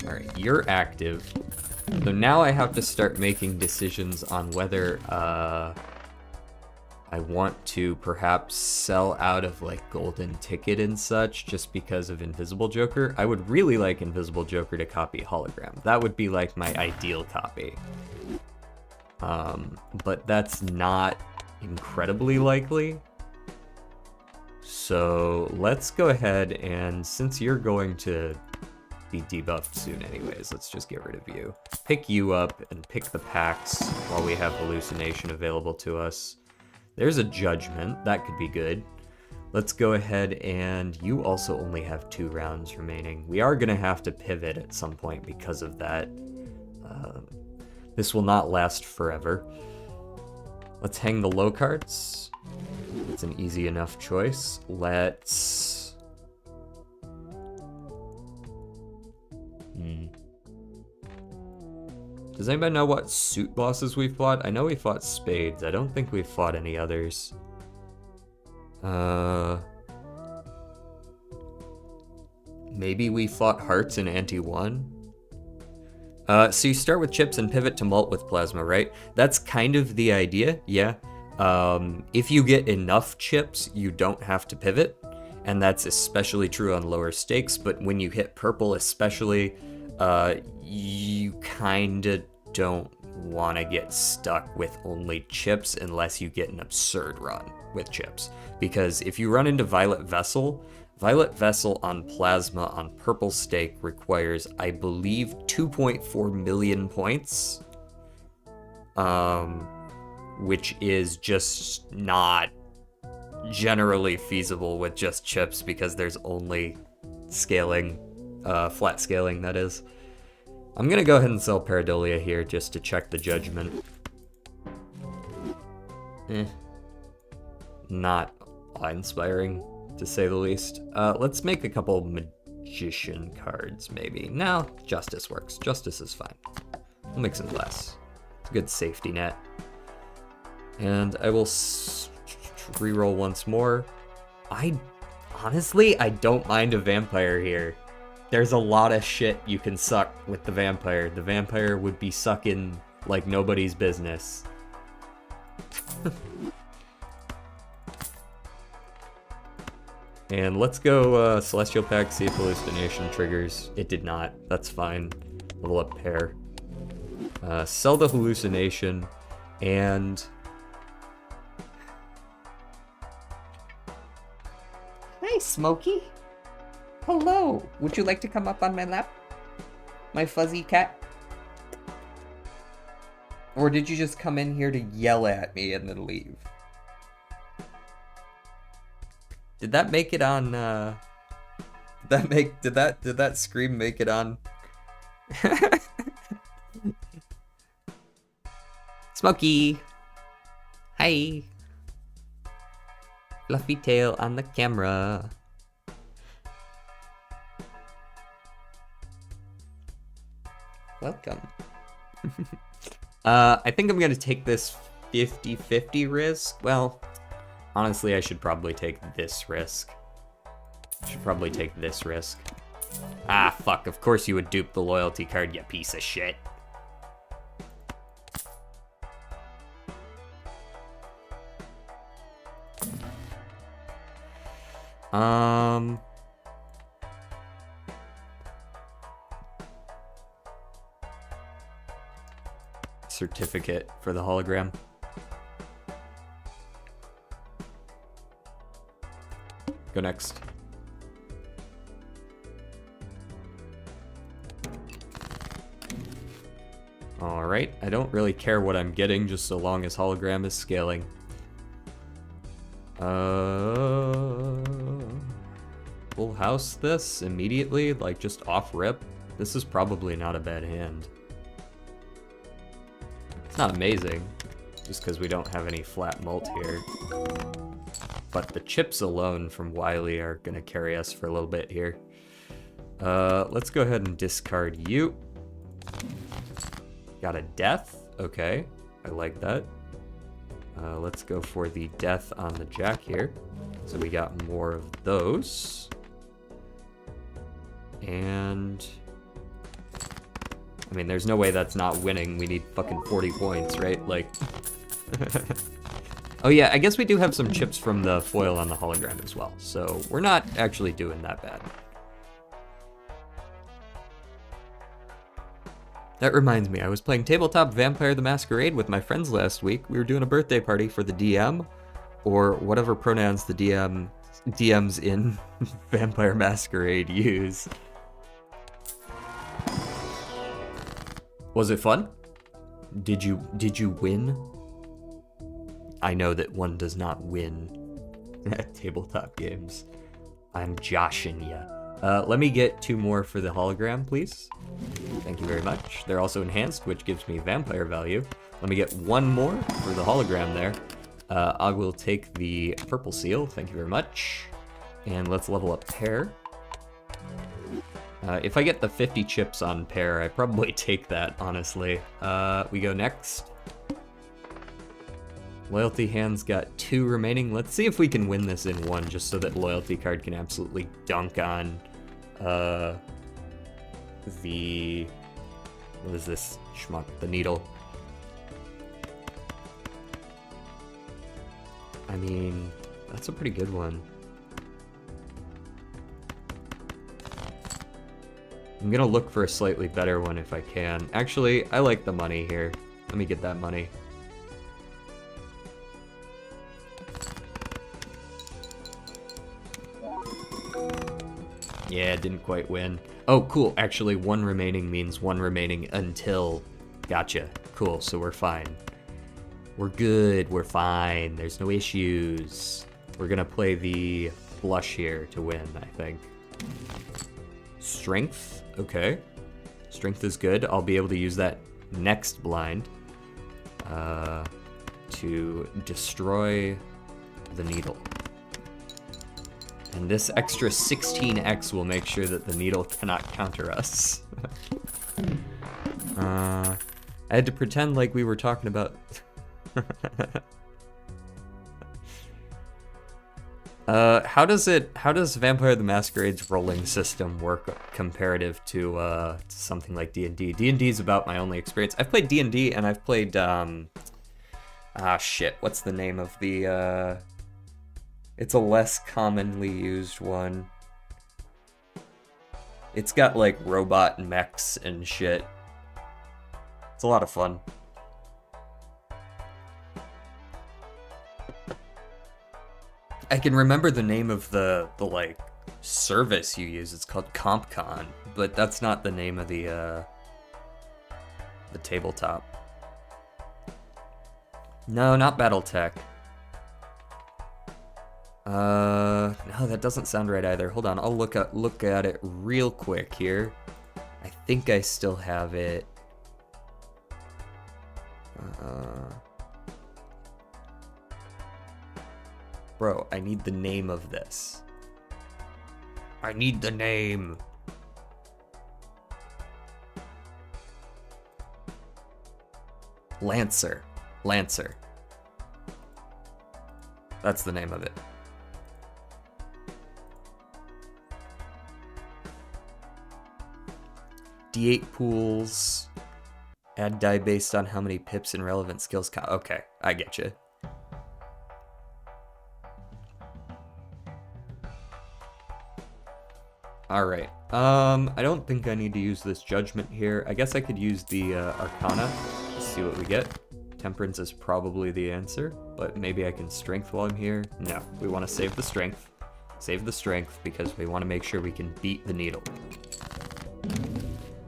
All right, you're active. So now I have to start making decisions on whether I want to perhaps sell out of like golden ticket and such just because of Invisible Joker. I would really like Invisible Joker to copy hologram. That would be like my ideal copy. But that's not incredibly likely. So let's go ahead and, since you're going to be debuffed soon anyways, let's just get rid of you. Pick you up and pick the packs while we have Hallucination available to us. There's a Judgment, that could be good. Let's go ahead, and you also only have 2 rounds remaining. We are gonna have to pivot at some point because of that. This will not last forever. Let's hang the low cards. It's an easy enough choice. Let's... Does anybody know what suit bosses we fought? I know we fought spades. I don't think we fought any others. Maybe we fought hearts in Ante 1? So you start with chips and pivot to mult with plasma, right? That's kind of the idea, yeah. If you get enough chips, you don't have to pivot, and that's especially true on lower stakes, but when you hit purple especially, you kinda don't want to get stuck with only chips unless you get an absurd run with chips. Because if you run into Violet Vessel on plasma on purple stake requires, I believe, 2.4 million points. Which is just not generally feasible with just chips because there's only scaling, flat scaling, that is. I'm gonna go ahead and sell Pareidolia here just to check the judgment. Not awe-inspiring, to say the least. Let's make a couple Magician cards, maybe. No, Justice works. Justice is fine. We'll make some glass. It's a good safety net. And I will reroll once more. Honestly, I don't mind a vampire here. There's a lot of shit you can suck with the vampire. The vampire would be sucking like nobody's business. And let's go Celestial Pact, see if Hallucination triggers. It did not. That's fine. Level up pair. Sell the Hallucination, and... Hi, Smokey. Hello. Would you like to come up on my lap? My fuzzy cat? Or did you just come in here to yell at me and then leave? Did that make it on, did that scream make it on? Smokey! Hi! Fluffy tail on the camera. Welcome. I think I'm gonna take this 50-50 risk. Well, honestly, I should probably take this risk. Ah, fuck, of course you would dupe the loyalty card, you piece of shit. Certificate for the hologram. Go next. Alright, I don't really care what I'm getting, just so long as hologram is scaling. Full house this immediately, like just off rip. This is probably not a bad hand. It's not amazing, just because we don't have any flat mult here. But the chips alone from Wily are gonna carry us for a little bit here. Let's go ahead and discard you. Got a death, okay, I like that. Let's go for the death on the jack here. So we got more of those. And... I mean, there's no way that's not winning. We need fucking 40 points, right? Like... Oh yeah, I guess we do have some chips from the foil on the hologram as well. So we're not actually doing that bad. That reminds me, I was playing Tabletop Vampire the Masquerade with my friends last week. We were doing a birthday party for the DM, or whatever pronouns the DMs in Vampire Masquerade use. Was it fun? Did you win? I know that one does not win at tabletop games. I'm joshing ya. Let me get 2 more for the hologram, please. Thank you very much. They're also enhanced, which gives me vampire value. Let me get 1 more for the hologram there. I will take the purple seal, thank you very much. And let's level up pair. If I get the 50 chips on pair, I probably take that, honestly. We go next. Loyalty hand's got 2 remaining. Let's see if we can win this in 1, just so that loyalty card can absolutely dunk on the... What is this schmuck? The needle. I mean, that's a pretty good one. I'm gonna look for a slightly better one if I can. Actually, I like the money here. Let me get that money. Yeah, didn't quite win. Oh, cool. Actually, one remaining means one remaining until... Gotcha. Cool, so we're fine. We're good. We're fine. There's no issues. We're gonna play the blush here to win, I think. Strength. Okay. Strength is good. I'll be able to use that next blind to destroy the needle. And this extra 16x will make sure that the needle cannot counter us. I had to pretend like we were talking about... how does Vampire the Masquerade's rolling system work comparative to something like D&D? D&D is about my only experience. I've played D&D and I've played, shit, what's the name of the, it's a less commonly used one. It's got like robot mechs and shit. It's a lot of fun. I can remember the name of the like service you use. It's called CompCon, but that's not the name of the tabletop. No, not BattleTech. No, that doesn't sound right either. Hold on, I'll look at it real quick here. I think I still have it. Bro, I need the name of this. I need the name. Lancer. Lancer. That's the name of it. D8 pools. Add die based on how many pips and relevant skills. Okay, I get you. Alright, I don't think I need to use this judgment here. I guess I could use the Arcana to see what we get. Temperance is probably the answer, but maybe I can strength while I'm here. No, we want to save the strength. Save the strength because we want to make sure we can beat the needle.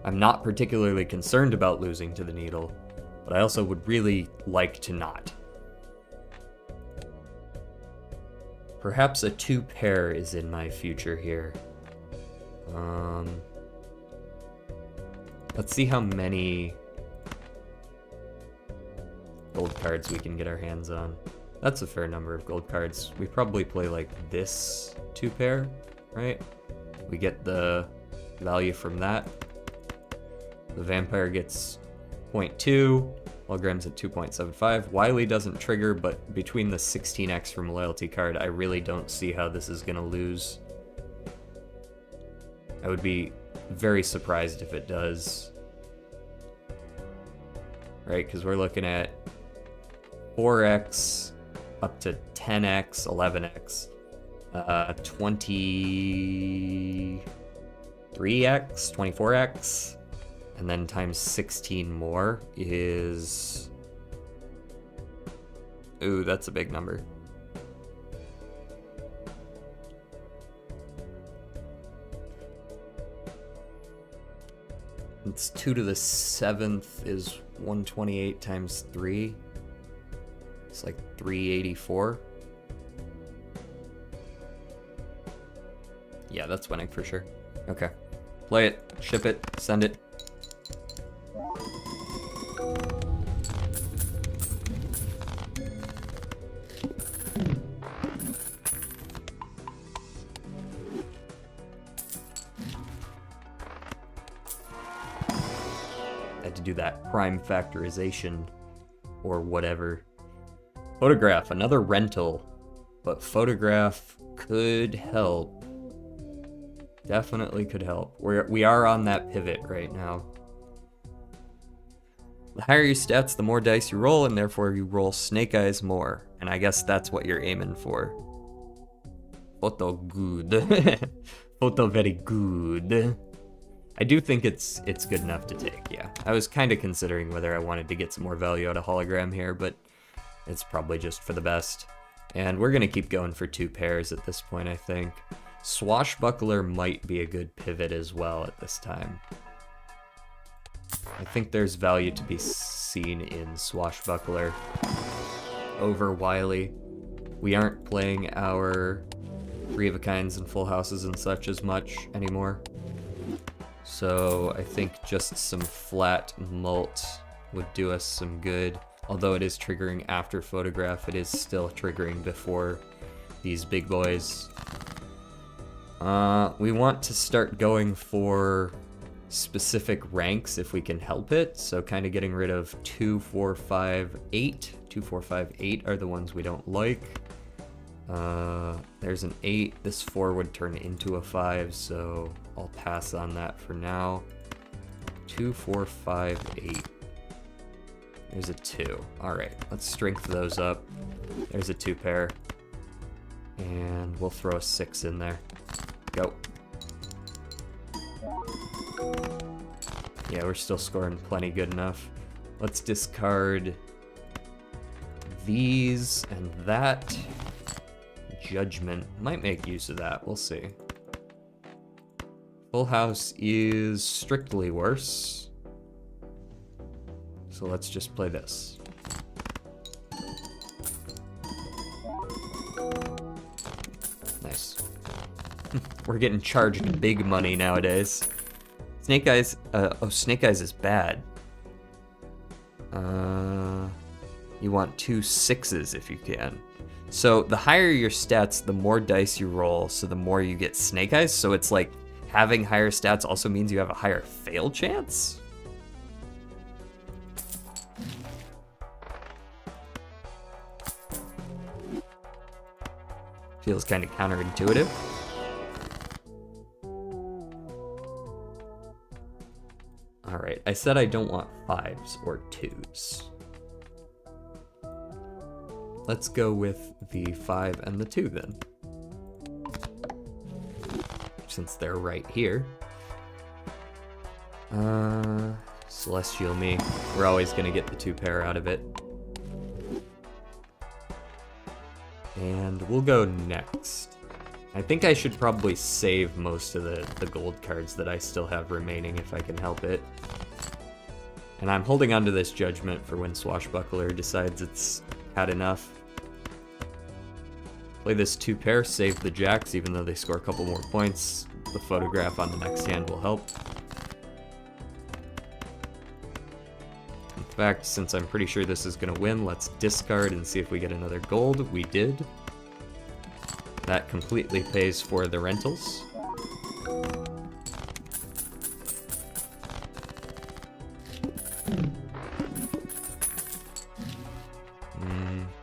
I'm not particularly concerned about losing to the needle, but I also would really like to not. Perhaps a 2-pair is in my future here. Let's see how many gold cards we can get our hands on. That's a fair number of gold cards. We probably play like this 2-pair, right? We get the value from that. The vampire gets 0.2, Walgram's at 2.75. Wily doesn't trigger, but between the 16x from loyalty card, I really don't see how this is gonna lose. I would be very surprised if it does. Right, because we're looking at 4x up to 10x, 11x, 23x, 24x, and then times 16 more is... Ooh, that's a big number. It's 2 to the 7th is 128 times 3. It's like 384. Yeah, that's winning for sure. Okay. Play it, ship it, send it. To do that prime factorization or whatever. Photograph, another rental, but photograph could help Definitely could help. We are on that pivot right now. The higher your stats, the more dice you roll, and therefore you roll snake eyes more. And I guess that's what you're aiming for. Photo good. Photo very good. I do think it's good enough to take, yeah. I was kind of considering whether I wanted to get some more value out of hologram here, but it's probably just for the best. And we're gonna keep going for 2 pairs at this point, I think. Swashbuckler might be a good pivot as well at this time. I think there's value to be seen in Swashbuckler over Wily. We aren't playing our 3 of a kinds and full houses and such as much anymore. So I think just some flat mult would do us some good. Although it is triggering after photograph, it is still triggering before these big boys. We want to start going for specific ranks if we can help it. So kind of getting rid of 2, 4, 5, 8. 2, 4, 5, 8 are the ones we don't like. There's an 8. This 4 would turn into a 5, so I'll pass on that for now. 2, 4, 5, 8. There's a 2. Alright, let's strength those up. There's a 2 pair. And we'll throw a 6 in there. Go. Yeah, we're still scoring plenty good enough. Let's discard these and that. Judgment. Might make use of that. We'll see. Full house is strictly worse. So let's just play this. Nice. We're getting charged big money nowadays. Snake Eyes, oh, Snake Eyes is bad. You want 2 6s if you can. So the higher your stats, the more dice you roll, so the more you get Snake Eyes. So it's like having higher stats also means you have a higher fail chance? Feels kind of counterintuitive. Alright, I said I don't want 5s or 2s. Let's go with the 5 and the 2 then. Since they're right here. Celestial me. We're always gonna get the 2 pair out of it. And we'll go next. I think I should probably save most of the gold cards that I still have remaining if I can help it. And I'm holding on to this judgment for when Swashbuckler decides it's had enough. Play this 2 pair, save the jacks, even though they score a couple more points. The photograph on the next hand will help. In fact, since I'm pretty sure this is gonna win, let's discard and see if we get another gold. We did. That completely pays for the rentals.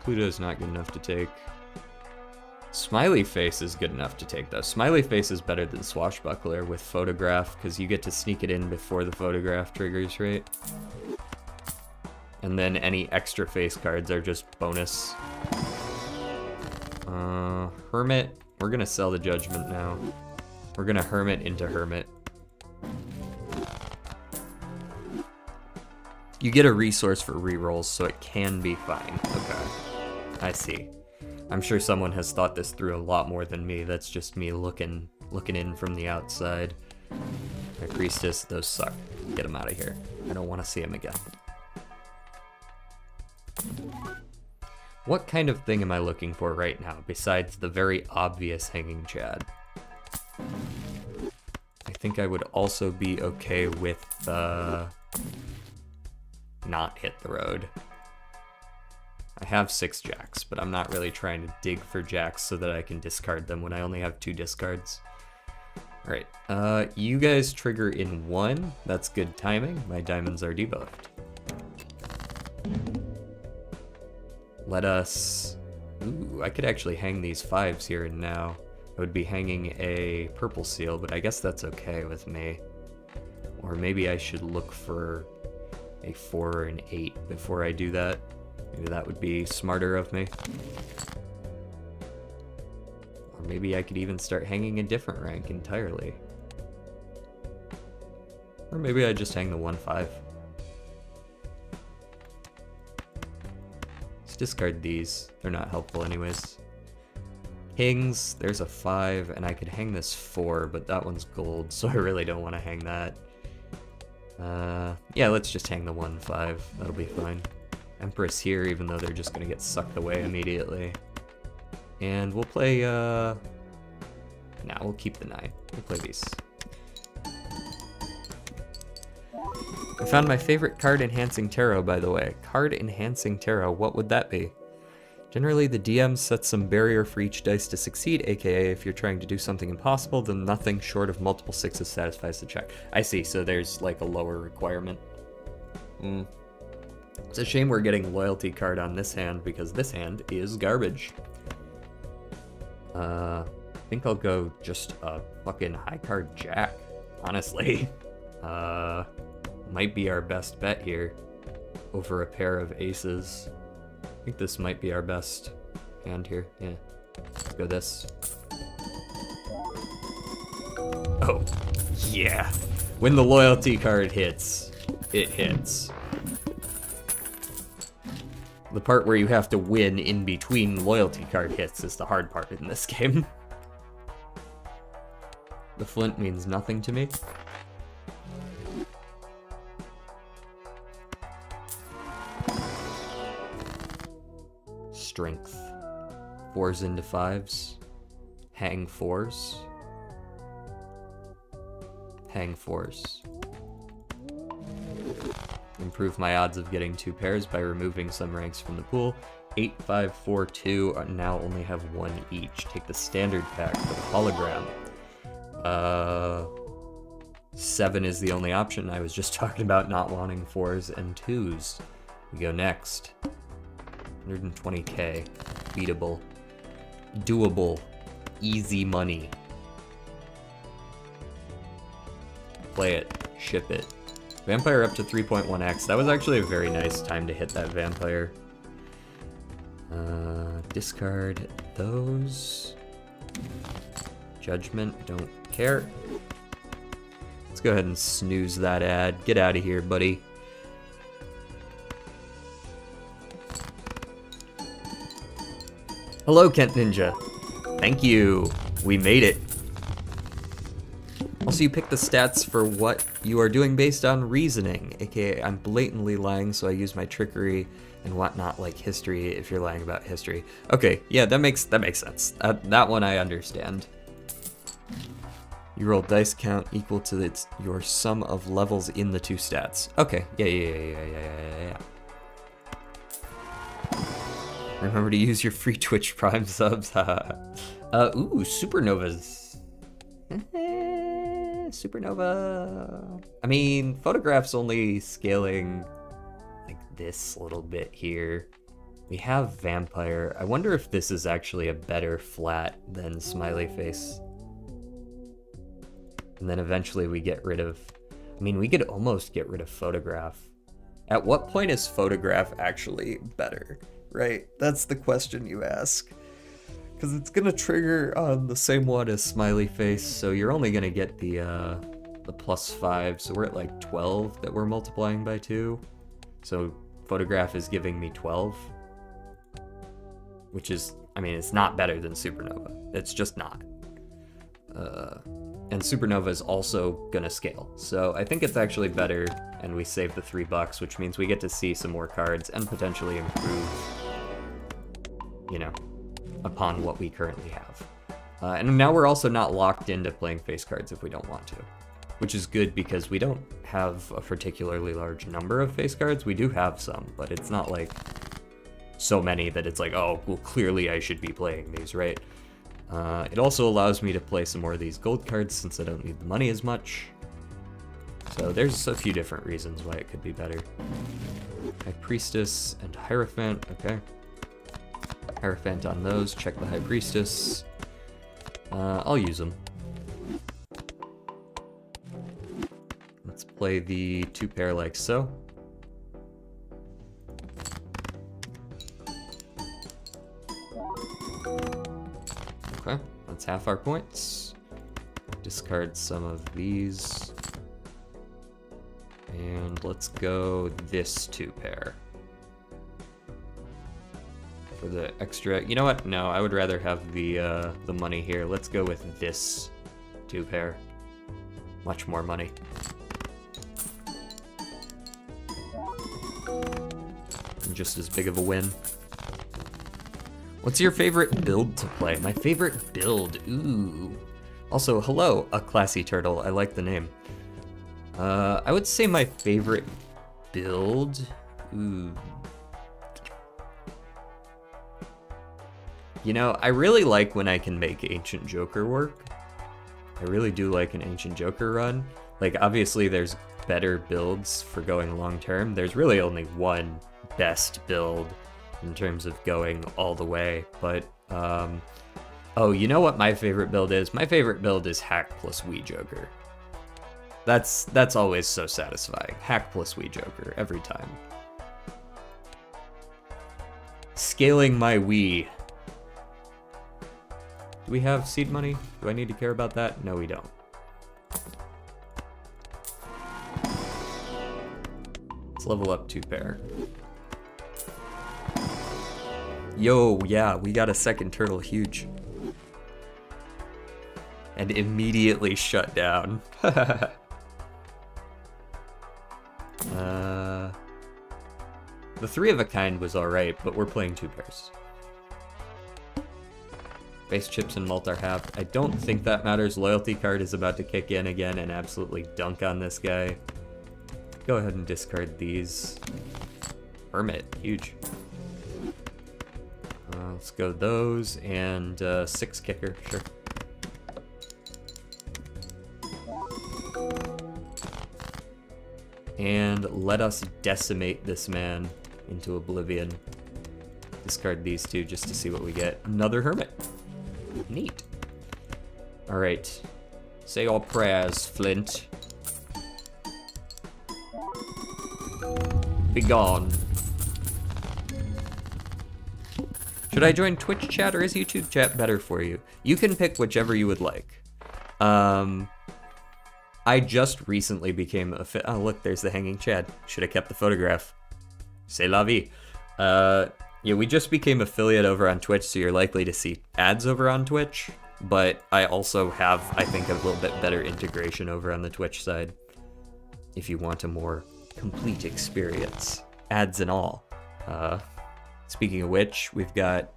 Pluto's not good enough to take. Smiley Face is good enough to take, though. Smiley Face is better than Swashbuckler with photograph, because you get to sneak it in before the photograph triggers, right? And then any extra face cards are just bonus. Hermit. We're gonna sell the Judgment now. We're gonna Hermit into Hermit. You get a resource for rerolls, so it can be fine. Okay. I see. I'm sure someone has thought this through a lot more than me. That's just me looking in from the outside. My Priestess, those suck. Get them out of here. I don't want to see them again. What kind of thing am I looking for right now, besides the very obvious Hanging Chad? I think I would also be okay with not hit the road. I have 6 jacks, but I'm not really trying to dig for jacks so that I can discard them when I only have 2 discards. Alright, you guys trigger in 1. That's good timing. My diamonds are debuffed. Let us... Ooh, I could actually hang these 5s here and now. I would be hanging a purple seal, but I guess that's okay with me. Or maybe I should look for a 4 or an 8 before I do that. Maybe that would be smarter of me. Or maybe I could even start hanging a different rank entirely. Or maybe I just hang the 1-5. Let's discard these. They're not helpful anyways. Kings, there's a 5, and I could hang this 4, but that one's gold, so I really don't want to hang that. Yeah, let's just hang the 1-5. That'll be fine. Empress here, even though they're just gonna get sucked away immediately. And we'll play, nah, we'll keep the 9. We'll play these. I found my favorite card enhancing tarot, by the way. Card enhancing tarot, what would that be? Generally, the DM sets some barrier for each dice to succeed, aka if you're trying to do something impossible, then nothing short of multiple 6s satisfies the check. I see, so there's like a lower requirement. It's a shame we're getting loyalty card on this hand, because this hand is garbage. I think I'll go just a fucking high card jack, honestly. Might be our best bet here over a pair of aces. I think this might be our best hand here. Yeah, let's go this. Oh, yeah. When the loyalty card hits, it hits. The part where you have to win in between loyalty card hits is the hard part in this game. The flint means nothing to me. Strength. 4s into 5s. Hang 4s. Hang 4s. Improve my odds of getting 2 pairs by removing some ranks from the pool. 8, 5, 4, 2 now only have 1 each. Take the standard pack for the hologram. 7 is the only option. I was just talking about not wanting 4s and 2s. We go next. 120k. Beatable. Doable. Easy money. Play it. Ship it. Vampire up to 3.1x. That was actually a very nice time to hit that vampire. Discard those. Judgment, don't care. Let's go ahead and snooze that ad. Get out of here, buddy. Hello, Kent Ninja. Thank you. We made it. Also, you pick the stats for what you are doing based on reasoning, aka I'm blatantly lying, so I use my trickery and whatnot, like history, if you're lying about history. Okay, yeah, that makes sense. That one I understand. You roll dice count equal to your sum of levels in the 2 stats. Okay, yeah. Remember to use your free Twitch Prime subs. Ooh, supernovas. Supernova. I mean, photograph's only scaling like this little bit here. We have vampire. I wonder if this is actually a better flat than smiley face. And then eventually we get rid of, I mean, we could almost get rid of photograph. At what point is photograph actually better, right? That's the question you ask. Because it's gonna trigger on the same one as smiley face, so you're only gonna get the +5, so we're at like 12 that we're multiplying by 2. So photograph is giving me 12. Which is, I mean, it's not better than supernova. It's just not. And supernova is also gonna scale. So I think it's actually better, and we save the $3, which means we get to see some more cards and potentially improve, you know, upon what we currently have. And now we're also not locked into playing face cards if we don't want to, which is good because we don't have a particularly large number of face cards. We do have some, but it's not like so many that it's like, oh, well, clearly I should be playing these, right? It also allows me to play some more of these gold cards since I don't need the money as much. So there's a few different reasons why it could be better. High Priestess and Hierophant, okay. Hierophant on those, check the High Priestess. I'll use them. Let's play the 2 pair like so. Okay, that's half our points. Discard some of these. And let's go this 2 pair. For the extra, you know what? No, I would rather have the money here. Let's go with this 2 pair. Much more money. And just as big of a win. What's your favorite build to play? My favorite build, ooh. Also, hello, a classy turtle. I like the name. I would say my favorite build, ooh. You know, I really like when I can make Ancient Joker work. I really do like an Ancient Joker run. Like, obviously there's better builds for going long term. There's really only one best build in terms of going all the way, but, oh, you know what my favorite build is? My favorite build is Hack plus Wii Joker. That's always so satisfying. Hack plus Wii Joker, every time. Scaling my Wii. Do we have seed money? Do I need to care about that? No, we don't. Let's level up 2 pair. Yo, yeah, we got a second turtle, huge. And immediately shut down. The 3 of a kind was alright, but we're playing 2 pairs. Base chips and malt are half. I don't think that matters. Loyalty card is about to kick in again and absolutely dunk on this guy. Go ahead and discard these. Hermit, huge. Let's go those and 6 kicker, sure. And let us decimate this man into oblivion. Discard these 2 just to see what we get. Another hermit. Neat. Alright. Say all prayers, Flint. Be gone. Should I join Twitch chat or is YouTube chat better for you? You can pick whichever you would like. I just recently became a oh look, there's the hanging Chad. Should have kept the photograph. C'est la vie. Yeah, we just became affiliate over on Twitch, so you're likely to see ads over on Twitch. But I also have, I think, a little bit better integration over on the Twitch side. If you want a more complete experience. Ads and all. Speaking of which, we've got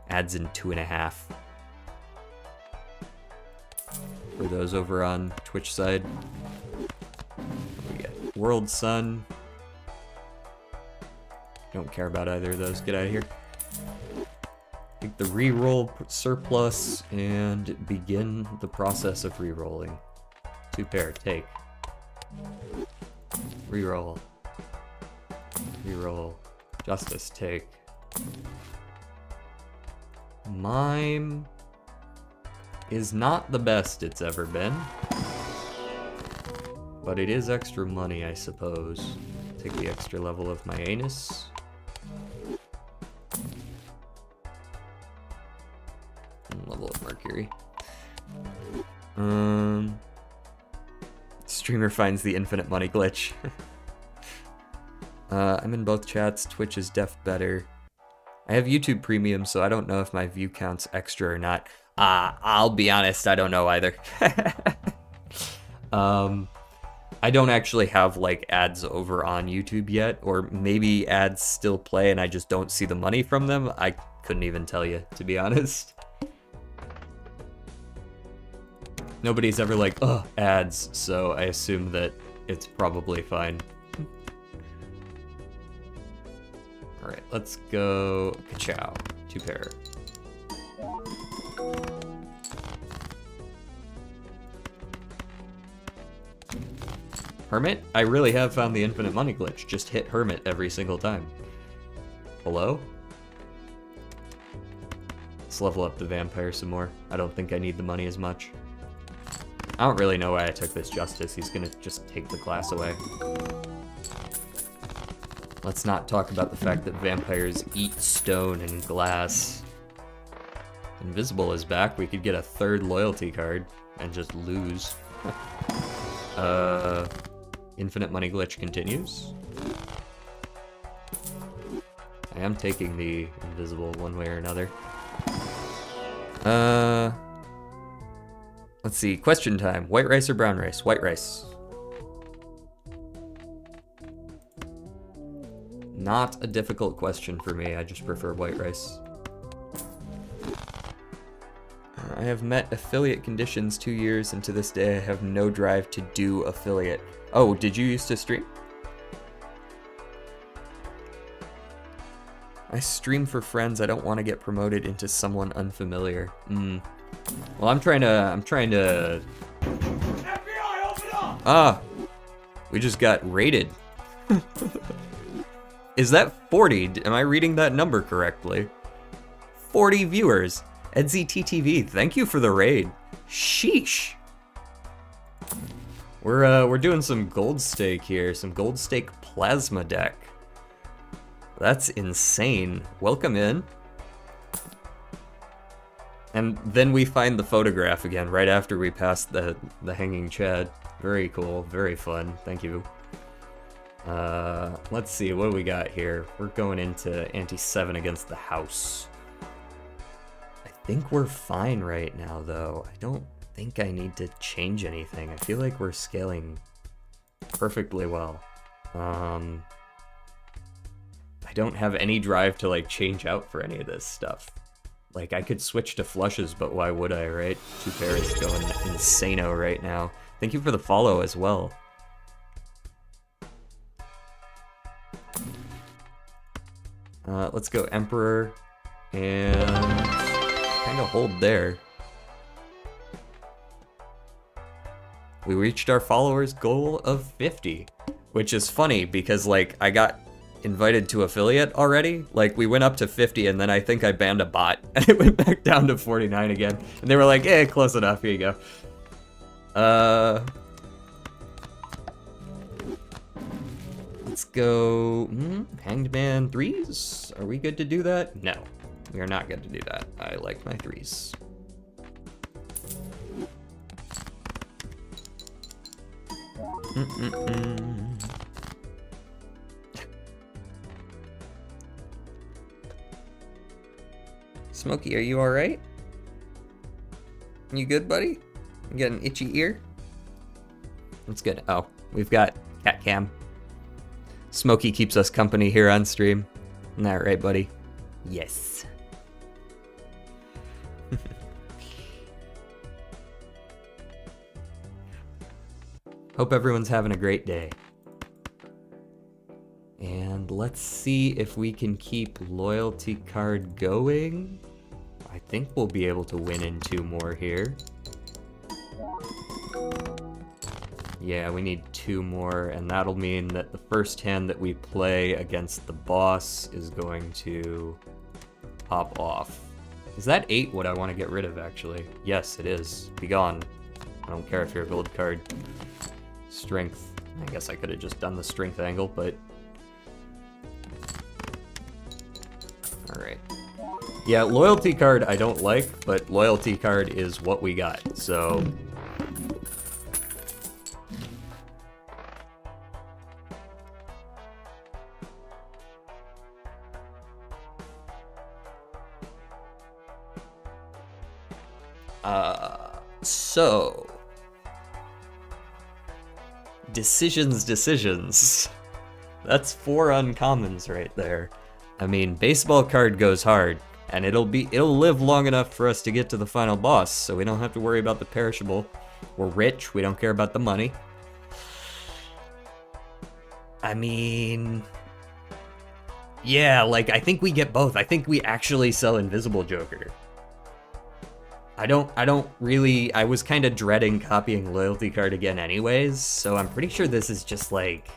ads in 2.5. For those over on Twitch side. We get World Sun. Don't care about either of those. Get out of here. Take the reroll surplus and begin the process of rerolling. 2 pair, take. Reroll. Reroll. Justice, take. Mime is not the best it's ever been. But it is extra money, I suppose. Take the extra level of my anus. And level of Mercury. Streamer finds the infinite money glitch. I'm in both chats. Twitch is def better. I have YouTube Premium, so I don't know if my view count's extra or not. I'll be honest, I don't know either. I don't actually have like ads over on YouTube yet, or maybe ads still play and I just don't see the money from them. I couldn't even tell you, to be honest. Nobody's ever like, ugh, ads, so I assume that it's probably fine. Alright, let's go Ka-chow. 2 pair. Hermit? I really have found the infinite money glitch. Just hit Hermit every single time. Hello? Let's level up the vampire some more. I don't think I need the money as much. I don't really know why I took this justice. He's gonna just take the glass away. Let's not talk about the fact that vampires eat stone and glass. Invisible is back. We could get a third loyalty card and just lose. Infinite money glitch continues. I am taking the invisible one way or another. Let's see. Question time. White rice or brown rice? White rice. Not a difficult question for me. I just prefer white rice. I have met affiliate conditions 2 years, and to this day I have no drive to do affiliate. Oh, did you used to stream? I stream for friends. I don't want to get promoted into someone unfamiliar. Well, I'm trying to. FBI, open up! Ah, we just got raided. Is that 40? Am I reading that number correctly? 40 viewers. EdZTTV, thank you for the raid. Sheesh. We're doing some gold stake here, some gold stake plasma deck. That's insane. Welcome in. And then we find the photograph again right after we pass the hanging Chad. Very cool, very fun. Thank you. Let's see, what do we got here? We're going into ante 7 against the house. I think we're fine right now, though. I don't think I need to change anything. I feel like we're scaling perfectly well. I don't have any drive to, like, change out for any of this stuff. Like, I could switch to flushes, but why would I, right? 2 pairs going insano right now. Thank you for the follow as well. Let's go Emperor and kind of hold there. We reached our followers goal of 50, which is funny because, like, I got invited to affiliate already. Like, we went up to 50 and then I think I banned a bot and it went back down to 49 again. And they were like, eh, close enough, here you go. Let's go Hanged Man 3s. Are we good to do that? No, we are not good to do that. I like my 3s. Smokey, are you alright? You good, buddy? You got an itchy ear? That's good. Oh, we've got cat cam. Smokey keeps us company here on stream. Isn't that right, buddy? Yes. Hope everyone's having a great day. And let's see if we can keep loyalty card going. I think we'll be able to win in 2 more here. Yeah, we need 2 more, and that'll mean that the first hand that we play against the boss is going to pop off. Is that 8 what I want to get rid of, actually? Yes, it is. Be gone. I don't care if you're a gold card. Strength. I guess I could have just done the strength angle, but... Alright. Yeah, loyalty card I don't like, but loyalty card is what we got, so... So... Decisions. That's 4 uncommons right there. I mean, baseball card goes hard, and it'll live long enough for us to get to the final boss, so we don't have to worry about the perishable. We're rich, we don't care about the money. I mean... Yeah, like, I think we get both. I think we actually sell Invisible Joker. I was kind of dreading copying loyalty card again anyways, so I'm pretty sure this is just like,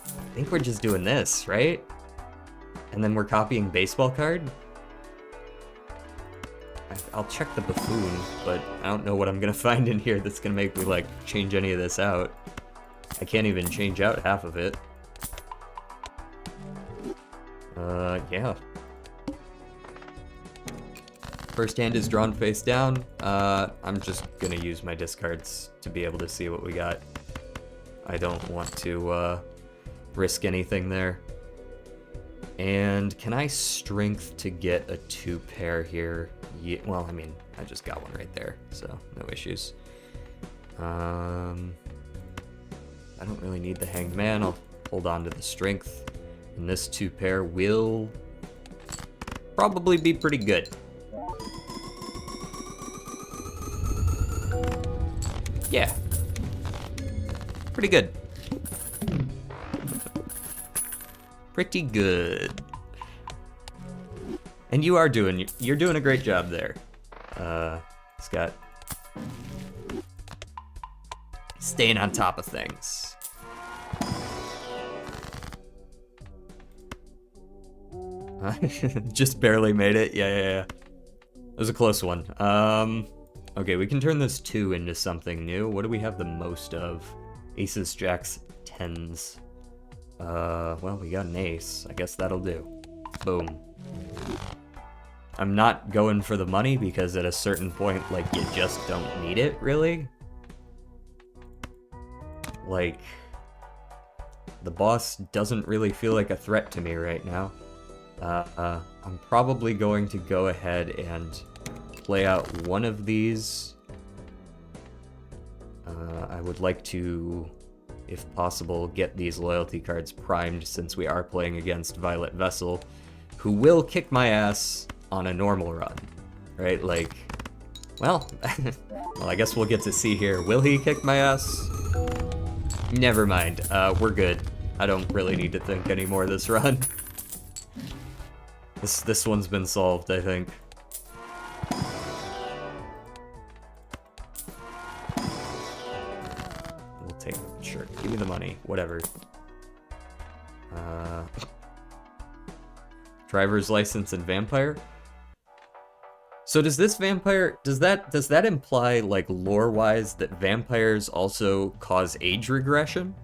I think we're just doing this, right? And then we're copying baseball card? I'll check the buffoon, but I don't know what I'm gonna find in here that's gonna make me, like, change any of this out. I can't even change out half of it. Yeah. First hand is drawn face down. I'm just gonna use my discards to be able to see what we got. I don't want to, risk anything there. And can I strength to get a 2-pair here? Yeah, well, I mean, I just got one right there, so no issues. I don't really need the Hanged Man. I'll hold on to the strength. And this 2-pair will probably be pretty good. Yeah. Pretty good. Pretty good. And you're doing a great job there. Scott. Staying on top of things. Just barely made it. Yeah. It was a close one. Okay, we can turn this 2 into something new. What do we have the most of? Aces, jacks, 10s. Well, we got an ace. I guess that'll do. Boom. I'm not going for the money because at a certain point, like, you just don't need it, really. Like, the boss doesn't really feel like a threat to me right now. I'm probably going to go ahead and play out one of these. I would like to, if possible, get these loyalty cards primed since we are playing against Violet Vessel, who will kick my ass on a normal run, right? Like, well, well, I guess we'll get to see here. Will he kick my ass? Never mind. We're good. I don't really need to think anymore this run. This one's been solved, I think. We'll take it. Sure. Give me the money. Whatever. Driver's license and vampire? So does this vampire, does that imply, like, lore-wise, that vampires also cause age regression?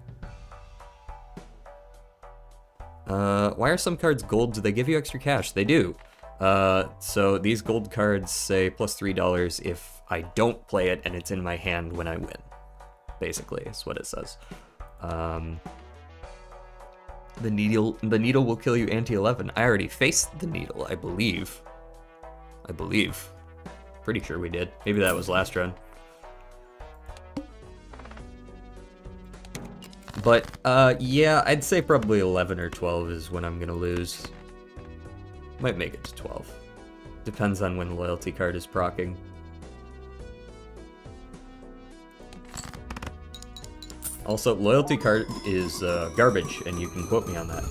Why are some cards gold? Do they give you extra cash? They do. So these gold cards say plus $3 if I don't play it and it's in my hand when I win. Basically, is what it says. The needle will kill you ante-11. I already faced the needle, I believe. Pretty sure we did. Maybe that was last run. But, yeah, I'd say probably 11 or 12 is when I'm gonna lose. Might make it to 12. Depends on when the loyalty card is proccing. Also, loyalty card is garbage, and you can quote me on that.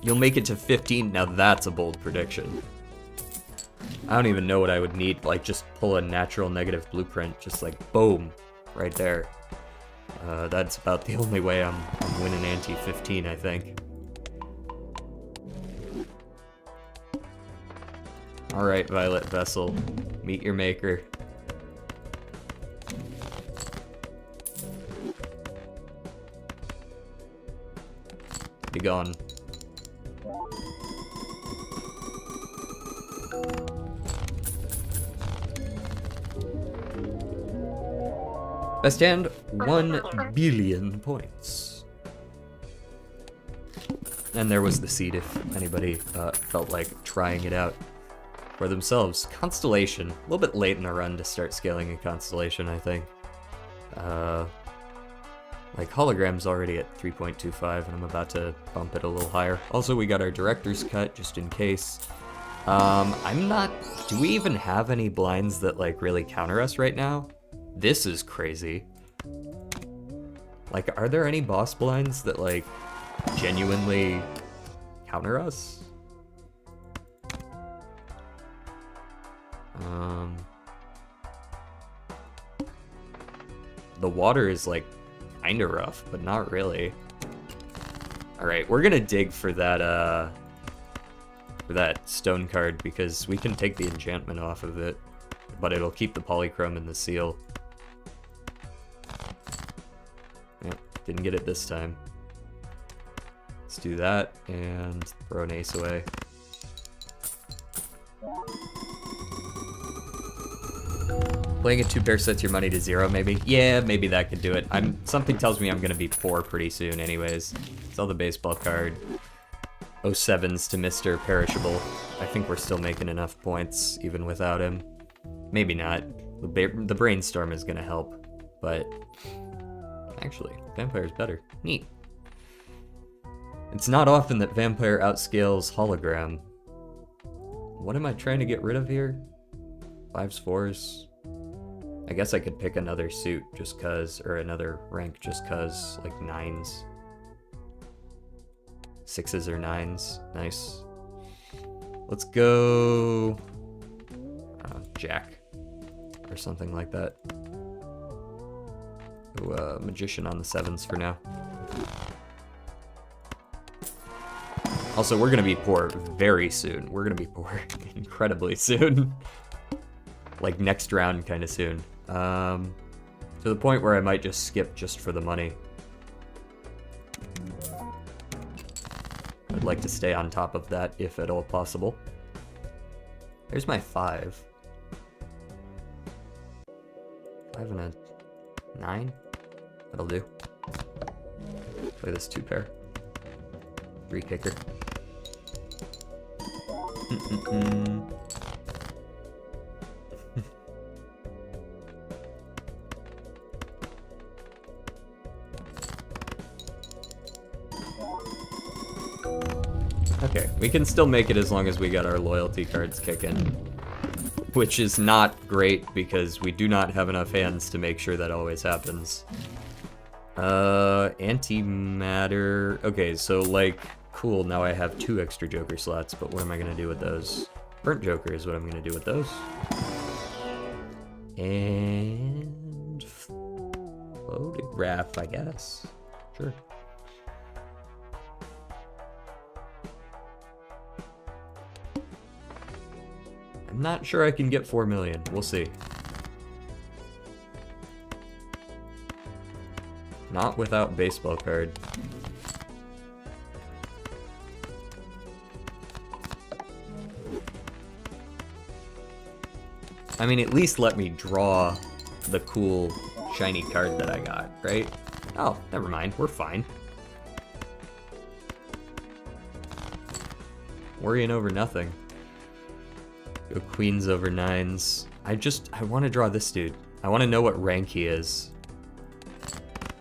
You'll make it to 15, now that's a bold prediction. I don't even know what I would need, like just pull a natural negative blueprint, just like boom, right there. That's about the only way I'm winning ante 15, I think. Alright, Violet Vessel, meet your maker. Be gone. Best hand, 1 billion points. And there was the seed if anybody felt like trying it out for themselves. Constellation, a little bit late in the run to start scaling a Constellation, I think. Like Hologram's already at 3.25 and I'm about to bump it a little higher. Also, we got our Director's Cut just in case. Do we even have any blinds that like really counter us right now? This is crazy. Like, are there any boss blinds that, like, genuinely counter us? The water is, like, kinda rough, but not really. Alright, we're gonna dig for that stone card because we can take the enchantment off of it, but it'll keep the polychrome in the seal. Yep, didn't get it this time. Let's do that and throw an ace away. Playing a 2-pair sets your money to 0, maybe? Yeah, maybe that could do it. Something tells me I'm gonna be poor pretty soon anyways. Sell the baseball card. 07s to Mr. Perishable. I think we're still making enough points even without him. Maybe not. The brainstorm is gonna help, but actually, Vampire's better. Neat. It's not often that Vampire outscales Hologram. What am I trying to get rid of here? 5s, 4s. I guess I could pick another suit just cuz, or another rank just cuz, like 9s. 6s or 9s. Nice. Let's go Jack or something like that. Ooh, Magician on the 7s for now. Also, we're gonna be poor very soon. We're gonna be poor incredibly soon. Like next round kind of soon. To the point where I might just skip just for the money. I'd like to stay on top of that if at all possible. There's my 5. 5 and a 9? That'll do. Play this 2-pair. 3 kicker. Okay, we can still make it as long as we got our loyalty cards kicking. Which is not great because we do not have enough hands to make sure that always happens. Antimatter. Okay, so like, cool, now I have 2 extra Joker slots, but what am I gonna do with those? Burnt Joker is what I'm gonna do with those. And photograph, I guess. Sure. I'm not sure I can get 4 million. We'll see. Not without baseball card. I mean, at least let me draw the cool shiny card that I got, right? Oh, never mind. We're fine. Worrying over nothing. Go queens over 9s. I want to draw this dude. I want to know what rank he is.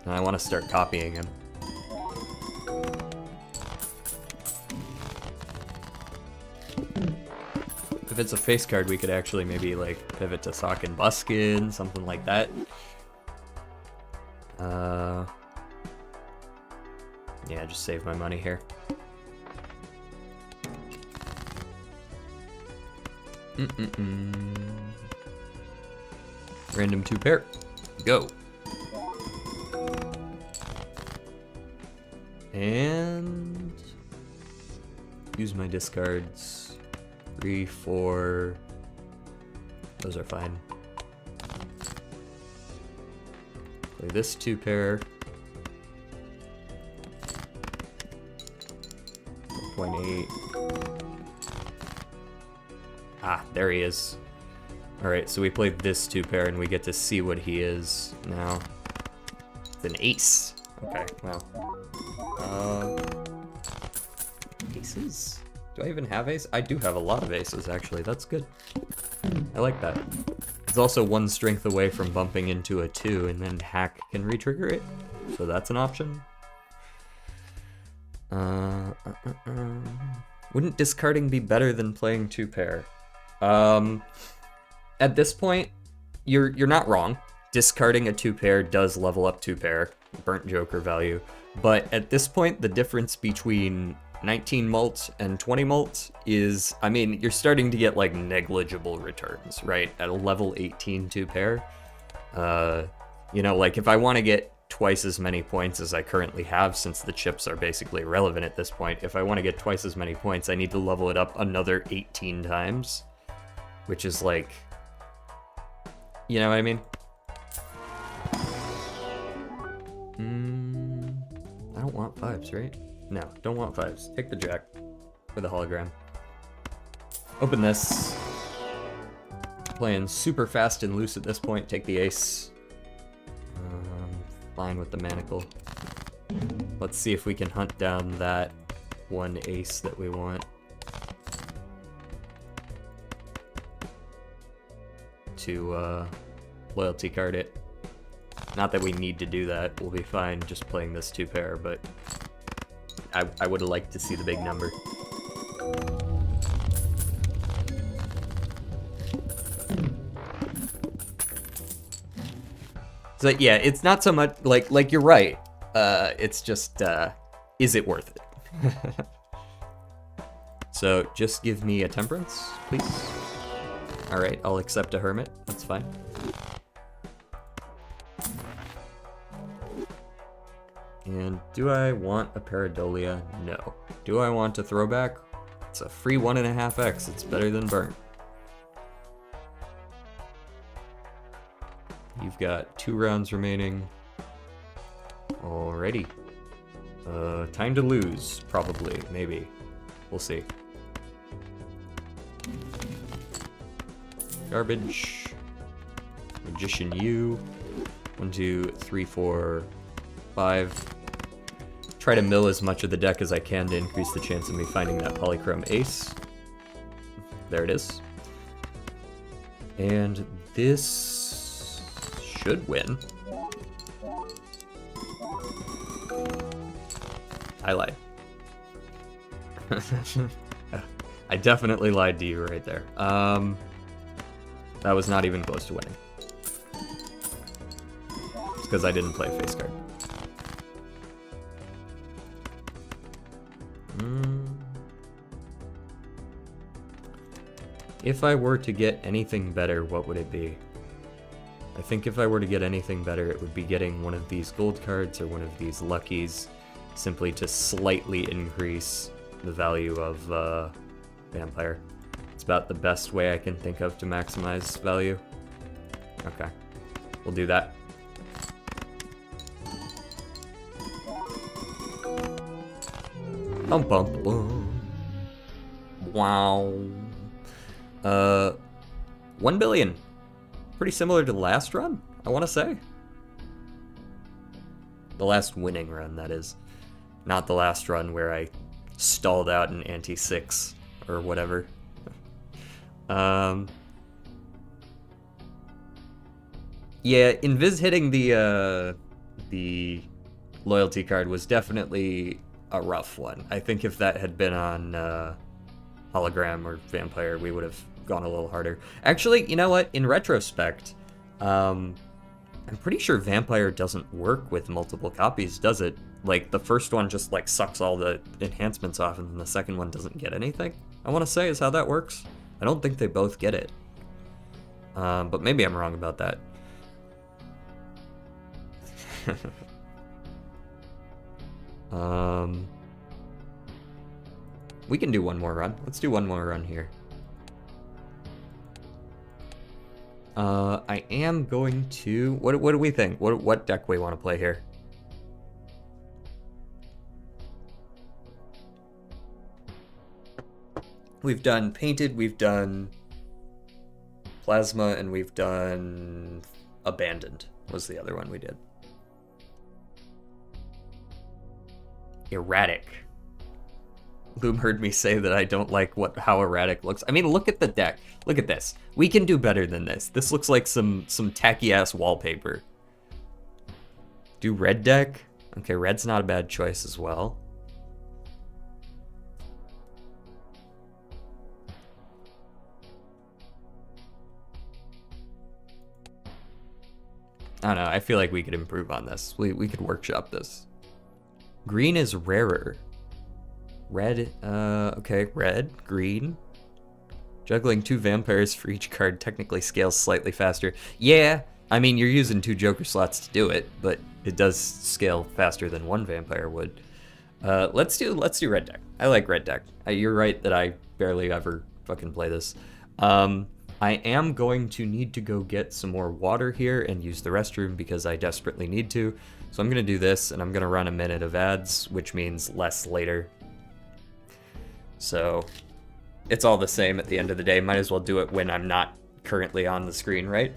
And I want to start copying him. If it's a face card, we could actually maybe like pivot to Sock and Buskin, something like that. Yeah, just save my money here. Random 2-pair. Go. And use my discards. 3, 4. Those are fine. Play this 2-pair. 4.8. Ah, there he is. Alright, so we played this 2-pair and we get to see what he is now. It's an ace. Okay, well. Aces? Do I even have ace? I do have a lot of aces, actually. That's good. I like that. It's also 1 strength away from bumping into a 2, and then hack can re-trigger it. So that's an option. Wouldn't discarding be better than playing 2-pair? At this point, you're not wrong. Discarding a 2-pair does level up 2-pair, burnt Joker value. But at this point, the difference between 19 mult and 20 mult is, I mean, you're starting to get like negligible returns, right? At a level 18 2-pair. You know, like if I want to get twice as many points as I currently have, since the chips are basically irrelevant at this point. If I want to get twice as many points, I need to level it up another 18 times, which is like, you know what I mean? I don't want 5s, right? No, don't want 5s. Take the jack for the hologram. Open this. Playing super fast and loose at this point. Take the ace. Fine with the manacle. Let's see if we can hunt down that one ace that we want. To loyalty card it. Not that we need to do that. We'll be fine just playing this 2-pair, but I would have liked to see the big number. So yeah, it's not so much like you're right. It's just is it worth it? So just give me a temperance, please. All right, I'll accept a hermit. That's fine. And do I want a pareidolia? No. Do I want a throwback? It's a free 1.5x. It's better than burnt. You've got 2 rounds remaining. Alrighty. Time to lose, probably, maybe. We'll see. Garbage. Magician U. 1, 2, 3, 4, 5. Try to mill as much of the deck as I can to increase the chance of me finding that polychrome ace. There it is. And this should win. I lied. I definitely lied to you right there. That was not even close to winning. It's because I didn't play face card. If I were to get anything better, what would it be? I think if I were to get anything better, it would be getting one of these gold cards or one of these luckies, simply to slightly increase the value of Vampire. It's about the best way I can think of to maximize value. Okay, we'll do that. Bum bum bum. Wow. 1 billion. Pretty similar to the last run, I want to say. The last winning run, that is. Not the last run where I stalled out in anti-6 or whatever. Yeah, Invis hitting the loyalty card was definitely a rough one. I think if that had been on hologram or vampire, we would have gone a little harder. Actually, you know what? In retrospect, I'm pretty sure vampire doesn't work with multiple copies, does it? Like, the first one just, like, sucks all the enhancements off, and then the second one doesn't get anything, I want to say, is how that works. I don't think they both get it. But maybe I'm wrong about that. We can do one more run. Let's do one more run here. I am going to... What do we think? What deck we want to play here? We've done Painted, we've done Plasma, and we've done Abandoned was the other one we did. Erratic. Loom heard me say that I don't like how erratic looks. I mean, look at the deck. Look at this. We can do better than this. This looks like some tacky-ass wallpaper. Do red deck? Okay, red's not a bad choice as well. I don't know, I feel like we could improve on this. We could workshop this. Green is rarer. Red, okay, red, green. Juggling 2 vampires for each card technically scales slightly faster. Yeah, I mean, you're using 2 Joker slots to do it, but it does scale faster than one vampire would. Let's do red deck. I like red deck. You're right that I barely ever fucking play this. I am going to need to go get some more water here and use the restroom because I desperately need to. So I'm gonna do this, and I'm gonna run a minute of ads, which means less later. So it's all the same at the end of the day. Might as well do it when I'm not currently on the screen, right?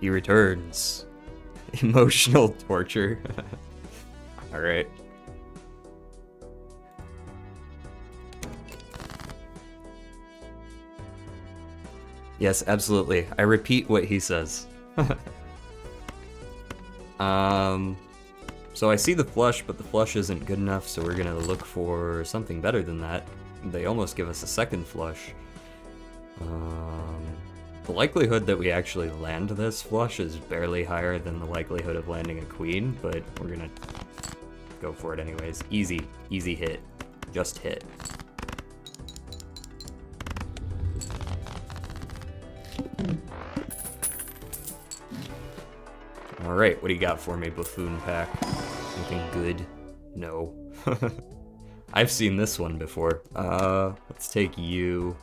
He returns. Emotional torture. Alright. Yes, absolutely. I repeat what he says. So I see the flush, but the flush isn't good enough, so we're gonna look for something better than that. They almost give us a second flush. The likelihood that we actually land this flush is barely higher than the likelihood of landing a queen, but we're gonna go for it anyways. Easy hit. Just hit. Alright, what do you got for me, Buffoon Pack? Anything good? No. I've seen this one before. Let's take you.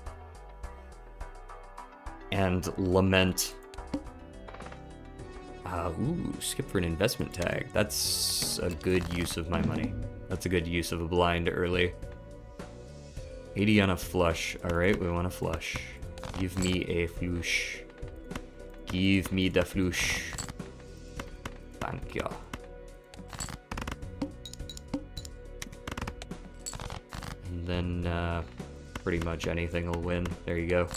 And Lament. Ooh, skip for an investment tag. That's a good use of my money. That's a good use of a blind early. 80 on a flush. Alright, we want a flush. Give me a flush. Give me the flush. Thank you. And then, pretty much anything will win. There you go.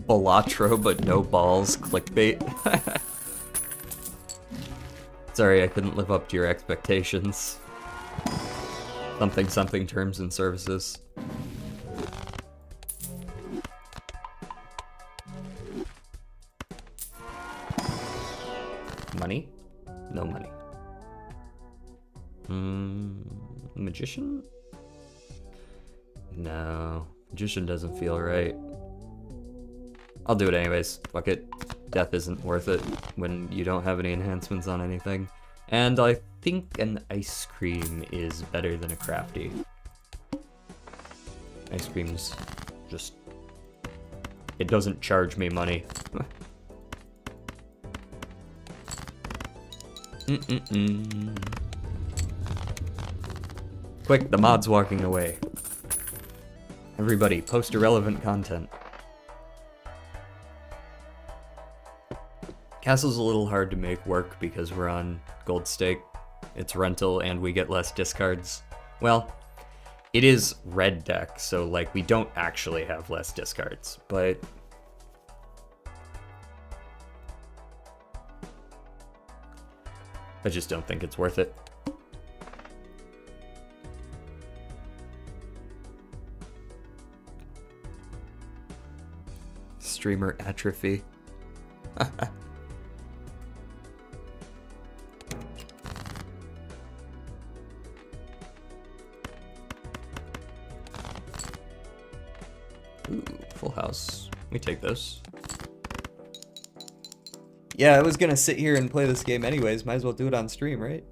Balatro, but no balls. Clickbait. Sorry, I couldn't live up to your expectations. Something terms and services. Money? No money. Magician? No. Magician doesn't feel right. I'll do it anyways. Fuck it. Death isn't worth it when you don't have any enhancements on anything. And I think an ice cream is better than a crafty. Ice cream's just... it doesn't charge me money. Quick, the mod's walking away. Everybody, post irrelevant content. Castle's a little hard to make work because we're on gold stake. It's rental and we get less discards. Well, it is red deck, so like we don't actually have less discards, but I just don't think it's worth it. Streamer atrophy. Ooh, full house. We take this. Yeah, I was gonna sit here and play this game anyways. Might as well do it on stream, right?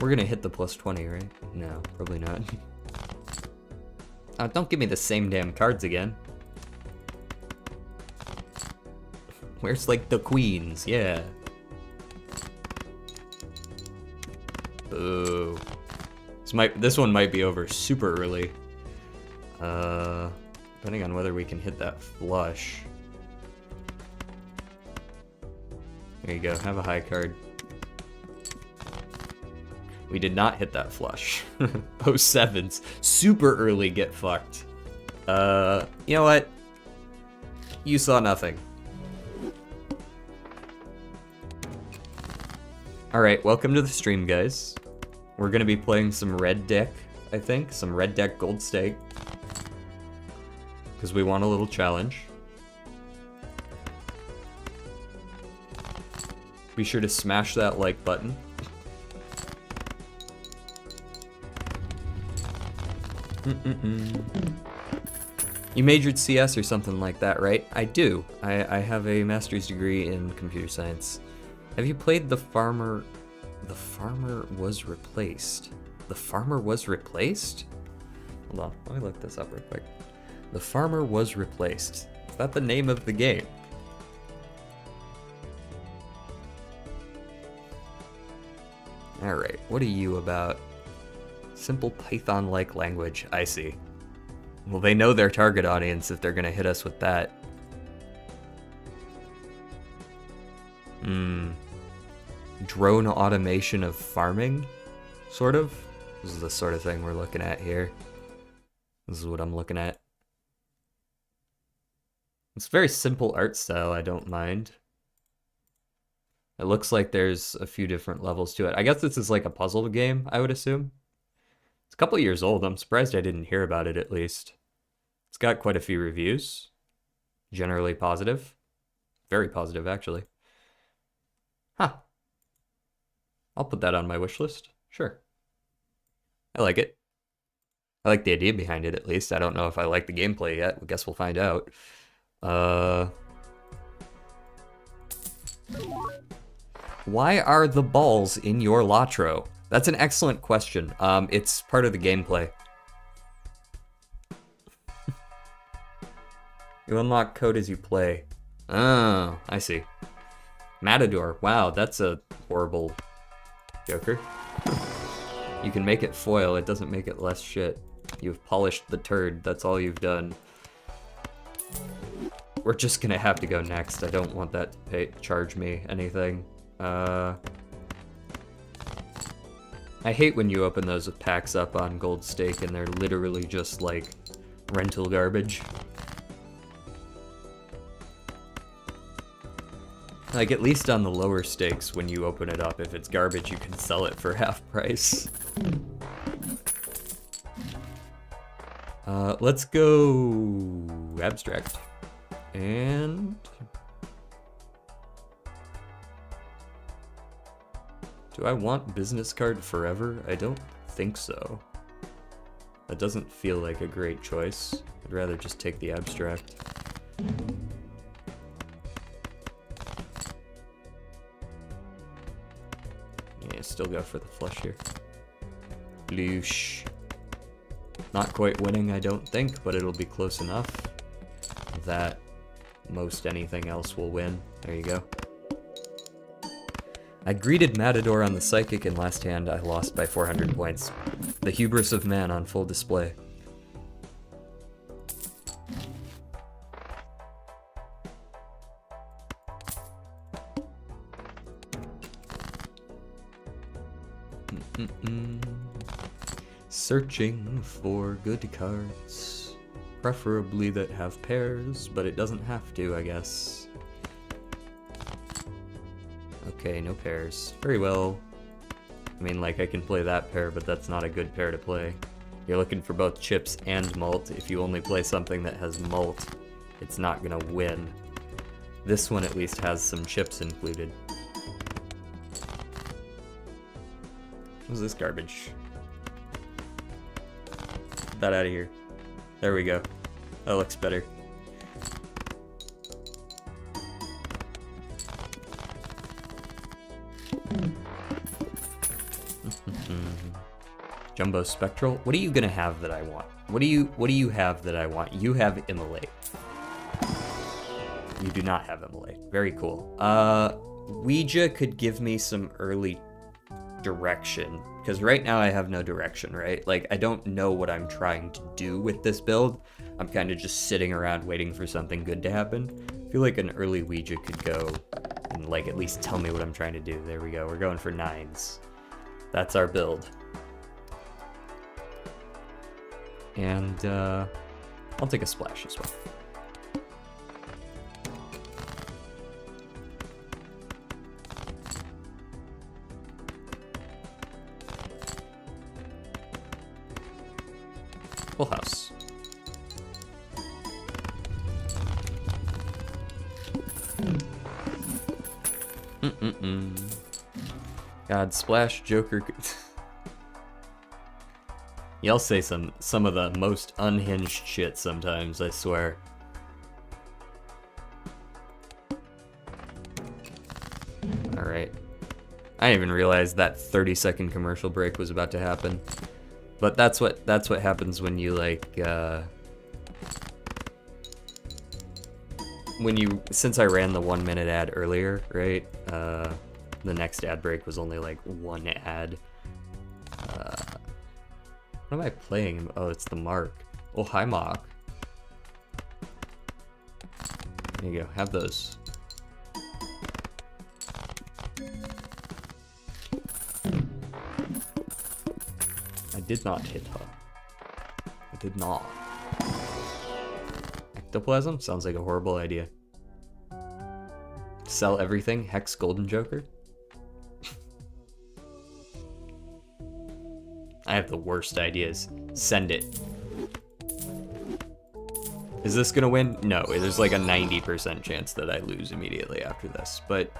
We're gonna hit the plus 20, right? No, probably not. Oh, don't give me the same damn cards again. Where's like the queens? Yeah. Ooh. This one might be over super early. Depending on whether we can hit that flush. There you go, have a high card. We did not hit that flush. Oh, sevens. Super early get fucked. You know what? You saw nothing. Alright, welcome to the stream, guys. We're gonna be playing some red deck, I think. Some red deck gold stake. Because we want a little challenge. Be sure to smash that like button. You majored CS or something like that, right? I do. I have a master's degree in computer science. Have you played The Farmer? The Farmer Was Replaced. The Farmer Was Replaced? Hold on, let me look this up real quick. The Farmer Was Replaced. Is that the name of the game? Alright, what are you about? Simple Python-like language, I see. Well, they know their target audience if they're gonna hit us with that. Drone automation of farming? Sort of? This is the sort of thing we're looking at here. This is what I'm looking at. It's very simple art style, I don't mind. It looks like there's a few different levels to it. I guess this is like a puzzle game, I would assume. It's a couple years old. I'm surprised I didn't hear about it at least. It's got quite a few reviews. Generally positive. Very positive, actually. Huh. I'll put that on my wish list. Sure. I like it. I like the idea behind it, at least. I don't know if I like the gameplay yet. I guess we'll find out. Why are the balls in your Latro? That's an excellent question. It's part of the gameplay. You unlock code as you play. Oh, I see. Matador. Wow, that's a horrible Joker. You can make it foil, it doesn't make it less shit. You've polished the turd, that's all you've done. We're just gonna have to go next. I don't want that to charge me anything. I hate when you open those with packs up on Gold Stake and they're literally just like rental garbage. Like, at least on the lower stakes, when you open it up, if it's garbage, you can sell it for half price. Let's go abstract. And do I want business card forever? I don't think so. That doesn't feel like a great choice. I'd rather just take the abstract. Yeah, still go for the flush here. Bloosh. Not quite winning, I don't think, but it'll be close enough that most anything else will win. There you go. I greeted Matador on the Psychic, and last hand I lost by 400 points. The hubris of man on full display. Searching for good cards. Preferably that have pairs, but it doesn't have to, I guess. Okay, no pairs. Very well. I mean, like, I can play that pair, but that's not a good pair to play. You're looking for both chips and malt. If you only play something that has malt, it's not gonna win. This one at least has some chips included. What's this garbage? Get that out of here. There we go. That looks better. Jumbo Spectral? What are you gonna have that I want? What do you have that I want? You have Immolate. You do not have Immolate. Very cool. Ouija could give me some early direction, because right now I have no direction, right? Like, I don't know what I'm trying to do with this build. I'm kind of just sitting around waiting for something good to happen. I feel like an early Ouija could go and, like, at least tell me what I'm trying to do. There we go. We're going for 9s. That's our build. And, I'll take a splash as well. Full house. God, Splash Joker. Y'all say some of the most unhinged shit sometimes, I swear. Alright. I didn't even realize that 30-second commercial break was about to happen. But that's what happens when you, like, since I ran the 1-minute ad earlier, right? The next ad break was only like 1 ad. What am I playing? Oh, it's the Mark. Oh, hi, Mark. There you go. Have those. I did not hit her. I did not. Ectoplasm? Sounds like a horrible idea. Sell everything? Hex Golden Joker? I have the worst ideas. Send it. Is this gonna win? No, there's like a 90% chance that I lose immediately after this, but...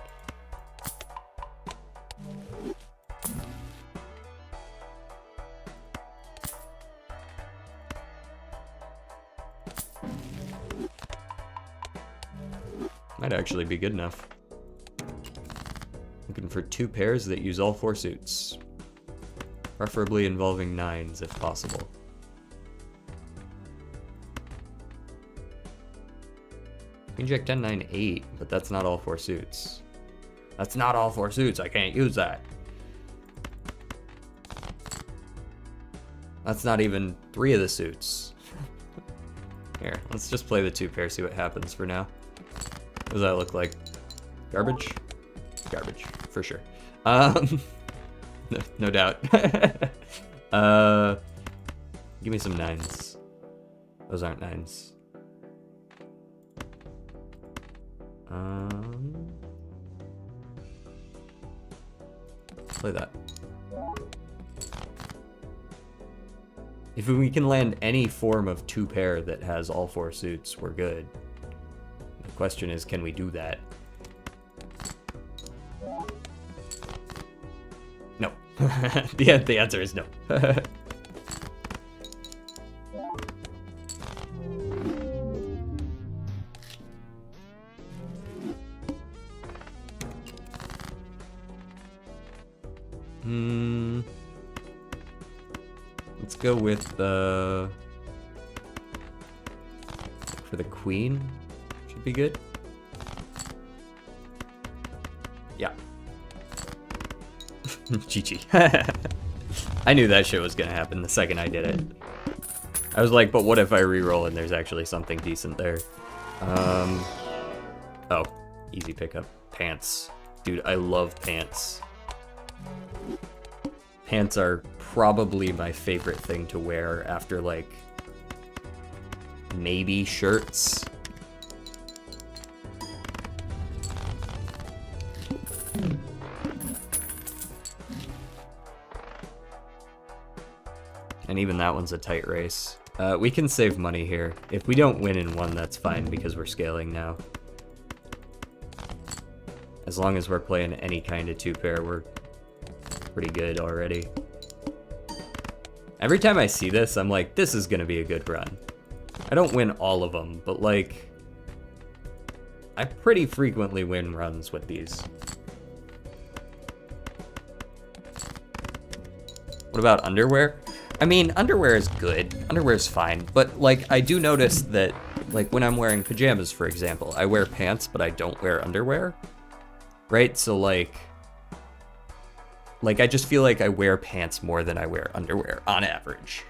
might actually be good enough. Looking for 2 pairs that use all 4 suits. Preferably involving 9s if possible. Queen Jack 10, 9, 8, but that's not all 4 suits. That's not all 4 suits, I can't use that. That's not even 3 of the suits. Here, let's just play the 2 pairs, see what happens for now. What does that look like? Garbage? Garbage, for sure. No doubt. Give me some 9s. Those aren't 9s. Play that. If we can land any form of 2 pair that has all 4 suits, we're good. The question is, can we do that? No. The answer is no. Let's go with the... for the queen. Should be good. Yeah. GG. I knew that shit was gonna happen the second I did it. I was like, but what if I reroll and there's actually something decent there? Oh, easy pickup. Pants. Dude, I love pants. Pants are probably my favorite thing to wear after, like, maybe shirts. And even that one's a tight race. We can save money here. If we don't win in one, that's fine because we're scaling now. As long as we're playing any kind of 2-pair, we're pretty good already. Every time I see this, I'm like, this is gonna be a good run. I don't win all of them, but like, I pretty frequently win runs with these. What about underwear? I mean, underwear is good. Underwear is fine, but like, I do notice that, like, when I'm wearing pajamas, for example, I wear pants, but I don't wear underwear, right? So like, I just feel like I wear pants more than I wear underwear on average.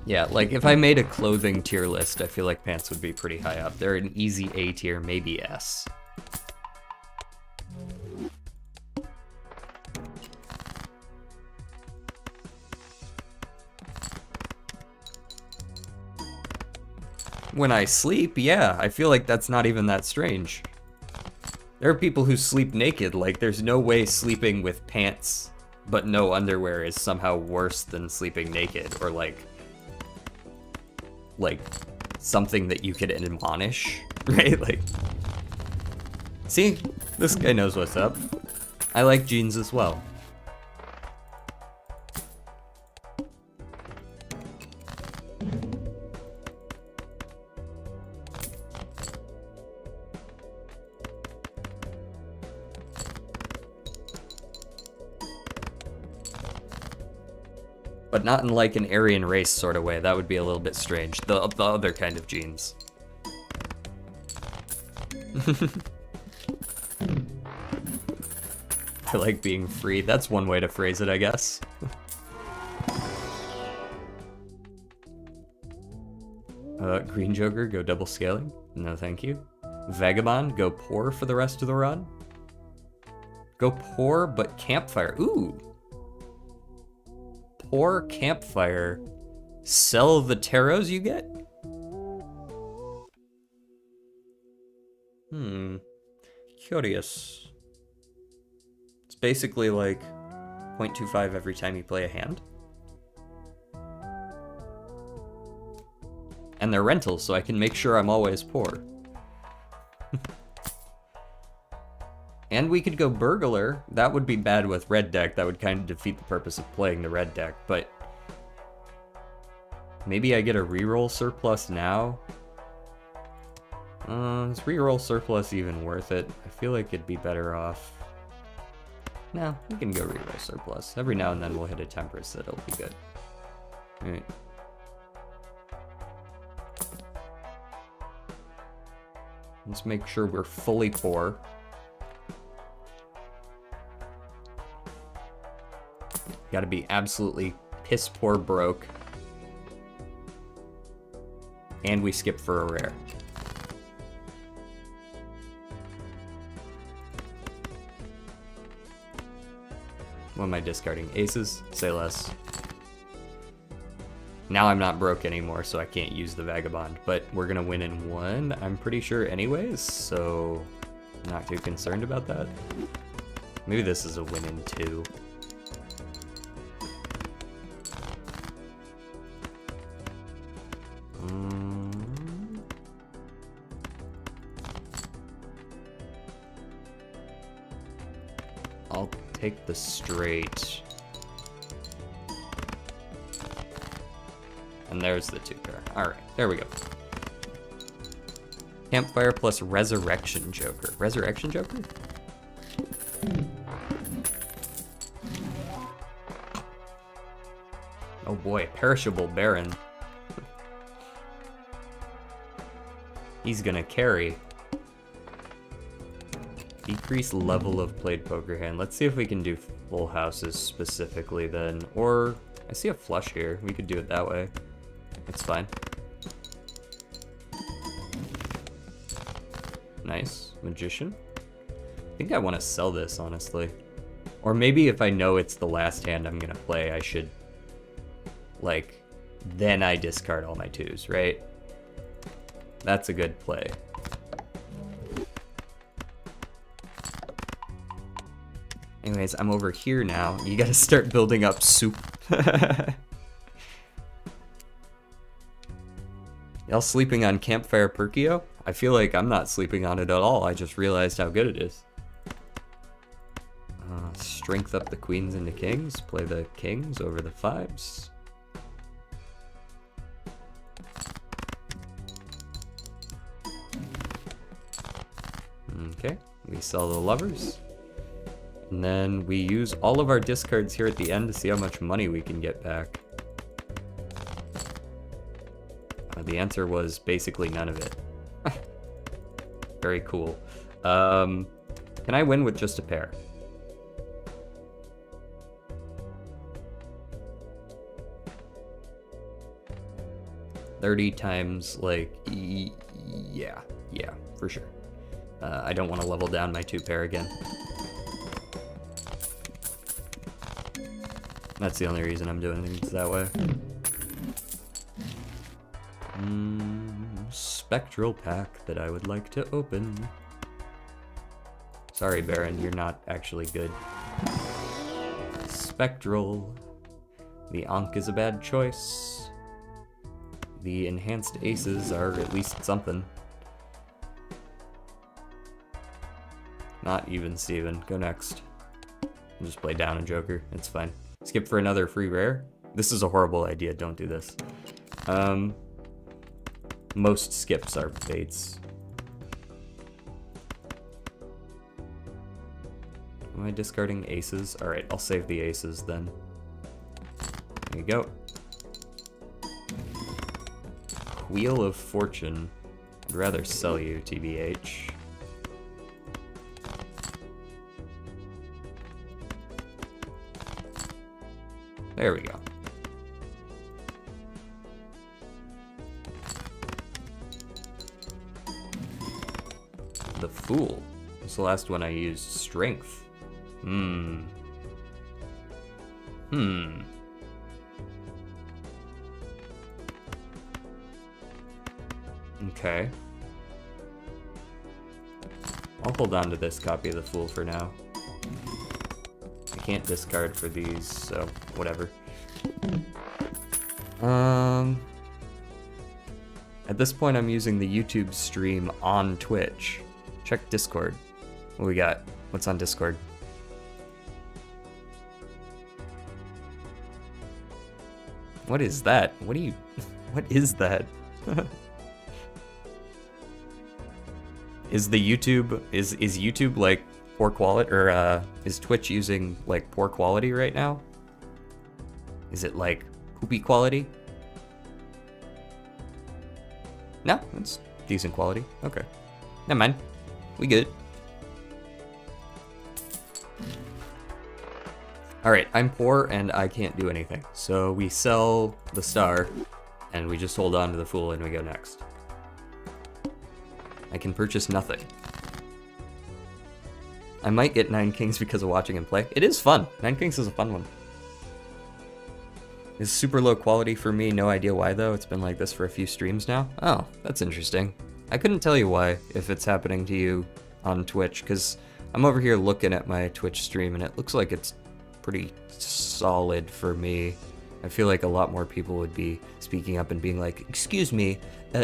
Yeah, like if I made a clothing tier list, I feel like pants would be pretty high up. They're an easy A tier, maybe S. When I sleep, yeah, I feel like that's not even that strange. There are people who sleep naked, like there's no way sleeping with pants but no underwear is somehow worse than sleeping naked, or like something that you could admonish, right? Like, see, this guy knows what's up. I like jeans as well. But not in like an Aryan race sort of way. That would be a little bit strange. The other kind of jeans. I like being free. That's one way to phrase it, I guess. Green Joker, go double scaling. No, thank you. Vagabond, go poor for the rest of the run. Go poor, but campfire. Ooh. Poor campfire. Sell the tarots you get? Curious. It's basically like 0.25 every time you play a hand. And they're rentals, so I can make sure I'm always poor. And we could go burglar. That would be bad with red deck. That would kind of defeat the purpose of playing the red deck, but maybe I get a reroll surplus now. Is reroll surplus even worth it? I feel like it'd be better off. No, we can go reroll surplus. Every now and then we'll hit a Temperance that'll be good. Alright. Let's make sure we're fully poor. Gotta be absolutely piss poor broke. And we skip for a rare. What am I discarding? Aces? Say less. Now I'm not broke anymore, so I can't use the Vagabond, but we're gonna win in one, I'm pretty sure anyways, so I'm not too concerned about that. Maybe this is a win in two. I'll take the straight. And there's the 2-pair. Alright, there we go. Campfire plus Resurrection Joker. Resurrection Joker? Oh boy, Perishable Baron. He's gonna carry. Decrease level of played poker hand. Let's see if we can do full houses specifically then. Or, I see a flush here. We could do it that way. It's fine. Nice. Magician. I think I want to sell this, honestly. Or maybe if I know it's the last hand I'm gonna play, I should, like, then I discard all my 2s, right? That's a good play. Anyways, I'm over here now. You gotta start building up soup. Y'all sleeping on Campfire Perkio? I feel like I'm not sleeping on it at all. I just realized how good it is. Strength up the queens into kings. Play the kings over the 5s. Okay, we sell the lovers. And then we use all of our discards here at the end to see how much money we can get back. The answer was basically none of it. Very cool. Can I win with just a pair? $30 times, like, yeah, for sure. I don't want to level down my 2 pair again. That's the only reason I'm doing things that way. Spectral pack that I would like to open. Sorry, Baron, you're not actually good. Spectral. The Ankh is a bad choice. The enhanced aces are at least something. Not even Steven. Go next. I'll just play down a Joker. It's fine. Skip for another free rare? This is a horrible idea. Don't do this. Most skips are baits. Am I discarding aces? Alright, I'll save the aces then. There you go. Wheel of Fortune. I'd rather sell you, TBH. There we go. The Fool. It's the last one I used. Strength. Okay. I'll hold on to this copy of the Fool for now. I can't discard for these, so whatever. At this point, I'm using the YouTube stream on Twitch. Check Discord. What we got? What's on Discord? What is that? What is that? Is YouTube like poor quality, or is Twitch using like poor quality right now? Is it like poopy quality? No, it's decent quality. Okay. Never mind. We good. Alright, I'm poor and I can't do anything. So we sell the star and we just hold on to the Fool and we go next. I can purchase nothing. I might get 9 Kings because of watching him play. It is fun. 9 Kings is a fun one. It's super low quality for me. No idea why though. It's been like this for a few streams now. Oh, that's interesting. I couldn't tell you why, if it's happening to you on Twitch, because I'm over here looking at my Twitch stream and it looks like it's pretty solid for me. I feel like a lot more people would be speaking up and being like, "Excuse me,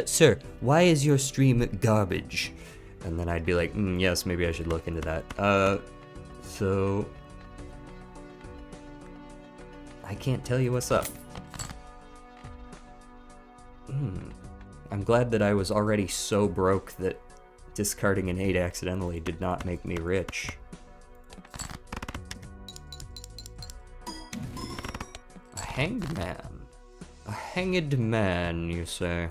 sir, why is your stream garbage?" And then I'd be like, yes, maybe I should look into that. So I can't tell you what's up. I'm glad that I was already so broke that discarding an 8 accidentally did not make me rich. A hanged man. A hanged man, you say?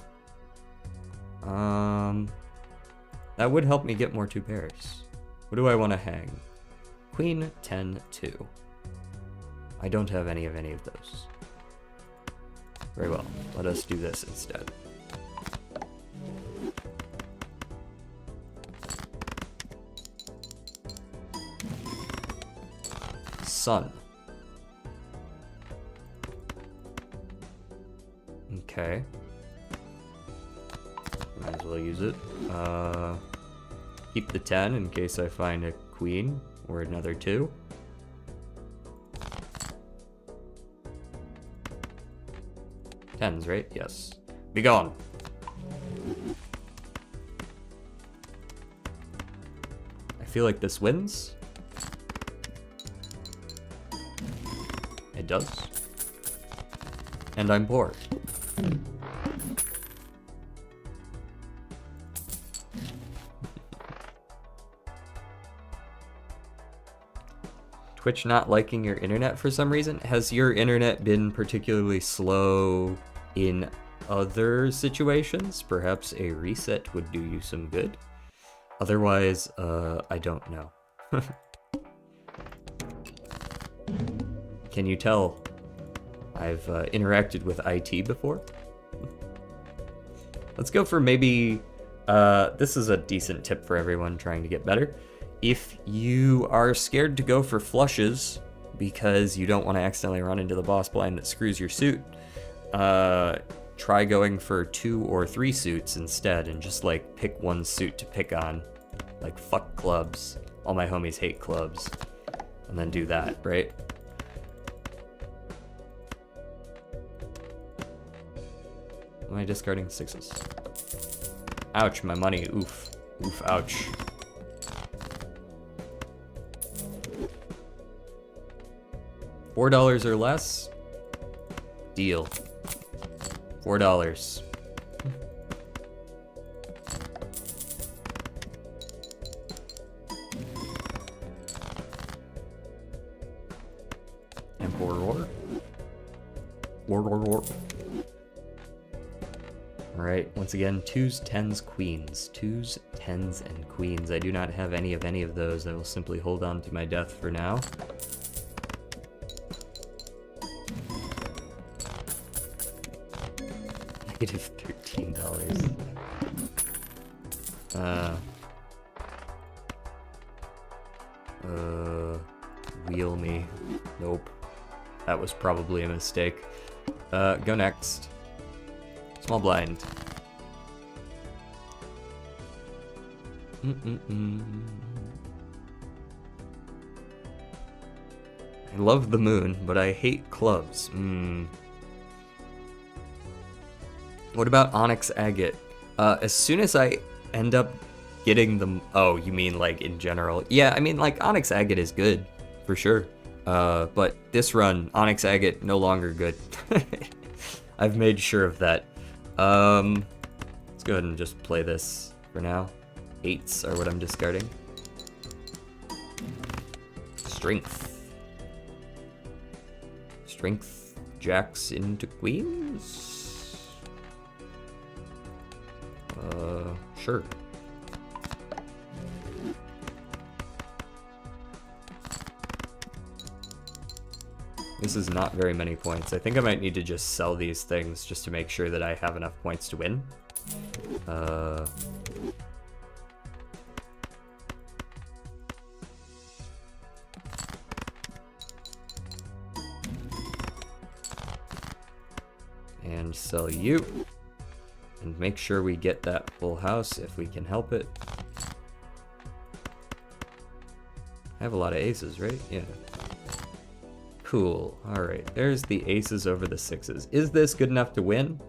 That would help me get more 2 pairs. What do I want to hang? Queen, 10, 2. I don't have any of those. Very well. Let us do this instead. sun. Okay. Might as well use it. Keep the 10 in case I find a queen or another 2. Tens, right? Yes. Be gone. I feel like this wins. It does. And I'm poor. Twitch not liking your internet for some reason? Has your internet been particularly slow in other situations? Perhaps a reset would do you some good. Otherwise, I don't know. Can you tell I've interacted with IT before? Let's go for maybe, this is a decent tip for everyone trying to get better. If you are scared to go for flushes because you don't want to accidentally run into the boss blind that screws your suit, try going for 2 or 3 suits instead and just like pick one suit to pick on. Like fuck clubs. All my homies hate clubs. And then do that, right? Am I discarding 6s? Ouch, my money. Oof. Oof, ouch. $4 or less? Deal. $4. Emperor. War. Alright, once again, 2s, 10s, queens. 2s, 10s, and queens. I do not have any of those. I will simply hold on to my death for now. Negative $13. Wheel me. Nope. That was probably a mistake. Go next. Small blind. I love the moon, but I hate clubs. What about Onyx Agate? As soon as I end up getting them... Oh, you mean like in general? Yeah, I mean like Onyx Agate is good, for sure. But this run, Onyx Agate, no longer good. I've made sure of that. Let's go ahead and just play this for now. 8s are what I'm discarding. Strength. Strength jacks into queens? Sure. This is not very many points. I think I might need to just sell these things just to make sure that I have enough points to win. And sell you. And make sure we get that full house if we can help it. I have a lot of aces, right? Yeah. Cool. Alright, there's the aces over the 6s. Is this good enough to win?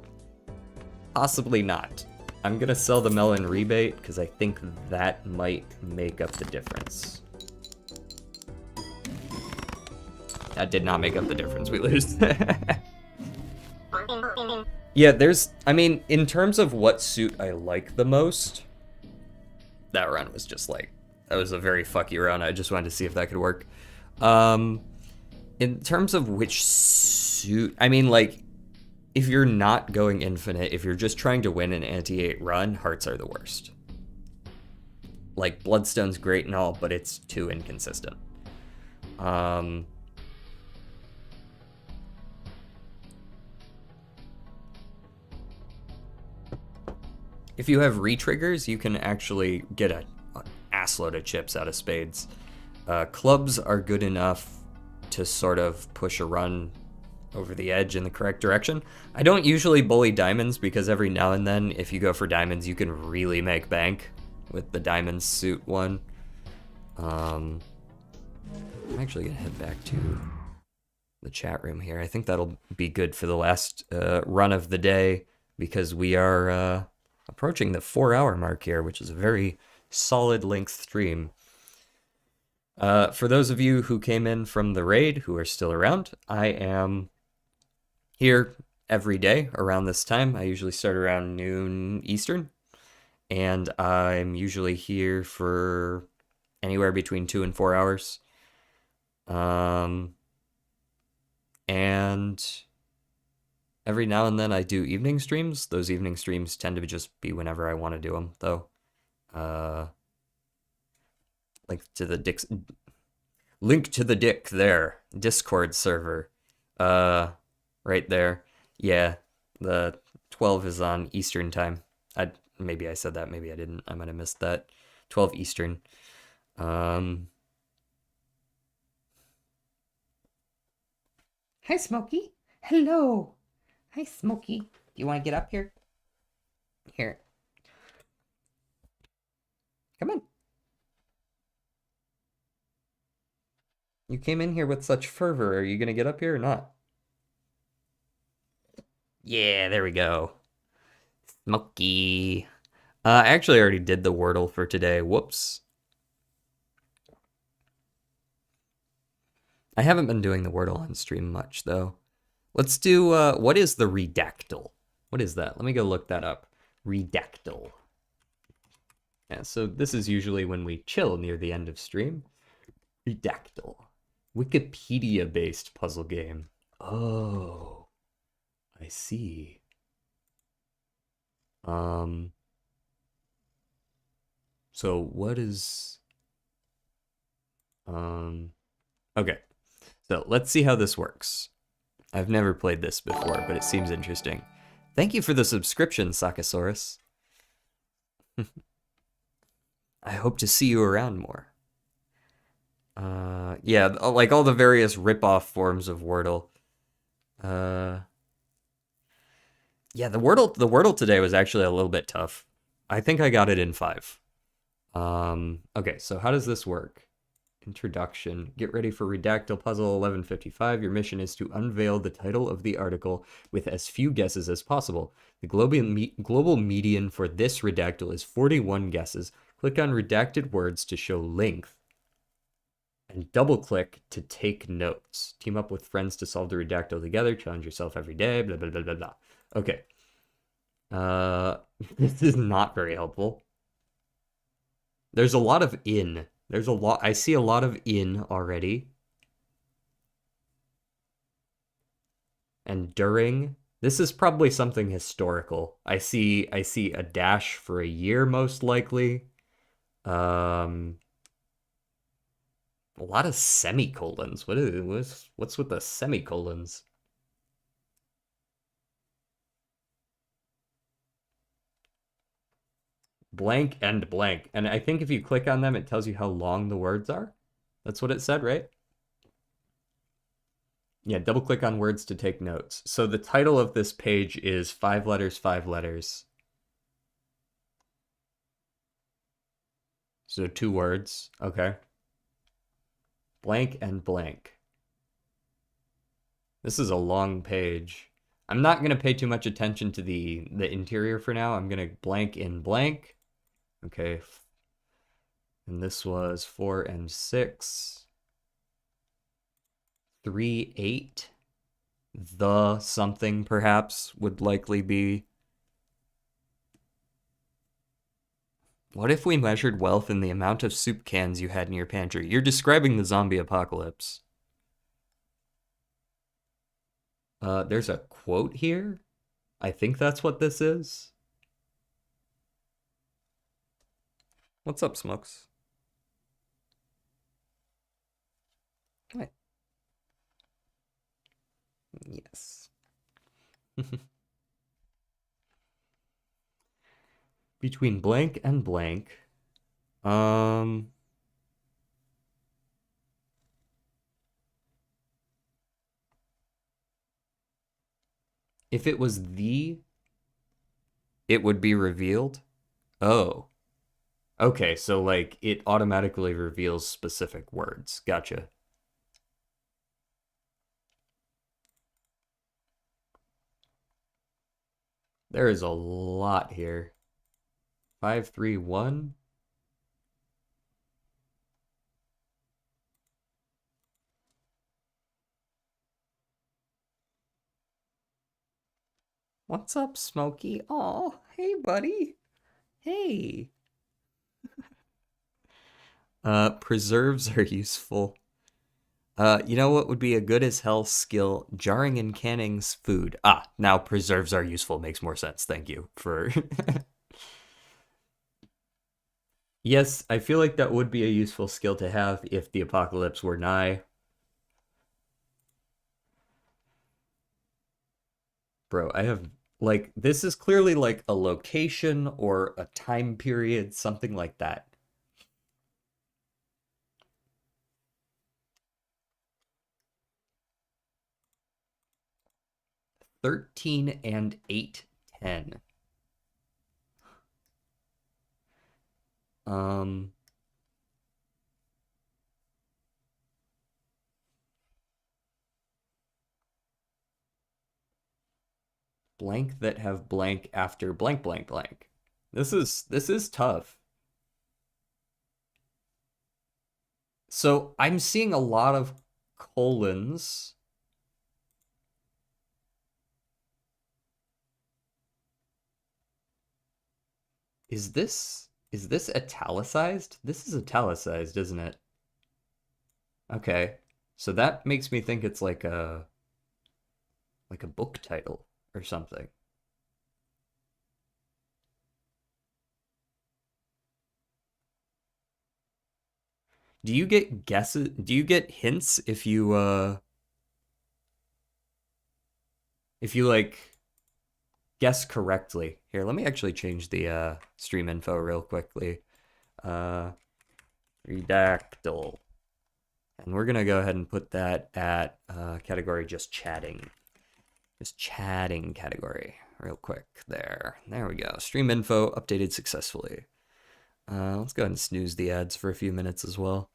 Possibly not. I'm gonna sell the melon rebate because I think that might make up the difference. That did not make up the difference. We lose. Yeah, I mean, in terms of what suit I like the most, that run was just like, that was a very fucky run. I just wanted to see if that could work. In terms of which suit, I mean, like, if you're not going infinite, if you're just trying to win an anti-8 run, hearts are the worst. Like, Bloodstone's great and all, but it's too inconsistent. If you have re-triggers, you can actually get an assload of chips out of spades. Clubs are good enough to sort of push a run over the edge in the correct direction. I don't usually bully diamonds because every now and then, if you go for diamonds, you can really make bank with the diamond suit one. I'm actually gonna head back to the chat room here. I think that'll be good for the last run of the day because we are approaching the 4-hour mark here, which is a very solid length stream. For those of you who came in from the raid who are still around, I am here every day around this time. I usually start around noon Eastern, and I'm usually here for anywhere between 2 and 4 hours. And every now and then I do evening streams. Those evening streams tend to just be whenever I want to do them, though. Link to the dick there. Discord server. Right there. Yeah, the 12 is on Eastern time. Maybe I said that, maybe I didn't. I might have missed that. 12 Eastern. Hi, Smokey. Hello. Hi, Smokey. Do you want to get up here? Here. Come on. You came in here with such fervor. Are you gonna get up here or not? Yeah, there we go. Smokey. I actually already did the Wordle for today. Whoops. I haven't been doing the Wordle on stream much, though. Let's do, what is the redactyl? What is that? Let me go look that up. Redactyl. Yeah, so this is usually when we chill near the end of stream. Redactyl. Wikipedia-based puzzle game. Oh, I see. So what is... Okay, so let's see how this works. I've never played this before, but it seems interesting. Thank you for the subscription, Sakasaurus. I hope to see you around more. Yeah, like all the various rip-off forms of Wordle. Yeah, the Wordle today was actually a little bit tough. I think I got it in 5. Okay, so how does this work? Introduction. Get ready for Redactyl Puzzle 1155. Your mission is to unveil the title of the article with as few guesses as possible. The global median for this redactyl is 41 guesses. Click on redacted words to show length. And double-click to take notes. Team up with friends to solve the redactyl together. Challenge yourself every day. Blah, blah, blah, blah, blah. Okay. This is not very helpful. There's a lot of in. I see a lot of in already. And during. This is probably something historical. I see a dash for a year, most likely. A lot of semicolons. What's with the semicolons? Blank and blank. And I think if you click on them, it tells you how long the words are. That's what it said, right? Yeah, double click on words to take notes. So the title of this page is 5 letters, 5 letters. So 2 words. Okay. Blank and blank. This is a long page. I'm not going to pay too much attention to the interior for now. I'm going to blank in blank. Okay. And this was 4 and 6. 3, 8. The something, perhaps, would likely be. What if we measured wealth in the amount of soup cans you had in your pantry? You're describing the zombie apocalypse. There's a quote here. I think that's what this is. What's up, Smokes? Hi. Yes. Between blank and blank. If it was the, it would be revealed? Oh. Okay, so like it automatically reveals specific words. Gotcha. There is a lot here. 531. What's up, Smokey? Oh, hey, buddy. Hey. Preserves are useful. You know what would be a good as hell skill? Jarring and canning food. Ah, now preserves are useful makes more sense. Thank you for. Yes, I feel like that would be a useful skill to have if the apocalypse were nigh. Bro, I have like this is clearly like a location or a time period, something like that. 13 and 8, 10. Um, blank that have blank after blank blank blank. This is tough. So I'm seeing a lot of colons. Is this italicized? This is italicized, isn't it? Okay. So that makes me think it's like a book title or something. Do you get guesses? Do you get hints if you like guess correctly? Here, let me actually change the stream info real quickly. Uh redactyl. And we're gonna go ahead and put that at category just chatting. Just chatting category real quick there. There we go. Stream info updated successfully. Let's go ahead and snooze the ads for a few minutes as well.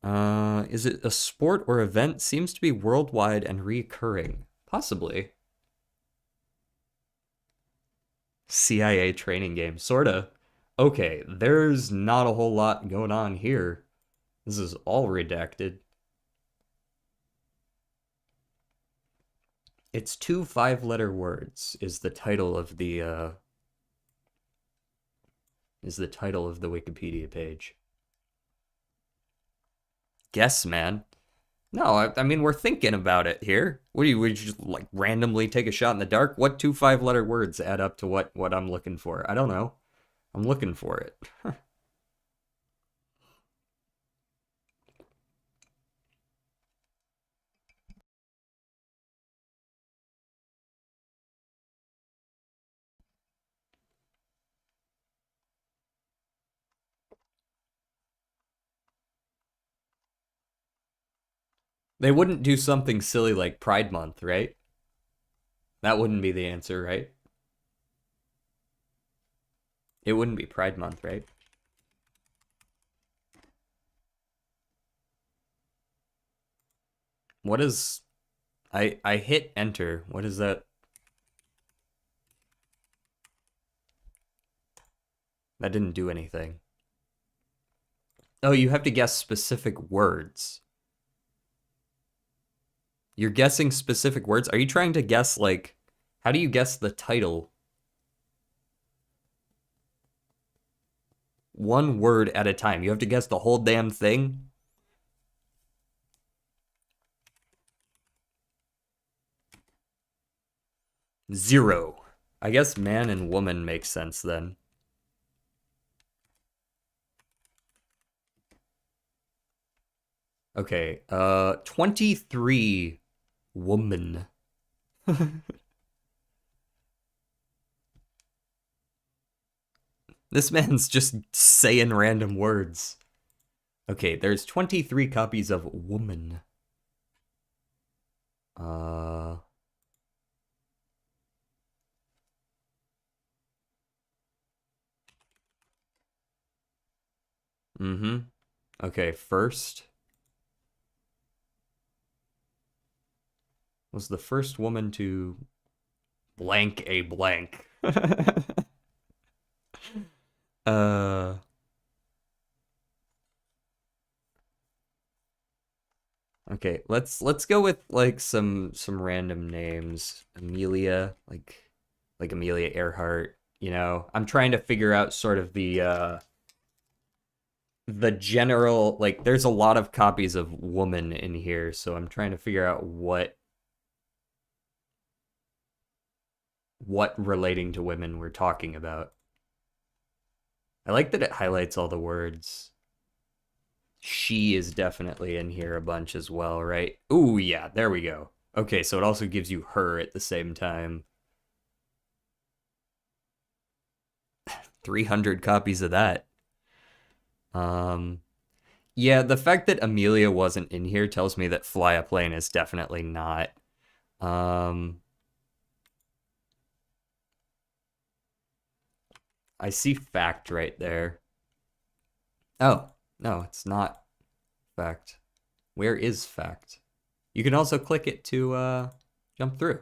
Is it a sport or event? Seems to be worldwide and recurring. Possibly. CIA training game, sorta. Okay, there's not a whole lot going on here. This is all redacted. It's two five-letter words is the title of the Wikipedia page. Guess, man. No, I mean we're thinking about it here. What do you would you just like randomly take a shot in the dark? What two five-letter words add up to what I'm looking for? I don't know. I'm looking for it. They wouldn't do something silly like Pride Month, right? That wouldn't be the answer, right? It wouldn't be Pride Month, right? What is I hit enter. What is that? That didn't do anything. Oh, you have to guess specific words. You're guessing specific words? Are you trying to guess like how do you guess the title? One word at a time. You have to guess the whole damn thing? Zero. I guess man and woman makes sense then. Okay, 23 woman. This man's just saying random words. Okay, there's 23 copies of woman. Mm-hmm. Okay, first was the first woman to blank a blank. uh okay, let's go with like some random names. Amelia, like Amelia Earhart, you know. I'm trying to figure out sort of the general, like there's a lot of copies of woman in here, so I'm trying to figure out what relating to women we're talking about. I like that it highlights all the words. She is definitely in here a bunch as well, right? Ooh, yeah, there we go. Okay, so it also gives you her at the same time. 300 copies of that. Um, yeah, the fact that Amelia wasn't in here tells me that Fly a Plane is definitely not. Um, I see fact right there. Oh, no, it's not fact. Where is fact? You can also click it to jump through.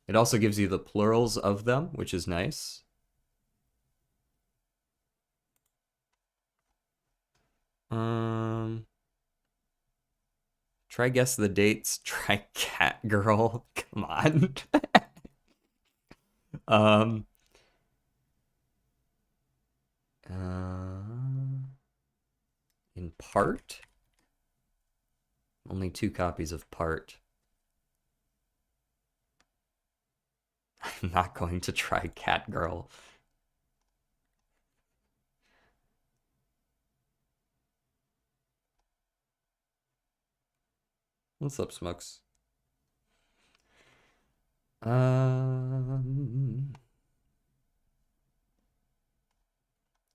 It also gives you the plurals of them, which is nice. Um, Try guess the dates. Try cat girl. Come on. um, in part, only 2 copies of part. I'm not going to try cat girl. What's up, Smokes? Um,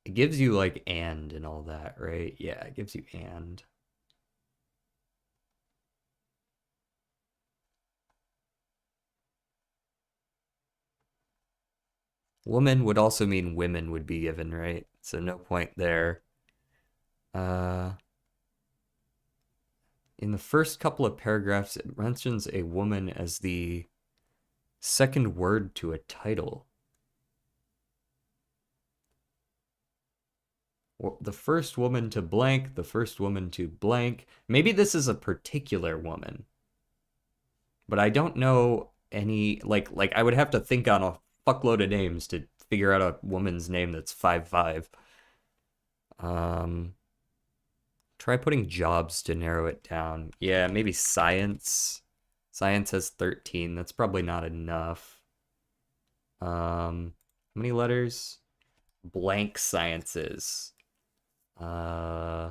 it gives you like and all that, right? Yeah, it gives you and. Woman would also mean women would be given, right? So no point there. Uh, in the first couple of paragraphs, it mentions a woman as the second word to a title. The first woman to blank, the first woman to blank. Maybe this is a particular woman, but I don't know any like I would have to think on a fuckload of names to figure out a woman's name that's 5'5". Um, Try putting jobs to narrow it down. Yeah, maybe science. Science has 13. That's probably not enough. How many letters? Blank sciences. Uh,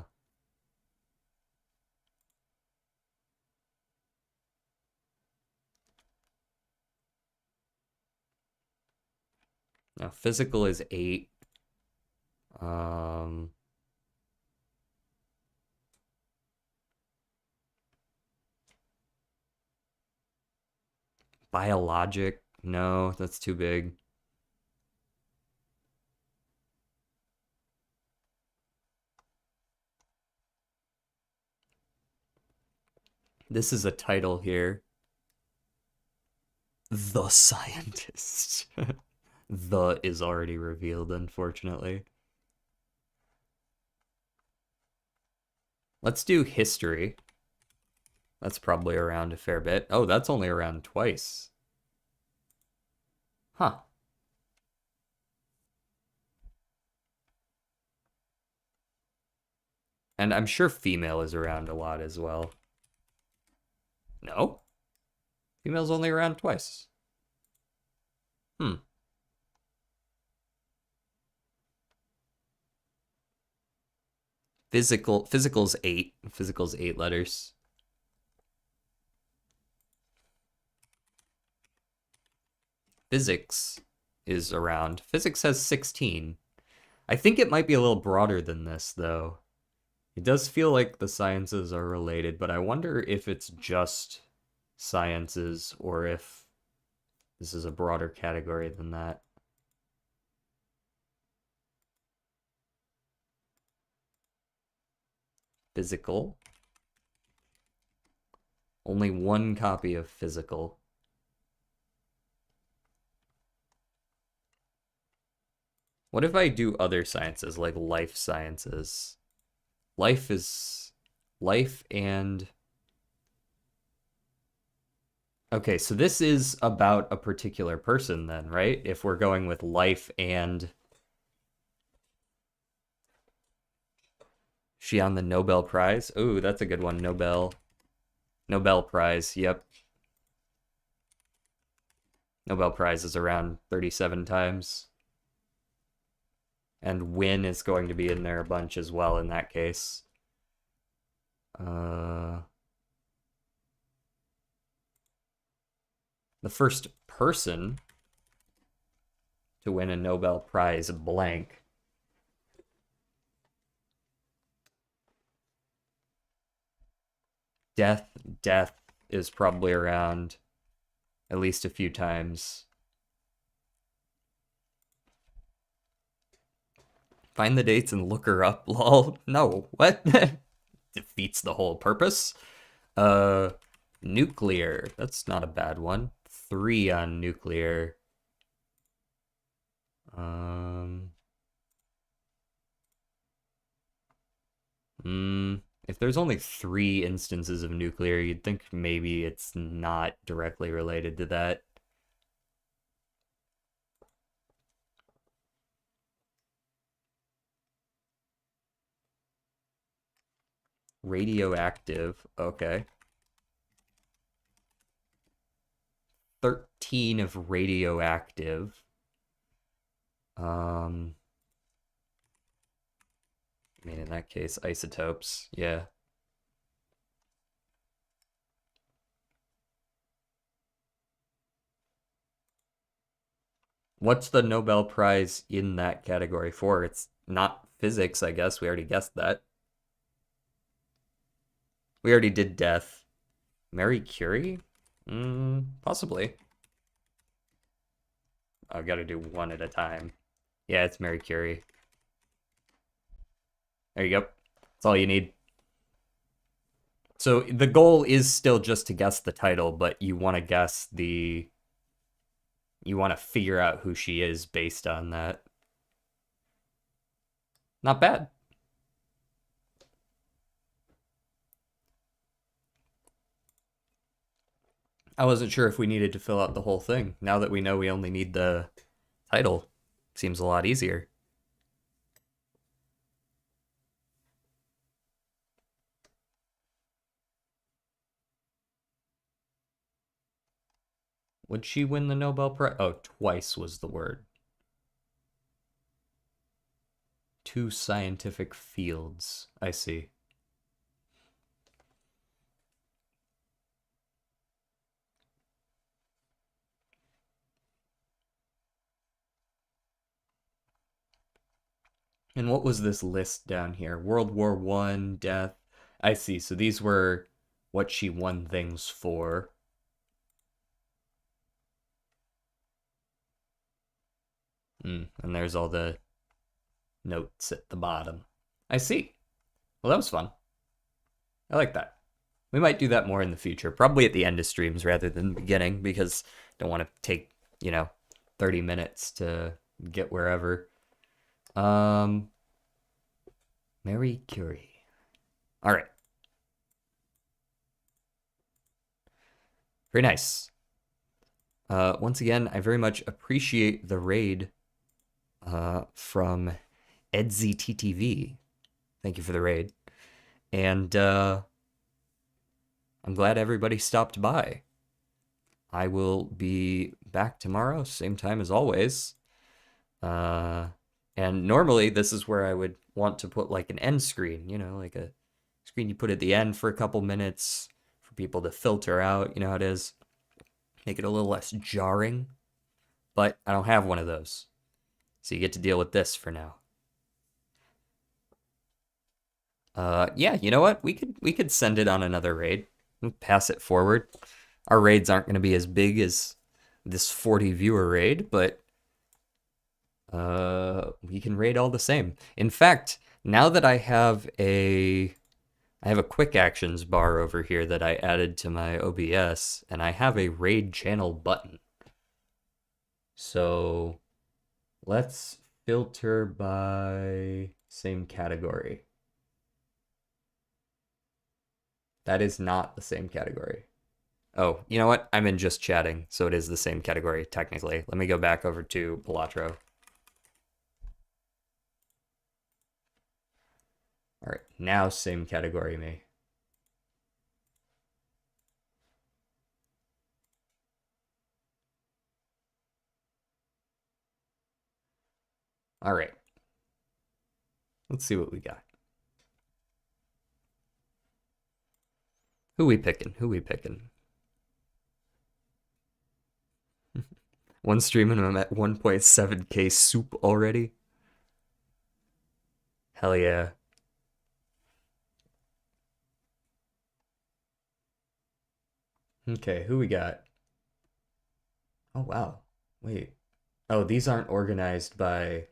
Now physical is 8. Um, Biologic. No, that's too big. This is a title here. The scientist. The is already revealed, unfortunately. Let's do history. That's probably around a fair bit. Oh, that's only around twice. Huh. And I'm sure female is around a lot as well. No? Female's only around twice. Hmm. Physical's 8. Physical's 8 letters. Physics is around. Physics has 16. I think it might be a little broader than this, though. It does feel like the sciences are related, but I wonder if it's just sciences or if this is a broader category than that. Physical. Only one copy of physical. What if I do other sciences, like life sciences? Life is... Life and... Okay, so this is about a particular person then, right? If we're going with life and... She on the Nobel Prize? Ooh, that's a good one. Nobel Prize, yep. Nobel Prize is around 37 times. And win is going to be in there a bunch as well in that case. The first person to win a Nobel Prize blank. Death is probably around at least a few times. Find the dates and look her up, lol. No, what? Defeats the whole purpose. Nuclear. That's not a bad one. 3 on nuclear. If there's only 3 instances of nuclear, you'd think maybe it's not directly related to that. Radioactive, okay. 13 of radioactive. I mean, in that case, isotopes, yeah. What's the Nobel Prize in that category for? It's not physics, I guess. We already guessed that. We already did death. Marie Curie? Possibly. I've got to do one at a time. Yeah, it's Marie Curie. There you go. That's all you need. So the goal is still just to guess the title, but you want to guess the... You want to figure out who she is based on that. Not bad. I wasn't sure if we needed to fill out the whole thing. Now that we know we only need the title, seems a lot easier. Would she win the Nobel Prize? Oh, twice was the word. 2 scientific fields. I see. And what was this list down here? World War I, death. I see. So these were what she won things for. And there's all the notes at the bottom. I see. Well, that was fun. I like that. We might do that more in the future, probably at the end of streams rather than the beginning, because I don't want to take, 30 minutes to get wherever. Marie Curie. All right. Very nice. Once again, I very much appreciate the raid from EdzyTTV. Thank you for the raid. And I'm glad everybody stopped by. I will be back tomorrow, same time as always. And normally this is where I would want to put like an end screen, like a screen you put at the end for a couple minutes for people to filter out, you know how it is. Make it a little less jarring. But I don't have one of those. So you get to deal with this for now. Yeah, you know what? We could send it on another raid. Pass it forward. Our raids aren't going to be as big as this 40 viewer raid, but we can raid all the same. In fact, now that I have a I have a quick actions bar over here that I added to my OBS, and I have a raid channel button. So let's filter by same category. That is not the same category. Oh, you know what? I'm in just chatting, so it is the same category, technically. Let me go back over to Balatro. All right, now same category me. All right. Let's see what we got. Who we picking? Who we picking? One stream and I'm at 1.7k soup already. Hell yeah. Okay, who we got? Oh wow. Wait. Oh, these aren't organized by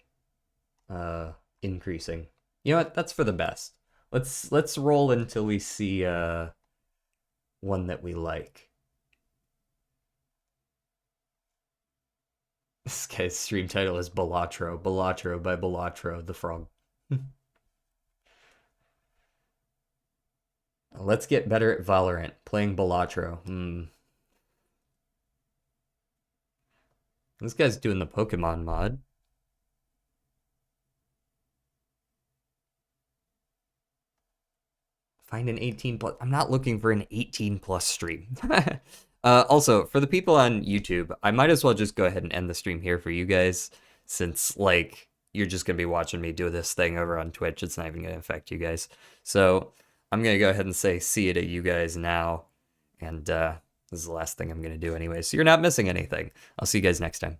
increasing. You know what? That's for the best. Let's roll until we see one that we like. This guy's stream title is Balatro. Balatro by Balatro the frog. Let's get better at Valorant. Playing Balatro. This guy's doing the Pokemon mod. Find an 18 plus. I'm not looking for an 18 plus stream. Also, for the people on YouTube, I might as well just go ahead and end the stream here for you guys, since like you're just gonna be watching me do this thing over on Twitch. It's not even gonna affect you guys. So I'm gonna go ahead and say see you to you guys now, and this is the last thing I'm gonna do anyway. So you're not missing anything. I'll see you guys next time.